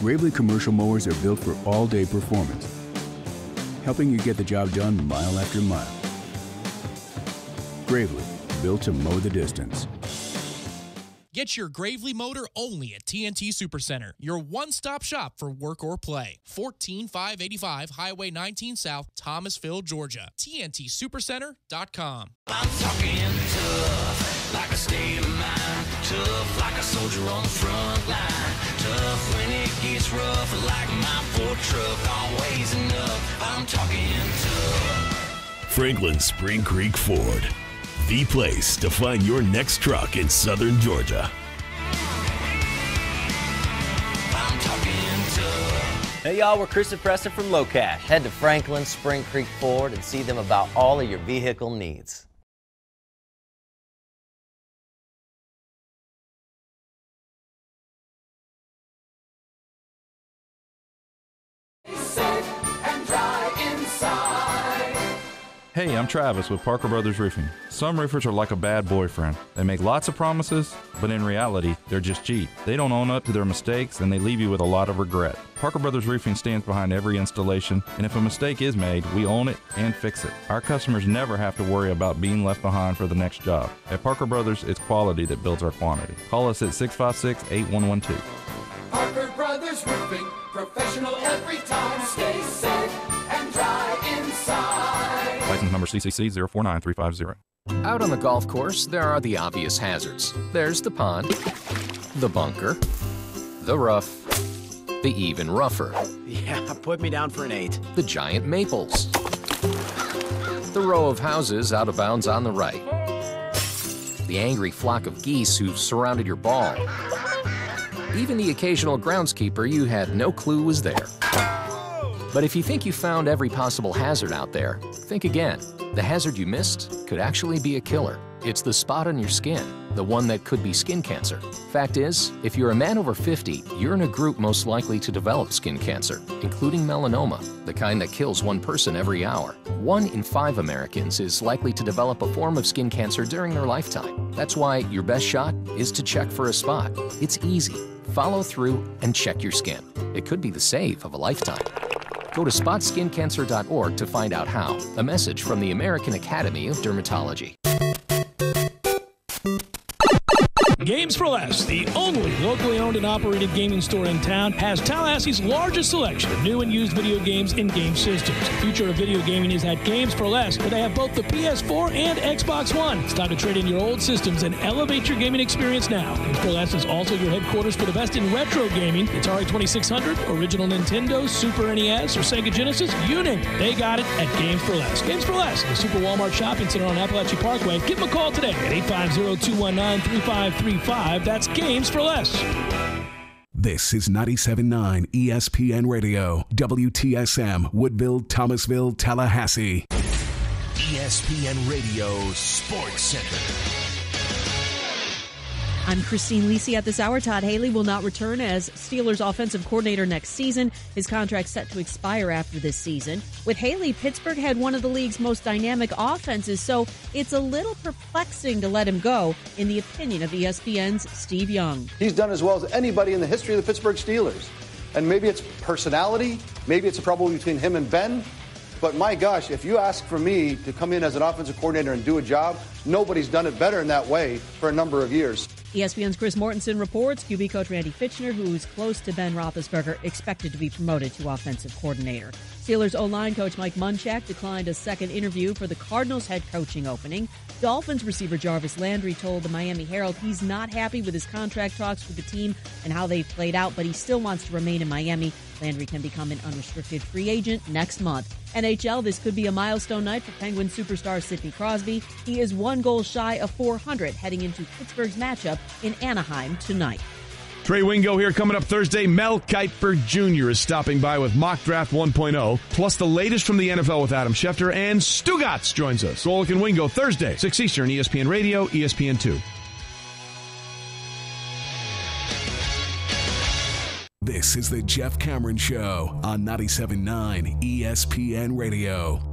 Gravely commercial mowers are built for all-day performance, helping you get the job done mile after mile. Gravely, built to mow the distance. Get your Gravely motor only at TNT Supercenter, your one-stop shop for work or play. 14585 Highway 19 South, Thomasville, Georgia. TNTSupercenter.com. I'm talking tough, like a state of mind. Tough, like a soldier on the front line. Tough when it gets rough, like my Ford truck. Always enough. I'm talking tough. Franklin Spring Creek Ford, the place to find your next truck in southern Georgia. I'm talking tough. Hey y'all, we're Chris and Preston from Low Cash. Head to Franklin Spring Creek Ford and see them about all of your vehicle needs. Hey, I'm Travis with Parker Brothers Roofing. Some roofers are like a bad boyfriend. They make lots of promises, but in reality, they're just cheap. They don't own up to their mistakes, and they leave you with a lot of regret. Parker Brothers Roofing stands behind every installation, and if a mistake is made, we own it and fix it. Our customers never have to worry about being left behind for the next job. At Parker Brothers, it's quality that builds our quantity. Call us at 656-8112. Parker Brothers Roofing, professional every time. Stay safe and dry inside. License number CCC 049350. Out on the golf course, there are the obvious hazards. There's the pond, the bunker, the rough, the even rougher. Yeah, put me down for an 8. The giant maples, the row of houses out of bounds on the right, the angry flock of geese who've surrounded your ball, even the occasional groundskeeper you had no clue was there. But if you think you found every possible hazard out there, think again. The hazard you missed could actually be a killer. It's the spot on your skin, the one that could be skin cancer. Fact is, if you're a man over 50, you're in a group most likely to develop skin cancer, including melanoma, the kind that kills one person every hour. 1 in 5 Americans is likely to develop a form of skin cancer during their lifetime. That's why your best shot is to check for a spot. It's easy. Follow through and check your skin. It could be the save of a lifetime. Go to spotskincancer.org to find out how. A message from the American Academy of Dermatology. Games for Less, the only locally owned and operated gaming store in town, has Tallahassee's largest selection of new and used video games and game systems. The future of video gaming is at Games for Less, where they have both the PS4 and Xbox One. It's time to trade in your old systems and elevate your gaming experience now. Games for Less is also your headquarters for the best in retro gaming. Atari 2600, original Nintendo, Super NES, or Sega Genesis, you name it. They got it at Games for Less. Games for Less, the Super Walmart Shopping Center on Appalachia Parkway. Give them a call today at 850-219-3535. That's Games for Less. This is 97.9 ESPN Radio, WTSM, Woodville, Thomasville, Tallahassee. ESPN Radio Sports Center. I'm Christine Lisi. At this hour, Todd Haley will not return as Steelers offensive coordinator next season. His contract set to expire after this season. With Haley, Pittsburgh had one of the league's most dynamic offenses, so it's a little perplexing to let him go, in the opinion of ESPN's Steve Young. He's done as well as anybody in the history of the Pittsburgh Steelers. And maybe it's personality, maybe it's a problem between him and Ben. But my gosh, if you ask for me to come in as an offensive coordinator and do a job, nobody's done it better in that way for a number of years. ESPN's Chris Mortensen reports QB coach Randy Fitchner, who's close to Ben Roethlisberger, expected to be promoted to offensive coordinator. Steelers O-line coach Mike Munchak declined a second interview for the Cardinals head coaching opening. Dolphins receiver Jarvis Landry told the Miami Herald he's not happy with his contract talks with the team and how they've played out, but he still wants to remain in Miami. Landry can become an unrestricted free agent next month. NHL, this could be a milestone night for Penguins superstar Sidney Crosby. He is 1 goal shy of 400 heading into Pittsburgh's matchup in Anaheim tonight. Trey Wingo here coming up Thursday. Mel Kiper Jr. is stopping by with Mock Draft 1.0, plus the latest from the NFL with Adam Schefter, and Stugotz joins us. Golick and Wingo Thursday, 6 Eastern, ESPN Radio, ESPN2. This is the Jeff Cameron Show on 97.9 ESPN Radio.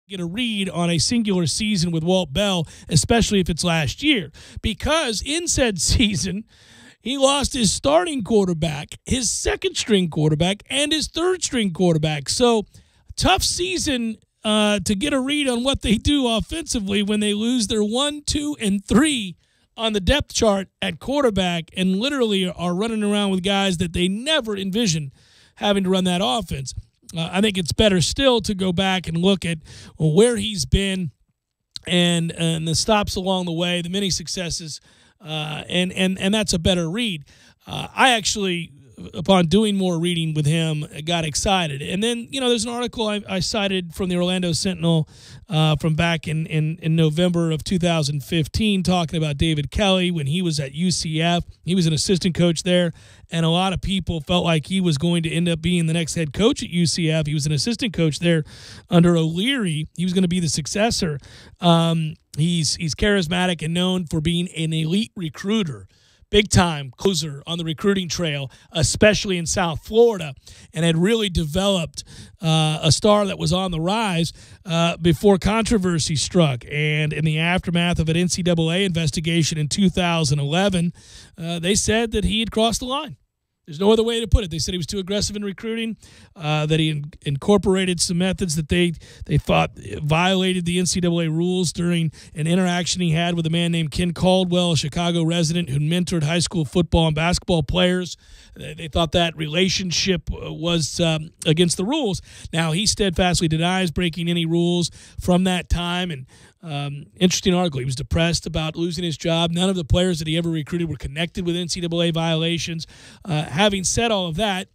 Get a read on a singular season with Walt Bell, especially if it's last year, because in said season, he lost his starting quarterback, his second-string quarterback, and his third-string quarterback. So, tough season to get a read on what they do offensively when they lose their 1, 2, and 3 on the depth chart at quarterback and literally are running around with guys that they never envisioned having to run that offense. I think it's better still to go back and look at where he's been and the stops along the way, the many successes, and that's a better read. I actually, upon doing more reading with him, got excited. And then, there's an article I cited from the Orlando Sentinel from back in November of 2015 talking about David Kelly when he was at UCF. He was an assistant coach there, and a lot of people felt like he was going to end up being the next head coach at UCF. He was an assistant coach there under O'Leary. He was going to be the successor. He's charismatic and known for being an elite recruiter. Big-time closer on the recruiting trail, especially in South Florida, and had really developed a star that was on the rise before controversy struck. And in the aftermath of an NCAA investigation in 2011, they said that he had crossed the line. There's no other way to put it. They said he was too aggressive in recruiting, that he incorporated some methods that they thought violated the NCAA rules during an interaction he had with a man named Ken Caldwell, a Chicago resident who mentored high school football and basketball players. They thought that relationship was against the rules. Now, he steadfastly denies breaking any rules from that time, and interesting article. He was depressed about losing his job. None of the players that he ever recruited were connected with NCAA violations. Having said all of that,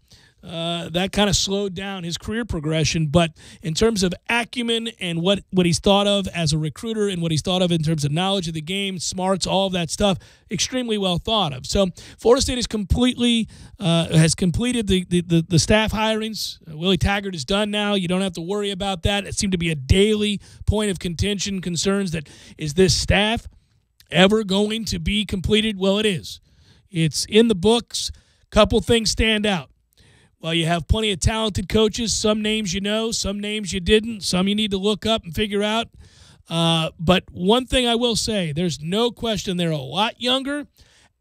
that kind of slowed down his career progression. But in terms of acumen and what he's thought of as a recruiter and what he's thought of in terms of knowledge of the game, smarts, all of that stuff, extremely well thought of. So Florida State has completed the staff hirings. Willie Taggart is done now. You don't have to worry about that. It seemed to be a daily point of contention, concerns that is this staff ever going to be completed? Well, it is. It's in the books. Couple things stand out. Well, you have plenty of talented coaches. Some names you know, some names you didn't. Some you need to look up and figure out. But one thing I will say, there's no question they're a lot younger,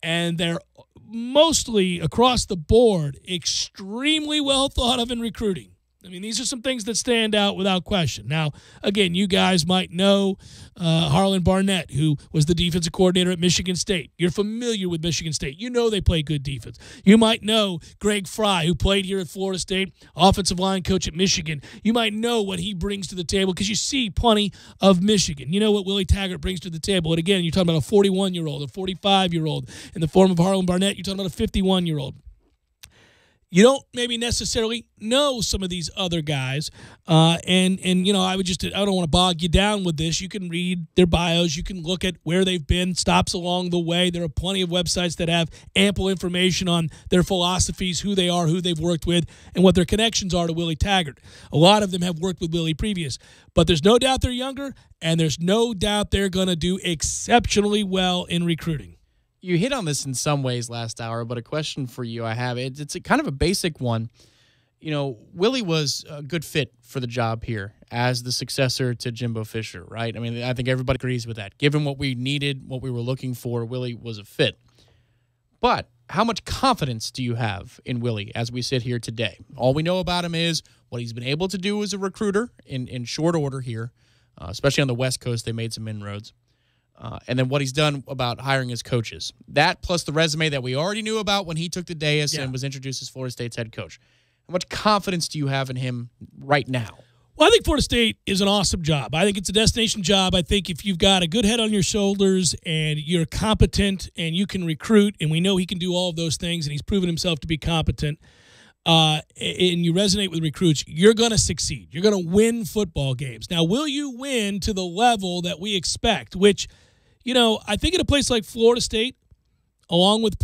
and they're mostly across the board extremely well thought of in recruiting. I mean, these are some things that stand out without question. Now, again, you guys might know Harlan Barnett, who was the defensive coordinator at Michigan State. You're familiar with Michigan State. You know they play good defense. You might know Greg Fry, who played here at Florida State, offensive line coach at Michigan. You might know what he brings to the table because you see plenty of Michigan. You know what Willie Taggart brings to the table. And again, you're talking about a 41-year-old, a 45-year-old. In the form of Harlan Barnett, you're talking about a 51-year-old. You don't maybe necessarily know some of these other guys, and you know, I don't want to bog you down with this. You can read their bios, you can look at where they've been, stops along the way. There are plenty of websites that have ample information on their philosophies, who they are, who they've worked with, and what their connections are to Willie Taggart. A lot of them have worked with Willie previous, but there's no doubt they're younger, and there's no doubt they're going to do exceptionally well in recruiting. You hit on this in some ways last hour, but a question for you I have. It's a kind of a basic one. You know, Willie was a good fit for the job here as the successor to Jimbo Fisher, right? I mean, I think everybody agrees with that. Given what we needed, what we were looking for, Willie was a fit. But how much confidence do you have in Willie as we sit here today? All we know about him is what he's been able to do as a recruiter in short order here, especially on the West Coast. They made some inroads. And then what he's done about hiring his coaches. That plus the resume that we already knew about when he took the dais and was introduced as Florida State's head coach. How much confidence do you have in him right now? Well, I think Florida State is an awesome job. I think it's a destination job. I think if you've got a good head on your shoulders and you're competent and you can recruit, and we know he can do all of those things, and he's proven himself to be competent, and you resonate with recruits, you're going to succeed. You're going to win football games. Now, will you win to the level that we expect, which – you know, I think at a place like Florida State, along with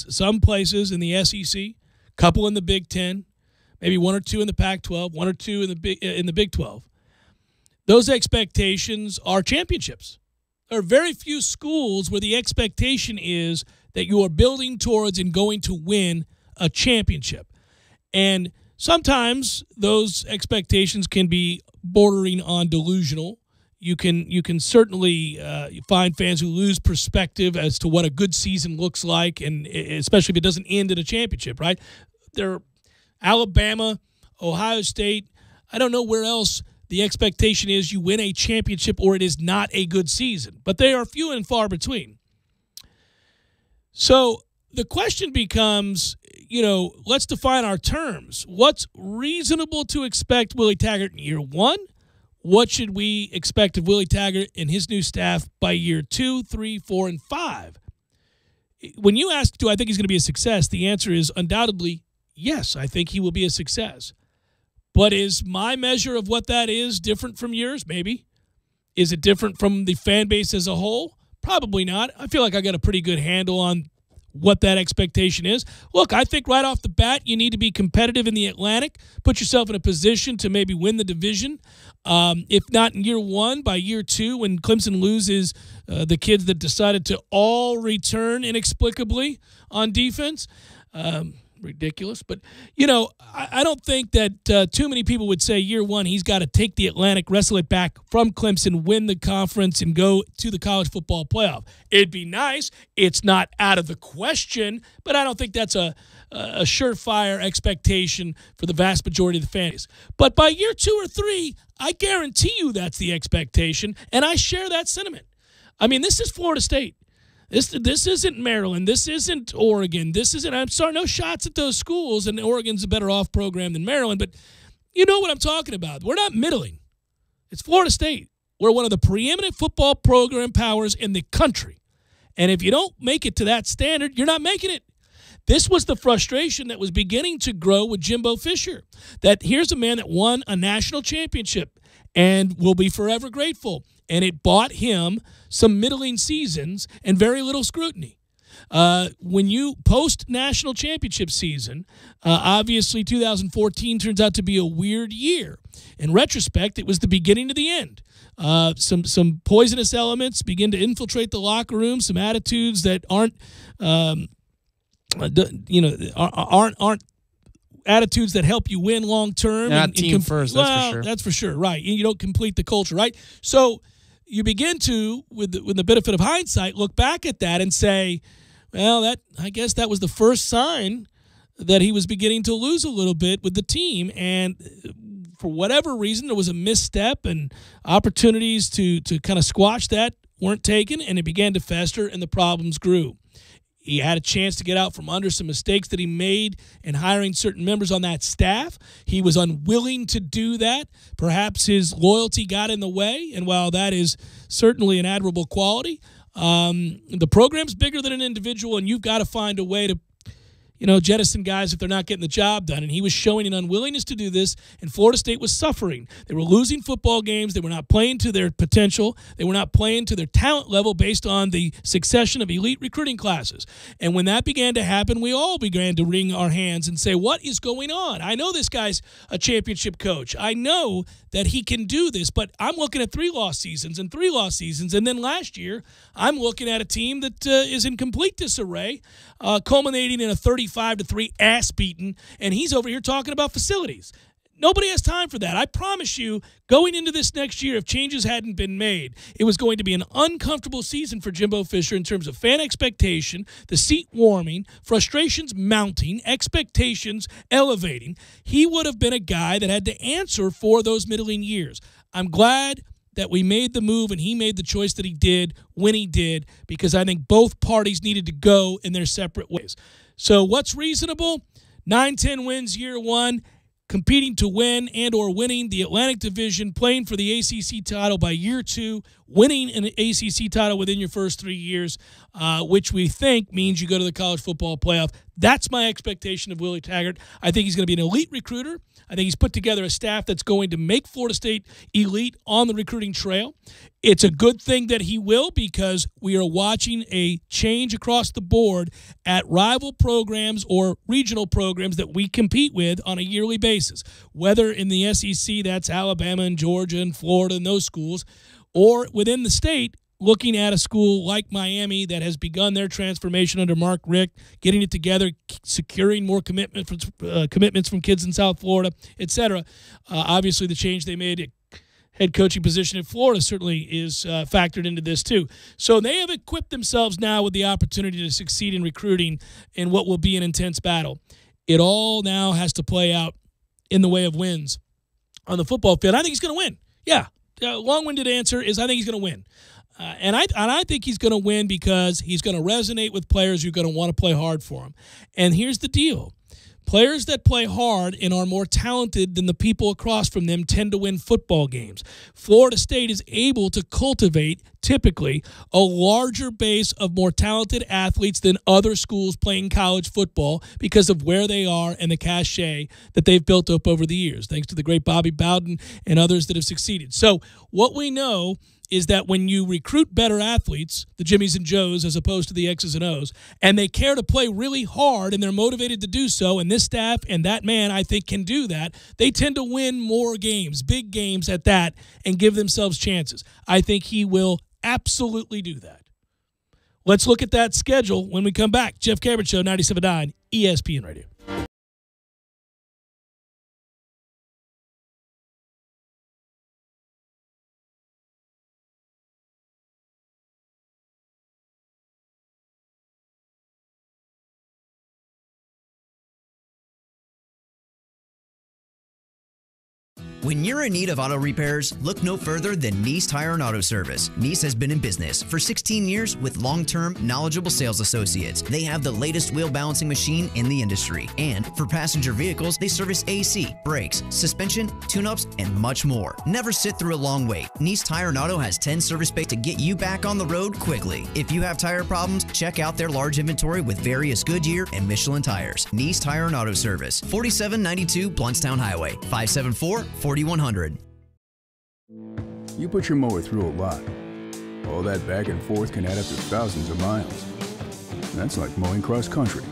some places in the SEC, a couple in the Big Ten, maybe one or two in the Pac-12, one or two in the Big 12, those expectations are championships. There are very few schools where the expectation is that you are building towards and going to win a championship. And sometimes those expectations can be bordering on delusional. You can certainly find fans who lose perspective as to what a good season looks like, and especially if it doesn't end in a championship, right? There, Alabama, Ohio State, I don't know where else the expectation is you win a championship or it is not a good season, but they are few and far between. So the question becomes, you know, let's define our terms. What's reasonable to expect Willie Taggart in year one? What should we expect of Willie Taggart and his new staff by year 2, 3, 4, and 5? When you ask, do I think he's going to be a success, the answer is undoubtedly yes, I think he will be a success. But is my measure of what that is different from yours? Maybe. Is it different from the fan base as a whole? Probably not. I feel like I got a pretty good handle on what that expectation is. Look, I think right off the bat, you need to be competitive in the Atlantic, put yourself in a position to maybe win the division. If not in year one, by year 2, when Clemson loses the kids that decided to all return inexplicably on defense. Ridiculous. But, you know, I don't think that too many people would say year one he's got to take the Atlantic, wrestle it back from Clemson, win the conference, and go to the college football playoff. It'd be nice. It's not out of the question, but I don't think that's a surefire expectation for the vast majority of the fans. But by year 2 or 3, I guarantee you that's the expectation, and I share that sentiment. I mean, this is Florida State. This isn't Maryland. This isn't Oregon. This isn't, I'm sorry, no shots at those schools, and Oregon's a better off program than Maryland, but you know what I'm talking about. We're not middling. It's Florida State. We're one of the preeminent football program powers in the country. And if you don't make it to that standard, you're not making it. This was the frustration that was beginning to grow with Jimbo Fisher, that here's a man that won a national championship and will be forever grateful. And it bought him some middling seasons and very little scrutiny. When you post-national championship season, obviously 2014 turns out to be a weird year. In retrospect, it was the beginning of the end. Some poisonous elements begin to infiltrate the locker room, some attitudes that aren't attitudes that help you win long term. Not team first, that's for sure. That's for sure, right. You don't complete the culture, right? So you begin to, with the benefit of hindsight, look back at that and say, well, I guess that was the first sign that he was beginning to lose a little bit with the team. And for whatever reason, there was a misstep, and opportunities to kind of squash that weren't taken, and it began to fester, and the problems grew. He had a chance to get out from under some mistakes that he made in hiring certain members on that staff. He was unwilling to do that. Perhaps his loyalty got in the way, and while that is certainly an admirable quality, the program's bigger than an individual, and you've got to find a way to jettison guys if they're not getting the job done. And he was showing an unwillingness to do this, and Florida State was suffering. They were losing football games. They were not playing to their potential. They were not playing to their talent level based on the succession of elite recruiting classes. And when that began to happen, we all began to wring our hands and say, what is going on? I know this guy's a championship coach. I know that he can do this, but I'm looking at 3 loss seasons. And then last year, I'm looking at a team that is in complete disarray, culminating in a 35-3 ass beating, and he's over here talking about facilities. Nobody has time for that. I promise you, going into this next year, if changes hadn't been made, it was going to be an uncomfortable season for Jimbo Fisher in terms of fan expectation, the seat warming, frustrations mounting, expectations elevating. He would have been a guy that had to answer for those middling years. I'm glad that we made the move and he made the choice that he did when he did, because I think both parties needed to go in their separate ways. So what's reasonable? 9-10 wins year one, competing to win and or winning the Atlantic Division, playing for the ACC title by year 2, winning an ACC title within your first 3 years, which we think means you go to the college football playoff. That's my expectation of Willie Taggart. I think he's going to be an elite recruiter. I think he's put together a staff that's going to make Florida State elite on the recruiting trail. It's a good thing that he will, because we are watching a change across the board at rival programs or regional programs that we compete with on a yearly basis, whether in the SEC, that's Alabama and Georgia and Florida and those schools, or within the state, looking at a school like Miami that has begun their transformation under Mark Richt, getting it together, securing more commitments from kids in South Florida, etc. Obviously, the change they made at head coaching position in Florida certainly is factored into this too. So they have equipped themselves now with the opportunity to succeed in recruiting in what will be an intense battle. It all now has to play out in the way of wins on the football field. I think he's going to win. Yeah. Long-winded answer is I think he's going to win. And I think he's going to win because he's going to resonate with players who are going to want to play hard for him. And here's the deal. Players that play hard and are more talented than the people across from them tend to win football games. Florida State is able to cultivate, typically, a larger base of more talented athletes than other schools playing college football because of where they are and the cachet that they've built up over the years, thanks to the great Bobby Bowden and others that have succeeded. So what we know is that when you recruit better athletes, the Jimmies and Joes as opposed to the X's and O's, and they care to play really hard and they're motivated to do so, and this staff and that man, I think, can do that, they tend to win more games, big games at that, and give themselves chances. I think he will absolutely do that. Let's look at that schedule when we come back. Jeff Cameron Show, 97.9 ESPN Radio. When you're in need of auto repairs, look no further than Nice Tire and Auto Service. Nice has been in business for 16 years with long-term, knowledgeable sales associates. They have the latest wheel balancing machine in the industry. And for passenger vehicles, they service AC, brakes, suspension, tune-ups, and much more. Never sit through a long wait. Nice Tire and Auto has 10 service bays to get you back on the road quickly. If you have tire problems, check out their large inventory with various Goodyear and Michelin tires. Nice Tire and Auto Service, 4792 Blountstown Highway, 574-4100. You put your mower through a lot. All that back and forth can add up to thousands of miles. That's like mowing cross country.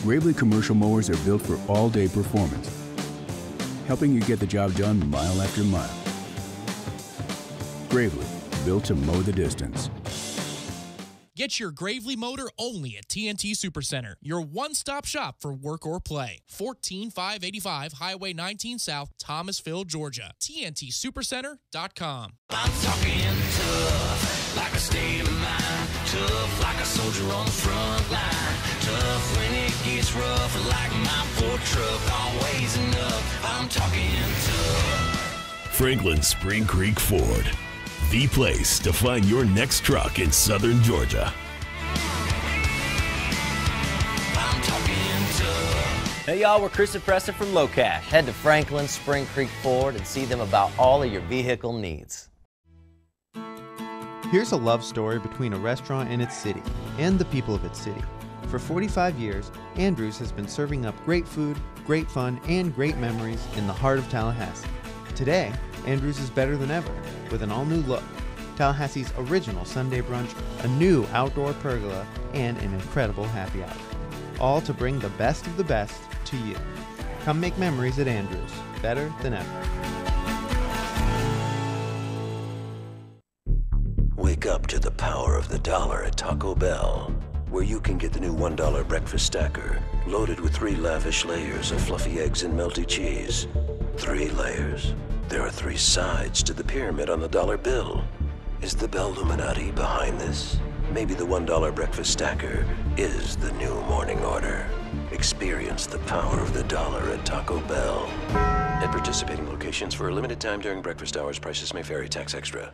Gravely commercial mowers are built for all-day performance, helping you get the job done mile after mile. Gravely, built to mow the distance. Get your Gravely motor only at TNT Supercenter, your one-stop shop for work or play. 14585 Highway 19 South, Thomasville, Georgia. TNTSupercenter.com. I'm talking tough, like a state of mind. Tough, like a soldier on the front line. Tough when it gets rough, like my Ford truck. Always enough. I'm talking tough. Franklin Spring Creek Ford, the place to find your next truck in southern Georgia. I'm talking tough. Hey y'all, we're Chris and Preston from Low Cash. Head to Franklin Spring Creek Ford and see them about all of your vehicle needs. Here's a love story between a restaurant and its city, and the people of its city. For 45 years, Andrews has been serving up great food, great fun, and great memories in the heart of Tallahassee. Today, Andrews is better than ever, with an all-new look, Tallahassee's original Sunday brunch, a new outdoor pergola, and an incredible happy hour. All to bring the best of the best to you. Come make memories at Andrews, better than ever. Wake up to the power of the dollar at Taco Bell, where you can get the new $1 breakfast stacker, loaded with 3 lavish layers of fluffy eggs and melty cheese. 3 layers. There are 3 sides to the pyramid on the dollar bill. Is the Bell-Luminati behind this? Maybe the $1 breakfast stacker is the new morning order. Experience the power of the dollar at Taco Bell. At participating locations for a limited time during breakfast hours, prices may vary, tax extra.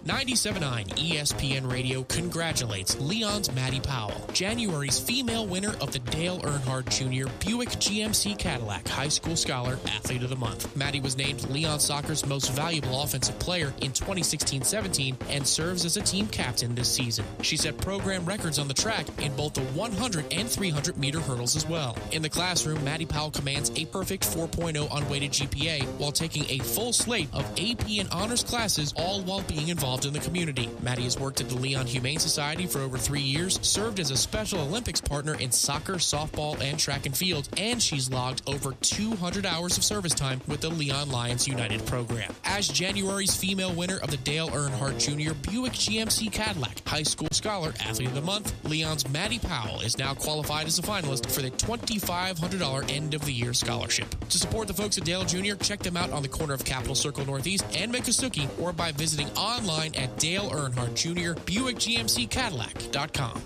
97.9 ESPN Radio congratulates Leon's Maddie Powell, January's female winner of the Dale Earnhardt Jr. Buick GMC Cadillac High School Scholar Athlete of the Month. Maddie was named Leon Soccer's most valuable offensive player in 2016-17 and serves as a team captain this season. She set program records on the track in both the 100 and 300 meter hurdles as well. In the classroom, Maddie Powell commands a perfect 4.0 unweighted GPA while taking a full slate of AP and honors classes, all while being involved in the community. Maddie has worked at the Leon Humane Society for over 3 years, served as a Special Olympics partner in soccer, softball, and track and field, and she's logged over 200 hours of service time with the Leon Lions United program. As January's female winner of the Dale Earnhardt Jr. Buick GMC Cadillac High School Scholar Athlete of the Month, Leon's Maddie Powell is now qualified as a finalist for the $2,500 end-of-the-year scholarship. To support the folks at Dale Jr., check them out on the corner of Capitol Circle Northeast and Miccosukee, or by visiting online at Dale Earnhardt Jr. BuickGMCCadillac.com.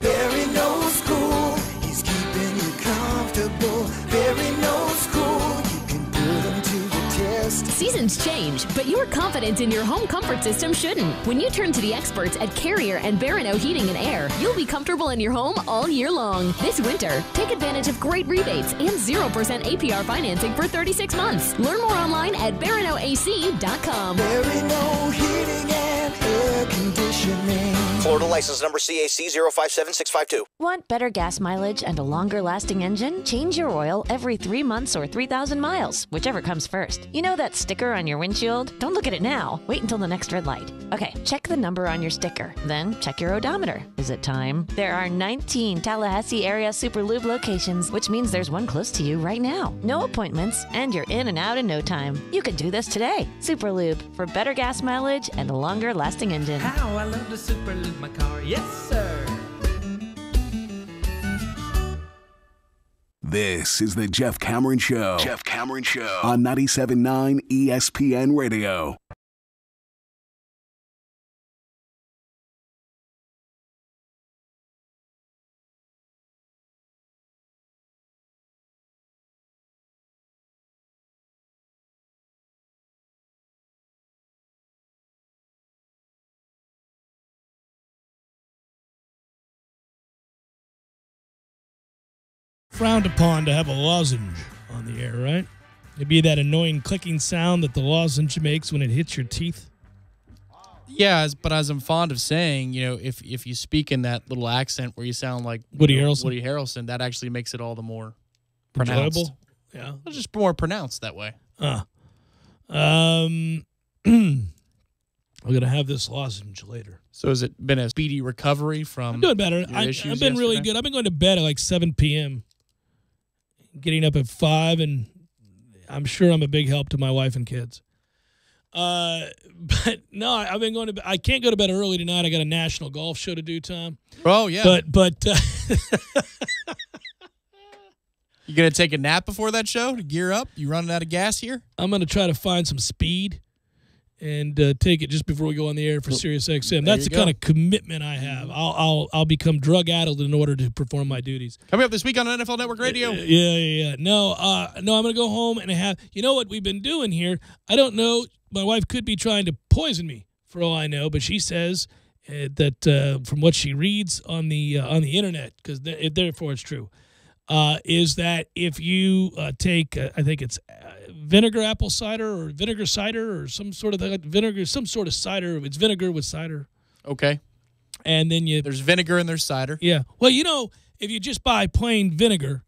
Barry knows cool, he's keeping you comfortable. Barry knows cool, you can put him to the test. Seasons change, but your confidence in your home comfort system shouldn't. When you turn to the experts at Carrier and Barano Heating and Air, you'll be comfortable in your home all year long. This winter, take advantage of great rebates and 0% APR financing for 36 months. Learn more online at BaranoAC.com. Barano Heating and Air Conditioning. Florida license number CAC 057652. Want better gas mileage and a longer lasting engine? Change your oil every 3 months or 3,000 miles, whichever comes first. You know that sticker on your windshield? Don't look at it now. Wait until the next red light. Okay, check the number on your sticker. Then check your odometer. Is it time? There are 19 Tallahassee area Super Lube locations, which means there's one close to you right now. No appointments, and you're in and out in no time. You can do this today. Super Lube, for better gas mileage and a longer lasting engine. How I love to Super Lube my car, yes sir. This is the Jeff Cameron Show. Jeff Cameron Show on 97.9 ESPN Radio. Frowned upon to have a lozenge on the air, right? It'd be that annoying clicking sound that the lozenge makes when it hits your teeth. Yeah, but as I'm fond of saying, you know, if you speak in that little accent where you sound like Woody Harrelson. Woody Harrelson, that actually makes it all the more pronounced. Enjoyable? Yeah. It's just more pronounced that way. I'm going to have this lozenge later. So has it been a speedy recovery from I'm doing better. your I've issues been really yesterday? good. I've been going to bed at like 7 p.m., getting up at 5, and I'm sure I'm a big help to my wife and kids. But no, I've been going to. I can't go to bed early tonight. I got a national golf show to do, Tom. Oh yeah. But you gonna take a nap before that show to gear up? You running out of gas here? I'm gonna try to find some speed and take it just before we go on the air for Sirius XM. That's the kind of commitment I have. I'll become drug addled in order to perform my duties. Coming up this week on NFL Network Radio. Yeah. No, I'm gonna go home and have. You know what we've been doing here? I don't know. My wife could be trying to poison me for all I know, but she says that from what she reads on the internet, because therefore it's true, is that if you take, I think it's vinegar apple cider or vinegar cider or some sort of vinegar, some sort of cider. It's vinegar with cider. Okay. And then there's vinegar and there's cider. Yeah. Well, if you just buy plain vinegar,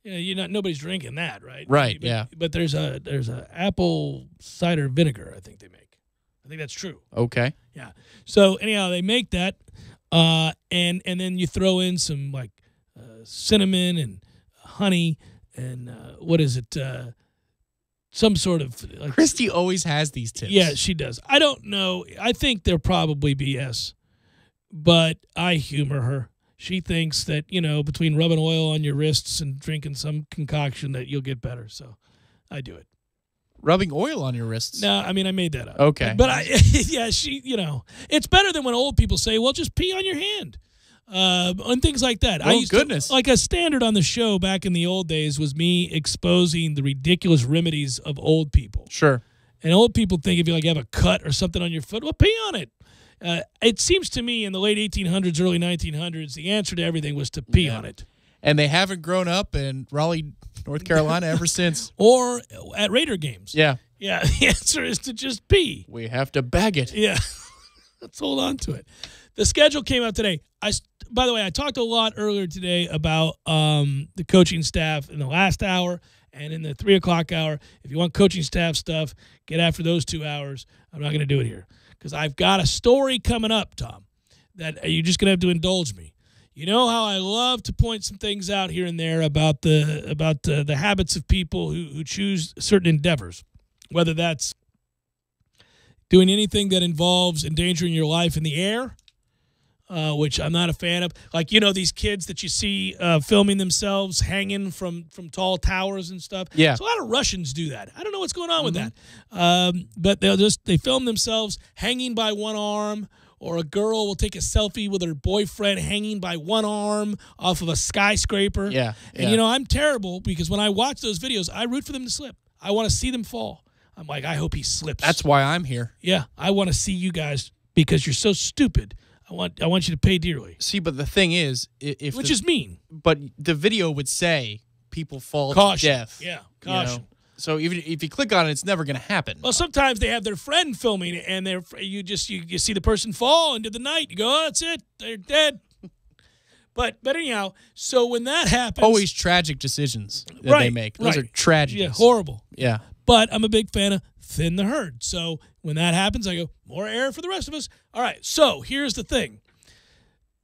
nobody's drinking that, right? Right. Yeah. But there's a apple cider vinegar. I think they make. I think that's true. Okay. Yeah. So anyhow, they make that, and then you throw in some like cinnamon and honey and what is it? Some sort of. Christy always has these tips. Yeah, she does. I don't know. I think they're probably BS, but I humor her. She thinks that, between rubbing oil on your wrists and drinking some concoction that you'll get better. So I do it. Rubbing oil on your wrists? No, I mean, I made that up. Okay. But it's better than when old people say, well, just pee on your hand. And things like that. Oh, goodness. Like a standard on the show back in the old days was me exposing the ridiculous remedies of old people. Sure. And old people think if you have a cut or something on your foot, well, pee on it. It seems to me in the late 1800s, early 1900s, the answer to everything was to pee on it. And they haven't grown up in Raleigh, North Carolina ever since. Or at Raider games. Yeah. Yeah, the answer is to just pee. We have to bag it. Yeah. Let's hold on to it. The schedule came out today. By the way, I talked a lot earlier today about the coaching staff in the last hour and in the 3 o'clock hour. If you want coaching staff stuff, get after those 2 hours. I'm not going to do it here because I've got a story coming up, Tom, that you're just going to have to indulge me. You know how I love to point some things out here and there about the habits of people who choose certain endeavors, whether that's doing anything that involves endangering your life in the air, which I'm not a fan of. Like, these kids that you see filming themselves hanging from tall towers and stuff. Yeah. So a lot of Russians do that. I don't know what's going on with that. But they film themselves hanging by one arm, or a girl will take a selfie with her boyfriend hanging by one arm off of a skyscraper. Yeah. And, I'm terrible because when I watch those videos, I root for them to slip. I want to see them fall. I'm like, I hope he slips. That's why I'm here. Yeah. I want to see you guys because you're so stupid. I want you to pay dearly. See, but the thing is, which is mean. But the video would say people fall caution. to death. Yeah, caution. So even if you click on it, it's never going to happen. Well, sometimes they have their friend filming it, and you see the person fall into the night. You go, oh, that's it, they're dead. But anyhow, so when that happens, always tragic decisions that they make. Those are tragedies. Yeah, horrible. Yeah. But I'm a big fan of thin the herd. So when that happens, I go, more air for the rest of us. All right, so here's the thing.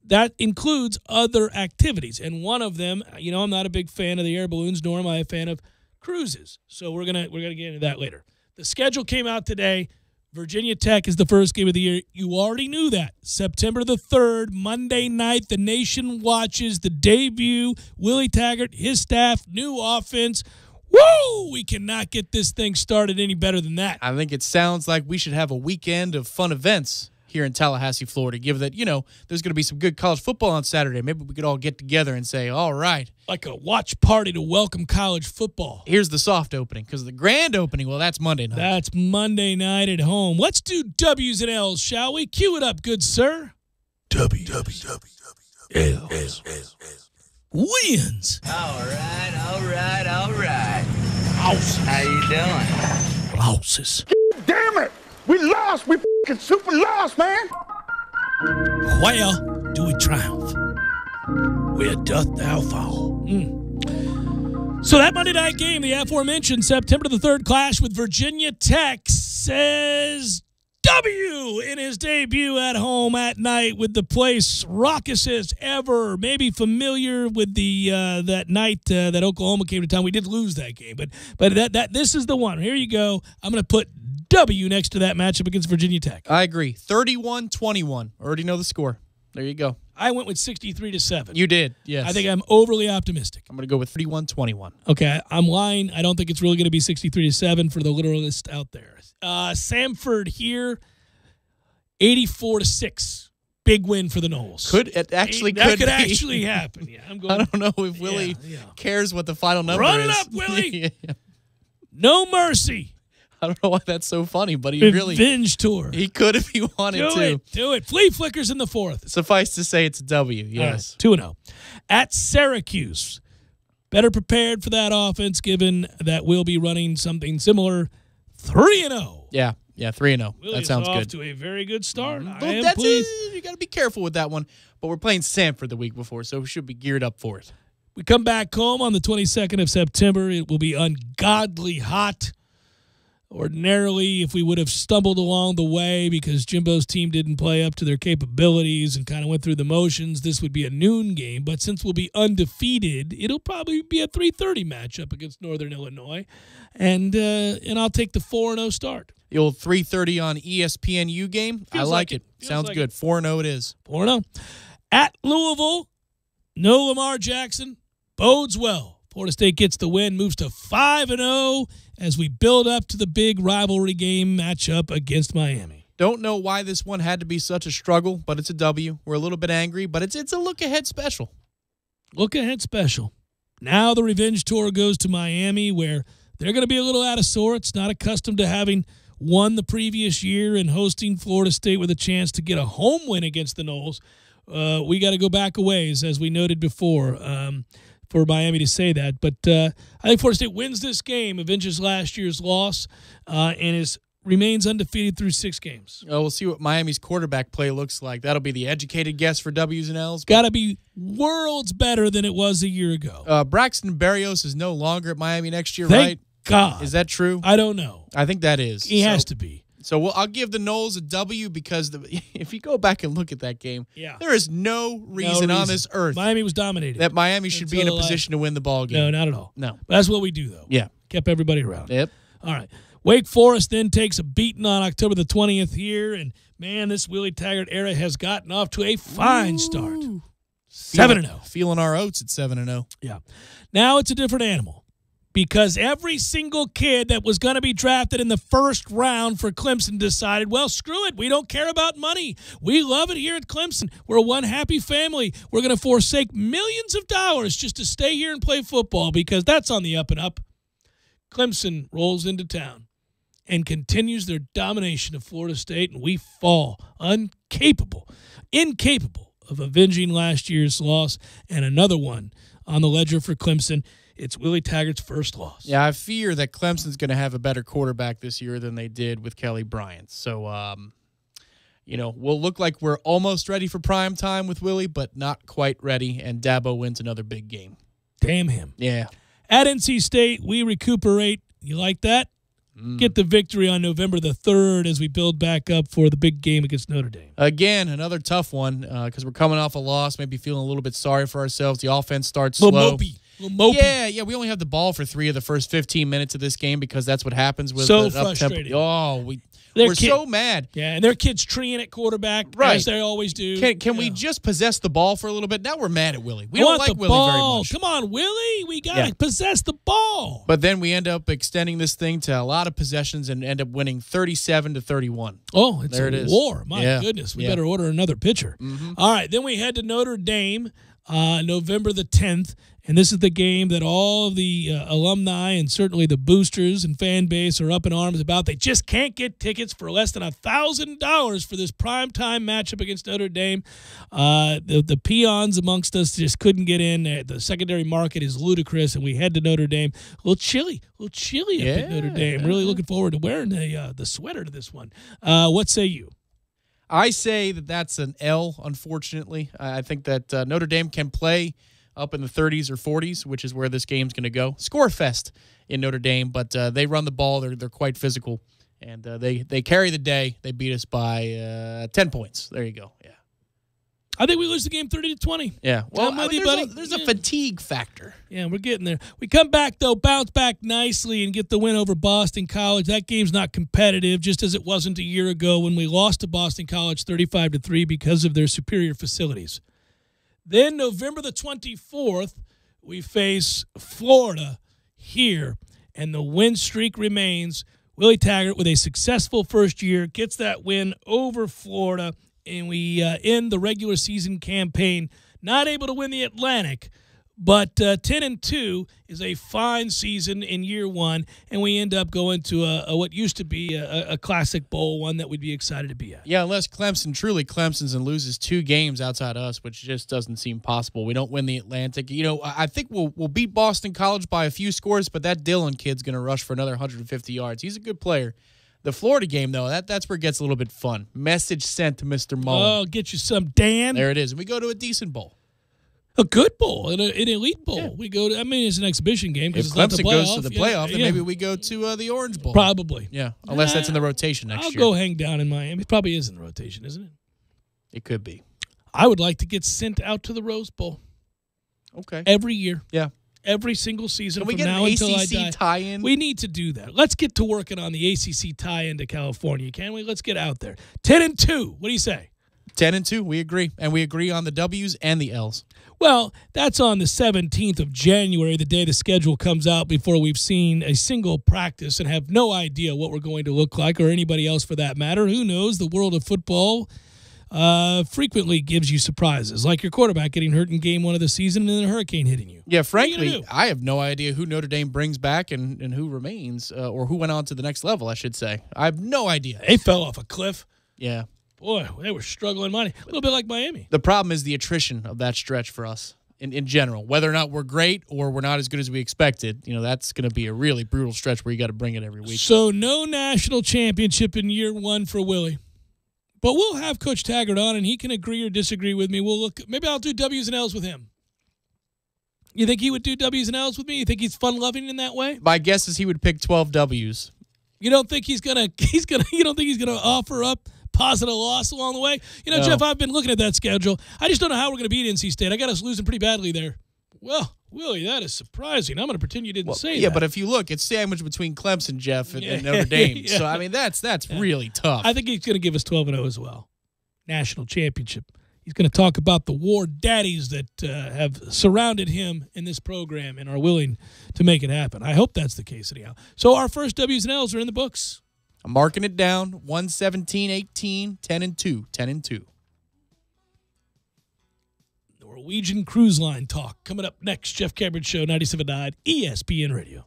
That includes other activities. And one of them, I'm not a big fan of the air balloons, nor am I a fan of cruises. So we're gonna get into that later. The schedule came out today. Virginia Tech is the first game of the year. You already knew that. September the 3rd, Monday night, the nation watches the debut. Willie Taggart, his staff, new offense. Woo! We cannot get this thing started any better than that. I think it sounds like we should have a weekend of fun events here in Tallahassee, Florida, given that, there's going to be some good college football on Saturday. Maybe we could all get together and say, all right. Like a watch party to welcome college football. Here's the soft opening, because the grand opening, well, that's Monday night. That's Monday night at home. Let's do W's and L's, shall we? Cue it up, good sir. W's. Wins. All right. How you doing? Houses. Damn it! We lost! We f***ing super lost, man! Where do we triumph? Where doth thou fall? So that Monday night game, the aforementioned September the 3rd clash with Virginia Tech, says W in his debut at home at night with the place raucous as ever. Maybe familiar with the that night that Oklahoma came to town. We did lose that game, but this is the one. Here you go. I'm going to put W next to that matchup against Virginia Tech. I agree. 31-21. Already know the score. There you go. I went with 63-7. You did, yes. I think I'm overly optimistic. I'm going to go with 31-21. Okay, I'm lying. I don't think it's really going to be 63-7 for the literalist out there. Samford here, 84-6. Big win for the Noles. Could actually happen. Yeah, I'm going. I don't know if Willie cares what the final number Run is. it up, Willie. No mercy. I don't know why that's so funny, but he Revenge tour. He could if he wanted to. Do it. Flea flickers in the fourth. Suffice to say, it's a W. Yes. Right, 2-0 at Syracuse. Better prepared for that offense, given that we'll be running something similar. 3-0. Yeah, 3-0. That sounds off good. To a very good start. Well, you got to be careful with that one. But we're playing Samford the week before, so we should be geared up for it. We come back home on the 22nd of September. It will be ungodly hot. Ordinarily, if we would have stumbled along the way because Jimbo's team didn't play up to their capabilities and kind of went through the motions, this would be a noon game. But since we'll be undefeated, it'll probably be a 3:30 matchup against Northern Illinois. And I'll take the 4-0 start. The old 3:30 on ESPNU game. I like it. Sounds good. 4-0 it is. 4-0. At Louisville, no Lamar Jackson. Bodes well. Florida State gets the win, moves to 5-0 as we build up to the big rivalry game matchup against Miami. Don't know why this one had to be such a struggle, but it's a W. We're a little bit angry, but it's a look-ahead special. Look-ahead special. Now the revenge tour goes to Miami, where they're going to be a little out of sorts, not accustomed to having won the previous year and hosting Florida State with a chance to get a home win against the Noles. We got to go back a ways, as we noted before, for Miami to say that. But I think Florida State wins this game, avenges last year's loss, and remains undefeated through 6 games. We'll see what Miami's quarterback play looks like. That'll be the educated guess for W's and L's. Got to be worlds better than it was a year ago. Braxton Berrios is no longer at Miami next year, Thank right? God. Is that true? I don't know. I think that is. He has to be. So I'll give the Noles a W because if you go back and look at that game, there is no reason on this earth Miami was dominated. That Miami should be in a position to win the ball game. No, not at all. No. But that's what we do, though. Yeah. Kept everybody around. Yep. All right. Wake Forest then takes a beating on October the 20th here, and, man, this Willie Taggart era has gotten off to a fine start. 7-0. Feeling our oats at 7-0. Yeah. Now it's a different animal. Because every single kid that was going to be drafted in the first round for Clemson decided, well, screw it. We don't care about money. We love it here at Clemson. We're one happy family. We're going to forsake millions of dollars just to stay here and play football because that's on the up and up. Clemson rolls into town and continues their domination of Florida State, and we fall incapable of avenging last year's loss and another one on the ledger for Clemson. It's Willie Taggart's first loss. Yeah, I fear that Clemson's going to have a better quarterback this year than they did with Kelly Bryant. So, we'll look like we're almost ready for prime time with Willie, but not quite ready, and Dabo wins another big game. Damn him. Yeah. At NC State, we recuperate. You like that? Get the victory on November the 3rd as we build back up for the big game against Notre Dame. Again, another tough one because we're coming off a loss, maybe feeling a little bit sorry for ourselves. The offense starts slow. Yeah, we only have the ball for 3 of the first 15 minutes of this game because that's what happens with so the frustrating. We're so mad. Yeah, and their kids treeing at quarterback, as they always do. Can we just possess the ball for a little bit? Now we're mad at Willie. We don't don't like Willie very much. Come on, Willie. We got to possess the ball. But then we end up extending this thing to a lot of possessions and end up winning 37-31. Oh, it's there a it is. war. My goodness. We better order another pitcher. Mm-hmm. All right, then we head to Notre Dame November the 10th. And this is the game that all of the alumni and certainly the boosters and fan base are up in arms about. They just can't get tickets for less than $1,000 for this primetime matchup against Notre Dame. The peons amongst us just couldn't get in. The secondary market is ludicrous, and we head to Notre Dame. A little chilly up at Notre Dame. Really looking forward to wearing the sweater to this one. What say you? I say that's an L, unfortunately. I think that Notre Dame can play up in the 30s or 40s, which is where this game's going to go. Score fest in Notre Dame, but they run the ball. They're quite physical, and they carry the day. They beat us by 10 points. There you go. Yeah. I think we lose the game 30-20. Yeah. Well, there's a fatigue factor. Yeah, we're getting there. We come back, though, bounce back nicely and get the win over Boston College. That game's not competitive, just as it wasn't a year ago when we lost to Boston College 35-3 because of their superior facilities. Then November the 24th, we face Florida here, and the win streak remains. Willie Taggart, with a successful first year, gets that win over Florida, and we end the regular season campaign not able to win the Atlantic, but 10-2 is a fine season in year one, and we end up going to what used to be a classic bowl, one that we'd be excited to be at. Yeah, unless Clemson truly Clemson's and loses 2 games outside us, which just doesn't seem possible. We don't win the Atlantic. You know, I think we'll beat Boston College by a few scores, but that Dillon kid's going to rush for another 150 yards. He's a good player. The Florida game, though, that's where it gets a little bit fun. Message sent to Mr. Mullen. Oh, get you some Dan. There it is. And we go to a decent bowl. A good bowl, an elite bowl. Yeah. We go to, it's an exhibition game. If Clemson goes to the playoff, then maybe we go to the Orange Bowl. Probably. Yeah, unless that's in the rotation next year. I'll go hang down in Miami. It probably is in the rotation, isn't it? It could be. I would like to get sent out to the Rose Bowl. Okay. Every year. Yeah. Every single season from Can we get now an until ACC I die. tie-in? We need to do that. Let's get to working on the ACC tie-in to California, can we? Let's get out there. 10-2. What do you say? 10-2. We agree. And we agree on the W's and the L's. Well, that's on the 17th of January, the day the schedule comes out, before we've seen a single practice and have no idea what we're going to look like, or anybody else for that matter. Who knows? The world of football frequently gives you surprises, like your quarterback getting hurt in game 1 of the season and then a hurricane hitting you. Yeah, frankly, I have no idea who Notre Dame brings back and who remains, or who went on to the next level, I should say. I have no idea. They fell off a cliff. Yeah. Boy, they were struggling money. A little bit like Miami. The problem is the attrition of that stretch for us in general. Whether or not we're great or we're not as good as we expected, that's going to be a really brutal stretch where you got to bring it every week. So no national championship in year 1 for Willie. But we'll have Coach Taggart on, and he can agree or disagree with me. We'll look. Maybe I'll do W's and L's with him. You think he would do W's and L's with me? You think he's fun-loving in that way? My guess is he would pick 12 W's. You don't think you don't think he's gonna offer up positive loss along the way? No. Jeff, I've been looking at that schedule. I just don't know how we're going to beat NC State. I got us losing pretty badly there. Well, Willie, that is surprising. I'm going to pretend you didn't say that. Yeah, but if you look, it's sandwiched between Clemson, Jeff, and Notre Dame. Yeah. So, that's really tough. I think he's going to give us 12-0 as well. National championship. He's going to talk about the war daddies that have surrounded him in this program and are willing to make it happen. I hope that's the case anyhow. So our first W's and L's are in the books. I'm marking it down. 1-17-18, 10-2, 10-2. Norwegian Cruise Line talk coming up next. Jeff Cameron Show, 97.9 ESPN Radio.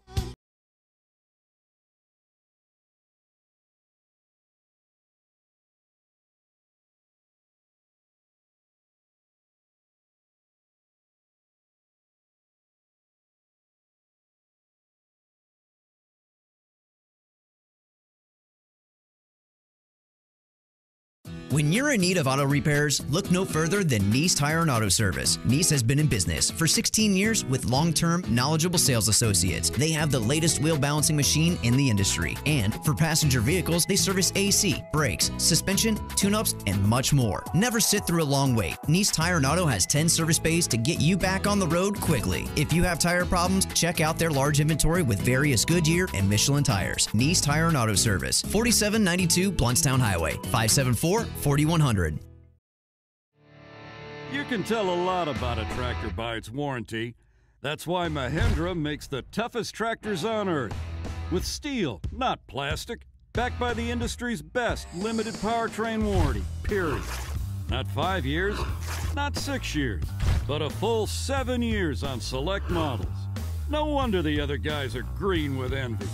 When you're in need of auto repairs, look no further than Nice Tire and Auto Service. Nice has been in business for 16 years with long-term, knowledgeable sales associates. They have the latest wheel balancing machine in the industry. And for passenger vehicles, they service AC, brakes, suspension, tune-ups, and much more. Never sit through a long wait. Nice Tire and Auto has 10 service bays to get you back on the road quickly. If you have tire problems, check out their large inventory with various Goodyear and Michelin tires. Nice Tire and Auto Service, 4792 Bluntstown Highway, 574-4100. You can tell a lot about a tractor by its warranty. That's why Mahindra makes the toughest tractors on earth. With steel, not plastic. Backed by the industry's best limited powertrain warranty, period. Not 5 years, not 6 years, but a full 7 years on select models. No wonder the other guys are green with envy.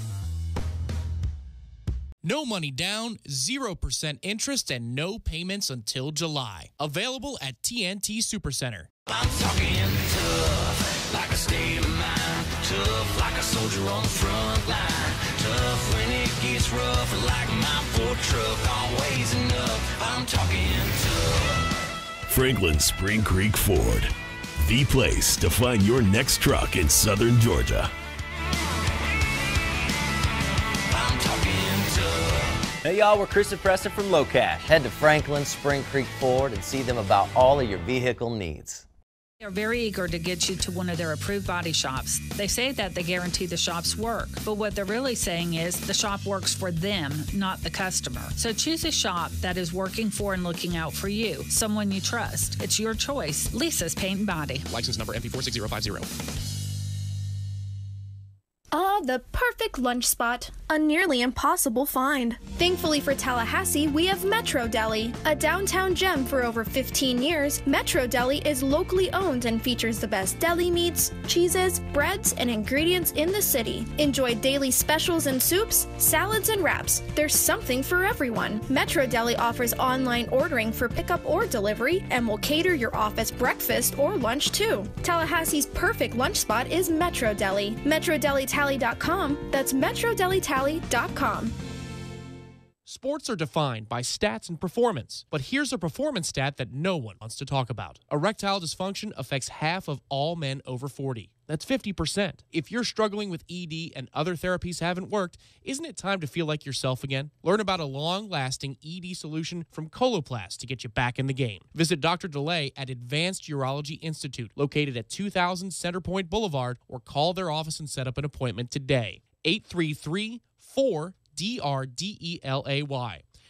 No money down, 0% interest, and no payments until July. Available at TNT Supercenter. I'm talking tough, like a state of mind. Tough, like a soldier on the front line. Tough when it gets rough, like my Ford truck, always enough. I'm talking tough. Franklin Spring Creek Ford, the place to find your next truck in southern Georgia. I'm talking tough. Hey y'all, we're Chris and Preston from Low Cash. Head to Franklin, Spring Creek Ford and see them about all of your vehicle needs. They're very eager to get you to one of their approved body shops. They say that they guarantee the shops work, but what they're really saying is the shop works for them, not the customer. So choose a shop that is working for and looking out for you, someone you trust. It's your choice. Lisa's Paint and Body. License number MP46050. Ah, the perfect lunch spot. A nearly impossible find. Thankfully for Tallahassee, we have Metro Deli. A downtown gem for over 15 years, Metro Deli is locally owned and features the best deli meats, cheeses, breads, and ingredients in the city. Enjoy daily specials and soups, salads and wraps. There's something for everyone. Metro Deli offers online ordering for pickup or delivery and will cater your office breakfast or lunch too. Tallahassee's perfect lunch spot is Metro Deli. MetroDeliTally.com. That's MetroDeliTally.com. Sports are defined by stats and performance, but here's a performance stat that no one wants to talk about. Erectile dysfunction affects half of all men over 40. That's 50%. If you're struggling with ED and other therapies haven't worked, isn't it time to feel like yourself again? Learn about a long-lasting ED solution from Coloplast to get you back in the game. Visit Dr. DeLay at Advanced Urology Institute, located at 2000 Centerpoint Boulevard, or call their office and set up an appointment today. 833-4-DRDELAY.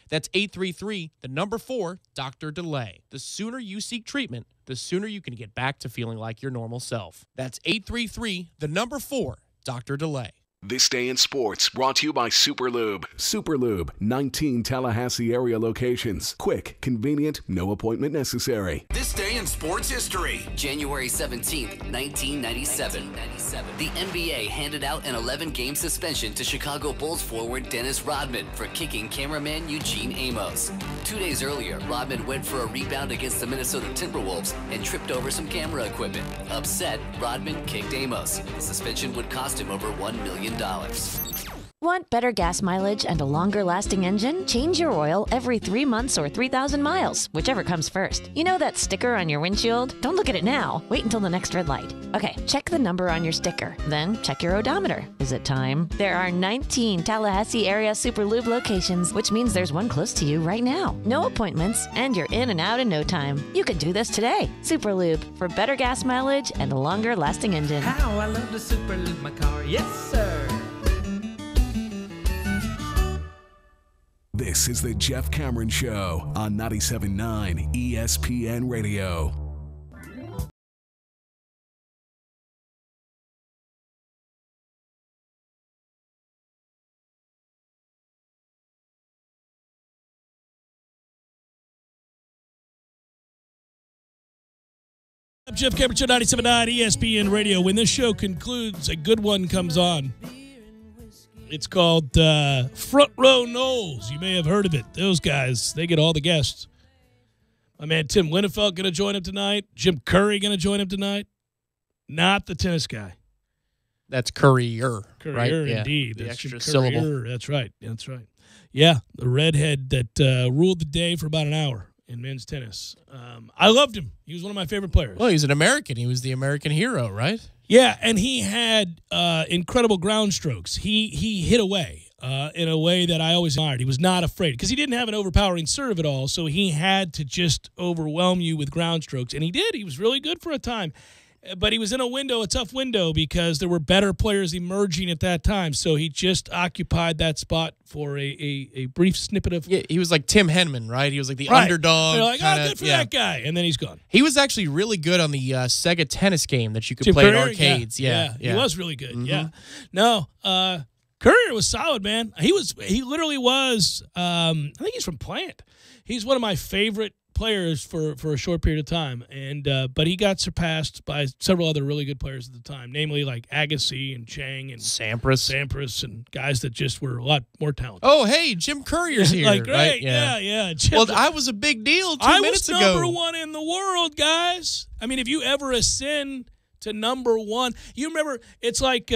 That's 833, the number 4, Dr. DeLay. The sooner you seek treatment, the sooner you can get back to feeling like your normal self. That's 833, the number 4, Dr. DeLay. This Day in Sports brought to you by Superlube. Superlube, 19 Tallahassee area locations. Quick, convenient, no appointment necessary. This Day in Sports History. January 17th, 1997. The NBA handed out an 11-game suspension to Chicago Bulls forward Dennis Rodman for kicking cameraman Eugene Amos. 2 days earlier, Rodman went for a rebound against the Minnesota Timberwolves and tripped over some camera equipment. Upset, Rodman kicked Amos. The suspension would cost him over $1 million. Want better gas mileage and a longer-lasting engine? Change your oil every 3 months or 3,000 miles, whichever comes first. You know that sticker on your windshield? Don't look at it now. Wait until the next red light. Okay, check the number on your sticker. Then check your odometer. Is it time? There are 19 Tallahassee area Superlube locations, which means there's one close to you right now. No appointments, and you're in and out in no time. You could do this today. Superlube, for better gas mileage and a longer-lasting engine. How I love to Superlube my car. Yes, sir. This is the Jeff Cameron Show on 97.9 ESPN Radio. I'm Jeff Cameron Show, 97.9 ESPN Radio. When this show concludes, a good one comes on. It's called Front Row Knowles. You may have heard of it. Those guys, they get all the guests. My man Tim Linnefeld going to join him tonight. Jim Curry going to join him tonight. Not the tennis guy. That's Currier, right? Indeed. The That's extra syllable. That's right. That's right. Yeah, the redhead that ruled the day for about an hour in men's tennis. I loved him. He was one of my favorite players. Well, he's an American. He was the American hero, right? Yeah, and he had incredible ground strokes. He hit away in a way that I always admired. He was not afraid because he didn't have an overpowering serve at all, so he had to just overwhelm you with ground strokes, and he did. He was really good for a time. But he was in a tough window, because there were better players emerging at that time. So he just occupied that spot for a brief snippet of. Yeah, he was like Tim Henman, right? He was like the underdog. They're like, good for that guy, and then he's gone. He was actually really good on the Sega tennis game that you could play in arcades. Yeah, he was really good. Mm-hmm. Yeah, no, Courier was solid, man. He literally was. I think he's from Plant. He's one of my favorite players for a short period of time, and but he got surpassed by several other really good players at the time, namely like Agassi and Chang and Sampras and guys that just were a lot more talented. Oh, hey, Jim Courier's here. Like, great, right? yeah. Well, I was a big deal 2 minutes ago. I was number one in the world, guys. I mean, if you ever ascend to number one, you remember, it's like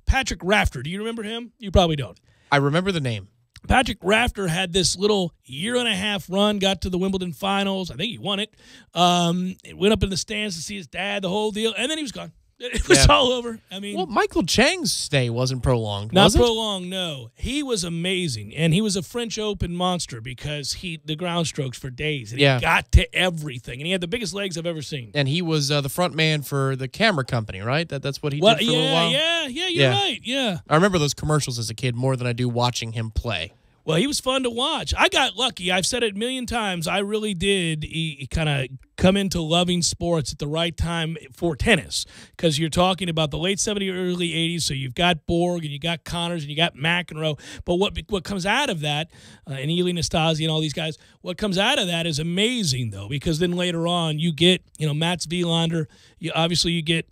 Patrick Rafter. Do you remember him? You probably don't. I remember the name. Patrick Rafter had this little year-and-a-half run, got to the Wimbledon finals. I think he won it. Went up in the stands to see his dad, the whole deal, and then he was gone. It was all over. I mean, well, Michael Chang's stay wasn't prolonged. Not was it? prolonged, no. He was amazing, and he was a French Open monster because the ground strokes for days, and he got to everything, and he had the biggest legs I've ever seen. And he was the front man for the camera company, right? That's what he did for a little while. Yeah, you're right. Yeah, I remember those commercials as a kid more than I do watching him play. Well, he was fun to watch. I got lucky. I've said it a million times. I really did kind of come into loving sports at the right time for tennis because you're talking about the late 70s, early 80s. So you've got Borg and you got Connors and you got McEnroe. But what comes out of that, and Ely Nastasi and all these guys, what comes out of that is amazing, though, because then later on you get, Mats Wilander. Obviously, you get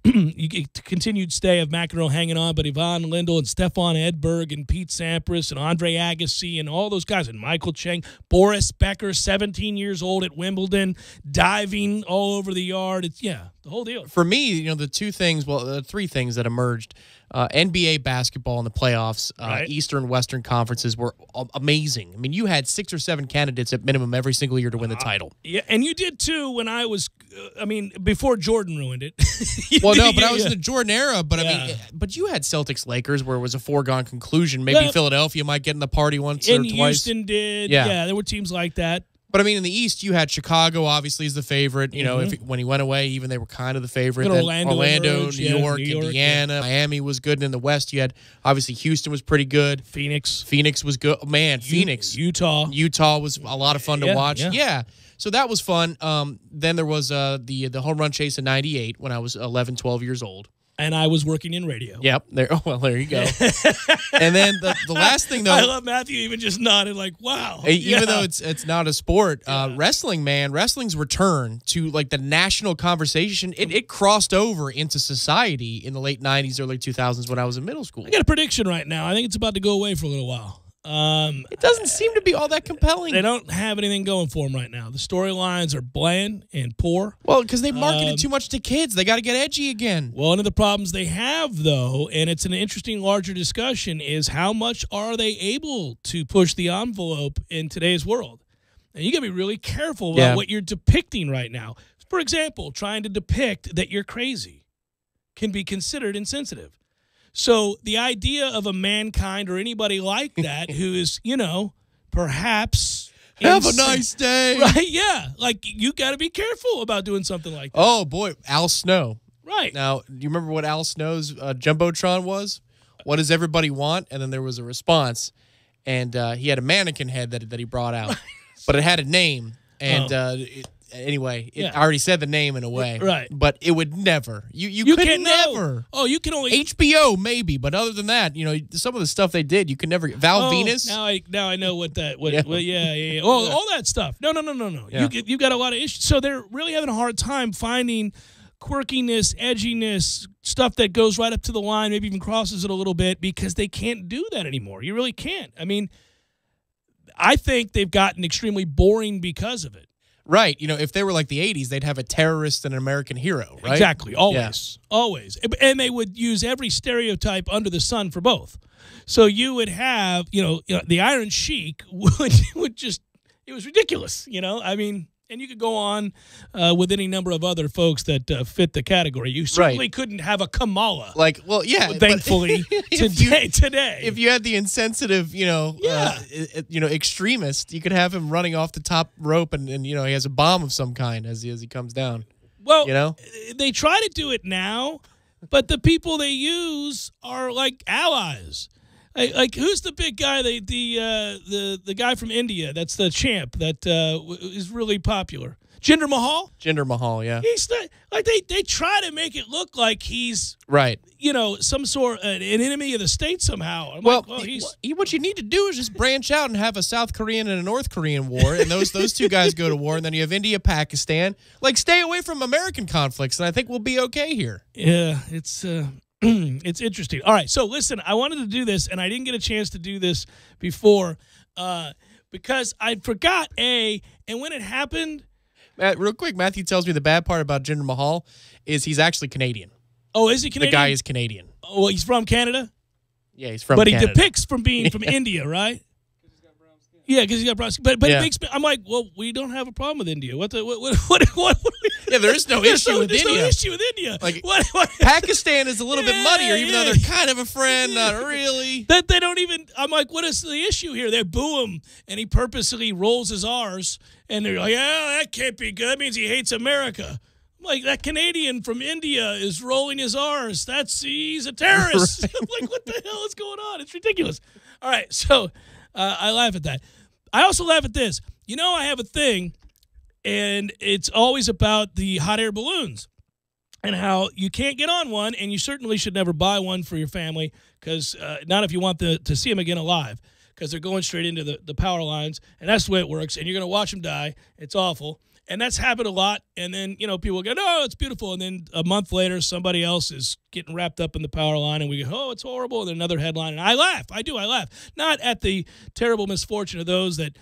continued stay of McEnroe hanging on, but Yvonne Lindell and Stefan Edberg and Pete Sampras and Andre Agassi and all those guys, and Michael Chang, Boris Becker, 17 years old at Wimbledon, diving all over the yard. It's the whole deal. For me, the three things that emerged: NBA basketball in the playoffs, Eastern, Western conferences were amazing. I mean, you had 6 or 7 candidates at minimum every single year to win the title. Yeah, and you did too when I was. Before Jordan ruined it. I was in the Jordan era. But but you had Celtics Lakers where it was a foregone conclusion. Maybe Philadelphia might get in the party once or twice. Houston did. Yeah, there were teams like that. But in the East, you had Chicago, obviously, as the favorite. When he went away, even they were kind of the favorite. Then Orlando, New York, Indiana, Miami was good. And in the West, you had obviously Houston was pretty good. Phoenix was good. Man, Phoenix, Utah was a lot of fun to watch. Yeah. So that was fun. Then there was the home run chase in '98 when I was 11, 12 years old. And I was working in radio. Yep. There you go. And then the last thing, though. I love Matthew even just nodded like, wow. Even though it's not a sport, wrestling's return to like the national conversation, it crossed over into society in the late 90s, early 2000s when I was in middle school. I got a prediction right now. I think it's about to go away for a little while. It doesn't seem to be all that compelling. They don't have anything going for them right now. The storylines are bland and poor. Well, because they marketed too much to kids. They got to get edgy again. Well, one of the problems they have, though, and it's an interesting larger discussion, is how much are they able to push the envelope in today's world? And you got to be really careful about what you're depicting right now. For example, trying to depict that you're crazy can be considered insensitive. So the idea of a Mankind or anybody like that who is, perhaps have a nice day. Right, yeah. Like, you got to be careful about doing something like that. Oh, boy. Al Snow. Right. Now, do you remember what Al Snow's Jumbotron was? What does everybody want? And then there was a response. And he had a mannequin head that he brought out. But it had a name. And anyway, I already said the name in a way. Right. But it would never. You could never. Oh, you can only. HBO, maybe. But other than that, some of the stuff they did, you could never. Val Venus. Now I know what that. Yeah. Oh, all that stuff. No. Yeah. You've got a lot of issues. So they're really having a hard time finding quirkiness, edginess, stuff that goes right up to the line, maybe even crosses it a little bit, because they can't do that anymore. You really can't. I mean, I think they've gotten extremely boring because of it. Right. If they were like the 80s, they'd have a terrorist and an American hero, right? Exactly. Always. Yeah. Always. And they would use every stereotype under the sun for both. So you would have, the Iron Sheik would just, it was ridiculous, I mean, and you could go on with any number of other folks that fit the category. You certainly couldn't have a Kamala. Like, well, yeah. Thankfully, today. If you had the insensitive, extremist, you could have him running off the top rope and he has a bomb of some kind as he comes down. Well, they try to do it now, but the people they use are like allies. Like, who's the big guy? The guy from India. That's the champ that is really popular. Jinder Mahal. Jinder Mahal, yeah. He's they try to make it look like he's right. Some sort an enemy of the state somehow. What you need to do is just branch out and have a South Korean and a North Korean war, and those two guys go to war, and then you have India, Pakistan. Like, stay away from American conflicts, and I think we'll be okay here. Yeah, it's. It's interesting. All right, so listen, I wanted to do this, and I didn't get a chance to do this before because I forgot, and when it happened... real quick, Matthew tells me the bad part about Jinder Mahal is he's actually Canadian. Oh, is he Canadian? The guy is Canadian. Oh, well, he's from Canada? Yeah, he's from Canada. But he depicts from being from India, right? Yeah, because he got prosecuted. But Yeah. it makes me. I'm like, well, we don't have a problem with India. What? Yeah, there is no issue with There's India. no issue with India. Like, what? Pakistan is a little bit muddier, even though yeah. they're kind of a friend, not really. That they don't even. I'm like, what is the issue here? They boo him, and he purposely rolls his R's, and they're like, yeah, that can't be good. That means he hates America. I'm like, that Canadian from India is rolling his R's. He's a terrorist. Right. I'm like, what the hell is going on? It's ridiculous. All right, so I laugh at that. I also laugh at this. You know, I have a thing, and it's always about the hot air balloons and how you can't get on one, and you certainly should never buy one for your family, because not if you want to see them again alive, because they're going straight into the power lines, and that's the way it works, and you're going to watch them die. It's awful. And that's happened a lot. And then, people go, no, it's beautiful. And then a month later, somebody else is getting wrapped up in the power line. And we go, oh, it's horrible. And then another headline. And I laugh. I laugh. Not at the terrible misfortune of those that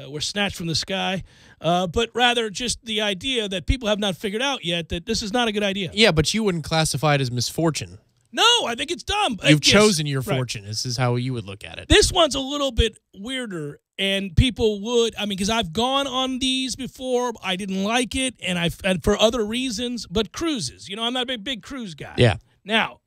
were snatched from the sky, but rather just the idea that people have not figured out yet that this is not a good idea. Yeah, but you wouldn't classify it as misfortune. No, I think it's dumb. You've Yes, chosen your right. fortune. This is how you would look at it. This one's a little bit weirder, and people would, because I've gone on these before. I didn't like it, and for other reasons, but cruises. I'm not a big cruise guy. Yeah. Now,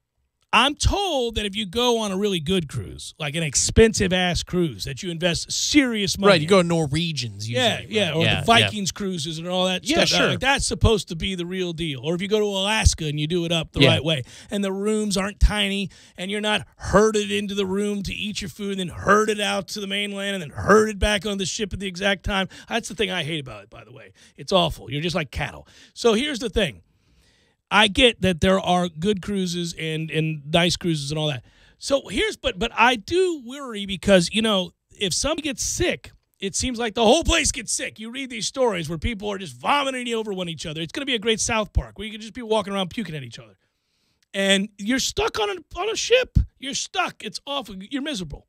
I'm told that if you go on a really good cruise, like an expensive-ass cruise, that you invest serious money. Right, you go to Norwegians usually. Yeah, or the Vikings cruises and all that Yeah, stuff. sure. Like, that's supposed to be the real deal. Or if you go to Alaska and you do it up the right way, and the rooms aren't tiny, and you're not herded into the room to eat your food and then herded out to the mainland and then herded back on the ship at the exact time. That's the thing I hate about it, by the way. It's awful. You're just like cattle. So here's the thing. I get that there are good cruises and nice cruises and all that. So but I do worry because, if somebody gets sick, it seems like the whole place gets sick. You read these stories where people are just vomiting over each other. It's going to be a great South Park where you can just be walking around puking at each other. And you're stuck on a ship. You're stuck. It's awful. You're miserable.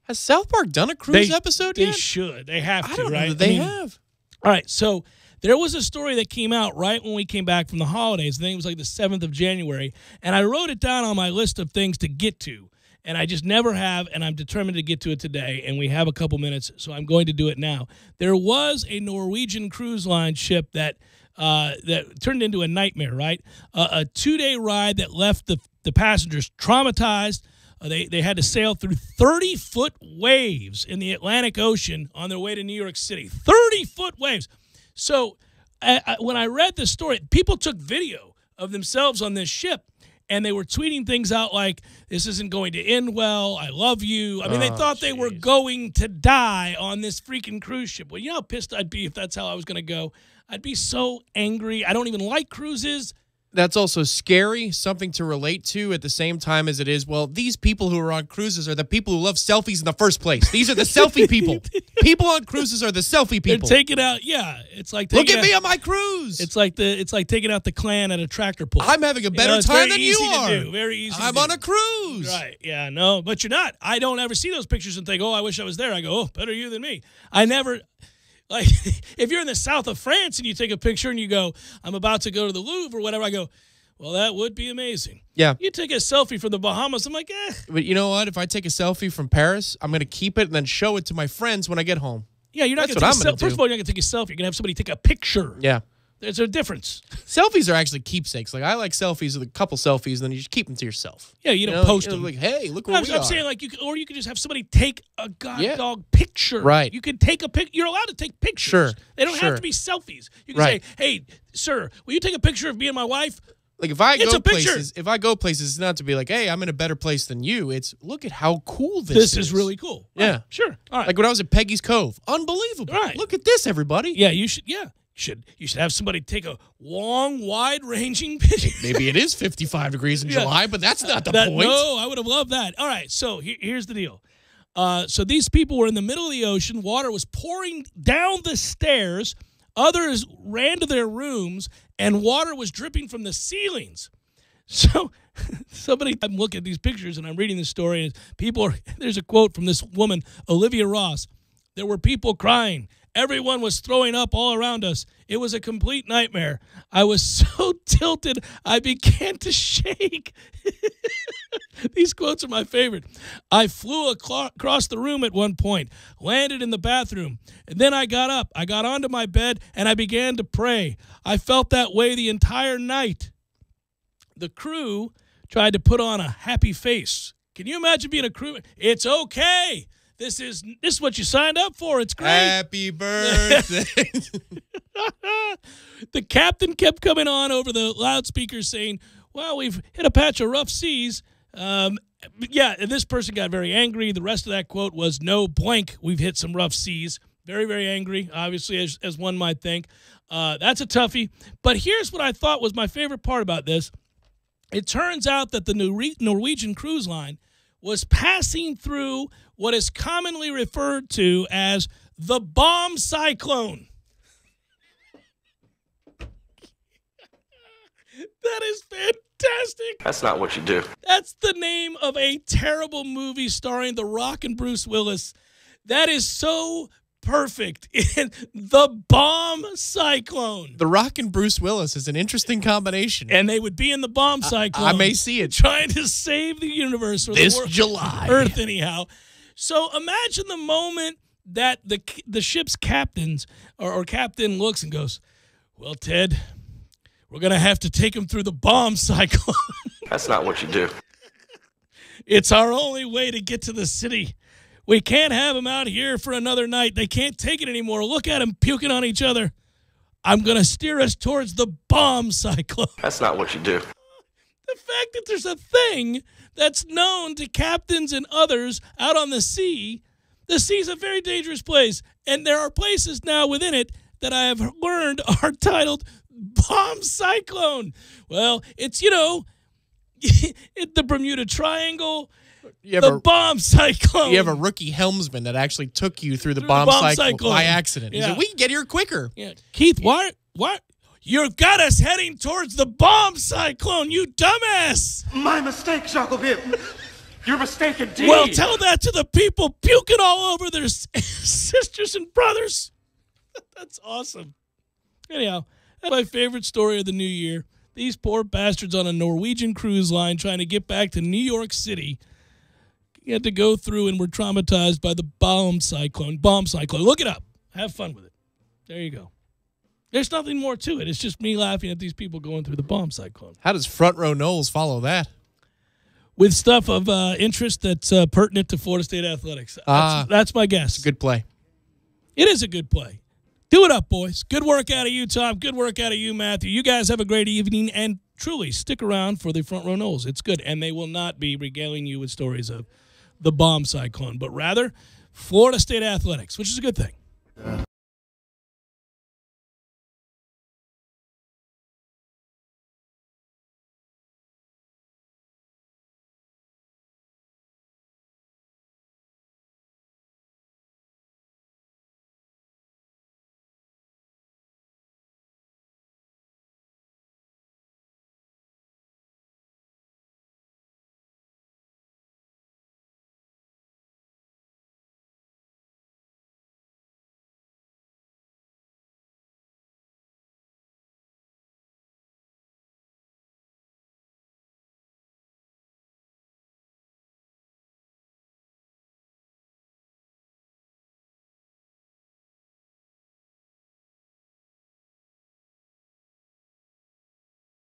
Has South Park done a cruise episode yet? They should. They have to, I don't right? know that they have. All right, so there was a story that came out right when we came back from the holidays. I think it was like the 7th of January. And I wrote it down on my list of things to get to. And I just never have, and I'm determined to get to it today. And we have a couple minutes, so I'm going to do it now. There was a Norwegian cruise line ship that turned into a nightmare, right? A 2-day ride that left the passengers traumatized. They had to sail through 30-foot waves in the Atlantic Ocean on their way to New York City. 30-foot waves. So when I read this story, people took video of themselves on this ship, and they were tweeting things out like, this isn't going to end well, I love you. They thought they were going to die on this freaking cruise ship. Well, you know how pissed I'd be if that's how I was going to go? I'd be so angry. I don't even like cruises. That's also scary, something to relate to at the same time as it is, well, these people who are on cruises are the people who love selfies in the first place. These are the selfie people. People on cruises are the selfie people. They're taking out, it's like look at me on my cruise. It's like taking out the Klan at a tractor pull. I'm having a better time than you are. To do. Very easy. I'm on a cruise. Right? Yeah. No, but you're not. I don't ever see those pictures and think, oh, I wish I was there. I go, oh, better you than me. I never. Like, if you're in the south of France and you take a picture and you go, I'm about to go to the Louvre or whatever, I go, well, that would be amazing. Yeah. You take a selfie from the Bahamas, I'm like, But you know what? If I take a selfie from Paris, I'm going to keep it and then show it to my friends when I get home. Yeah, you're not going to take a selfie. First of all, you're not going to take a selfie. You're going to have somebody take a picture. Yeah. There's a difference. Selfies are actually keepsakes. Like, I like selfies with a couple selfies, and then you just keep them to yourself. Yeah, you don't post them. Like, hey, look where we are. I'm saying, like, you could just have somebody take a dog picture. Right. You can take a pic. You're allowed to take pictures. Sure. They don't have to be selfies. You can say, hey, sir, will you take a picture of me and my wife? Like, if I go places, it's not to be like, hey, I'm in a better place than you. It's, look at how cool this is. This is really cool. Yeah. Right. Sure. All right. Like when I was at Peggy's Cove. Unbelievable. Right. Look at this, everybody. Yeah, you should. Yeah. You should have somebody take a long, wide-ranging picture. Maybe it is 55 degrees in July, but that's not the point. No, I would have loved that. All right, so here's the deal. So these people were in the middle of the ocean. Water was pouring down the stairs. Others ran to their rooms, and water was dripping from the ceilings. So I'm looking at these pictures, and I'm reading this story, and there's a quote from this woman, Olivia Ross. There were people crying, Everyone was throwing up all around us. It was a complete nightmare. I was so tilted, I began to shake. These quotes are my favorite. I flew across the room at one point, landed in the bathroom, and then I got up. I got onto my bed, and I began to pray. I felt that way the entire night. The crew tried to put on a happy face. Can you imagine being a crew? It's okay. This is what you signed up for. It's great. Happy birthday. The captain kept coming on over the loudspeaker saying, well, we've hit a patch of rough seas. Yeah, and this person got very angry. The rest of that quote was, no blank, we've hit some rough seas. Very, very angry, obviously, as one might think. That's a toughie. But here's what I thought was my favorite part about this. It turns out that the Norwegian cruise line was passing through what is commonly referred to as the bomb cyclone. That is fantastic. That's not what you do. That's the name of a terrible movie starring The Rock and Bruce Willis. That is so perfect. The bomb cyclone. The Rock and Bruce Willis is an interesting combination. And they would be in the bomb cyclone. I may see it. Trying to save the universe. Or this the July. Earth, anyhow. So imagine the moment that the ship's captain looks and goes, well, Ted, we're going to have to take him through the bomb cyclone. That's not what you do. It's our only way to get to the city. We can't have them out here for another night. They can't take it anymore. Look at them puking on each other. I'm going to steer us towards the bomb cyclone. That's not what you do. The fact that there's a thing that's known to captains and others out on the sea is a very dangerous place. And there are places now within it that I have learned are titled bomb cyclone. Well, it's, the Bermuda Triangle, the bomb cyclone. You have a rookie helmsman that actually took you through the bomb cyclone by accident. Yeah. He said, we can get here quicker. Yeah. Keith, why? You've got us heading towards the bomb cyclone, you dumbass. My mistake, Jacobin. Your mistake indeed. Well, tell that to the people puking all over their sisters and brothers. That's awesome. Anyhow, that's my favorite story of the new year. These poor bastards on a Norwegian cruise line trying to get back to New York City had to go through and were traumatized by the bomb cyclone. Bomb cyclone. Look it up. Have fun with it. There you go. There's nothing more to it. It's just me laughing at these people going through the bomb cyclone. How does Front Row Knowles follow that? With stuff of interest that's pertinent to Florida State athletics. That's my guess. It's a good play. It is a good play. Do it up, boys. Good work out of you, Tom. Good work out of you, Matthew. You guys have a great evening, and truly stick around for the Front Row Knowles. It's good, and they will not be regaling you with stories of the bomb cyclone, but rather Florida State athletics, which is a good thing.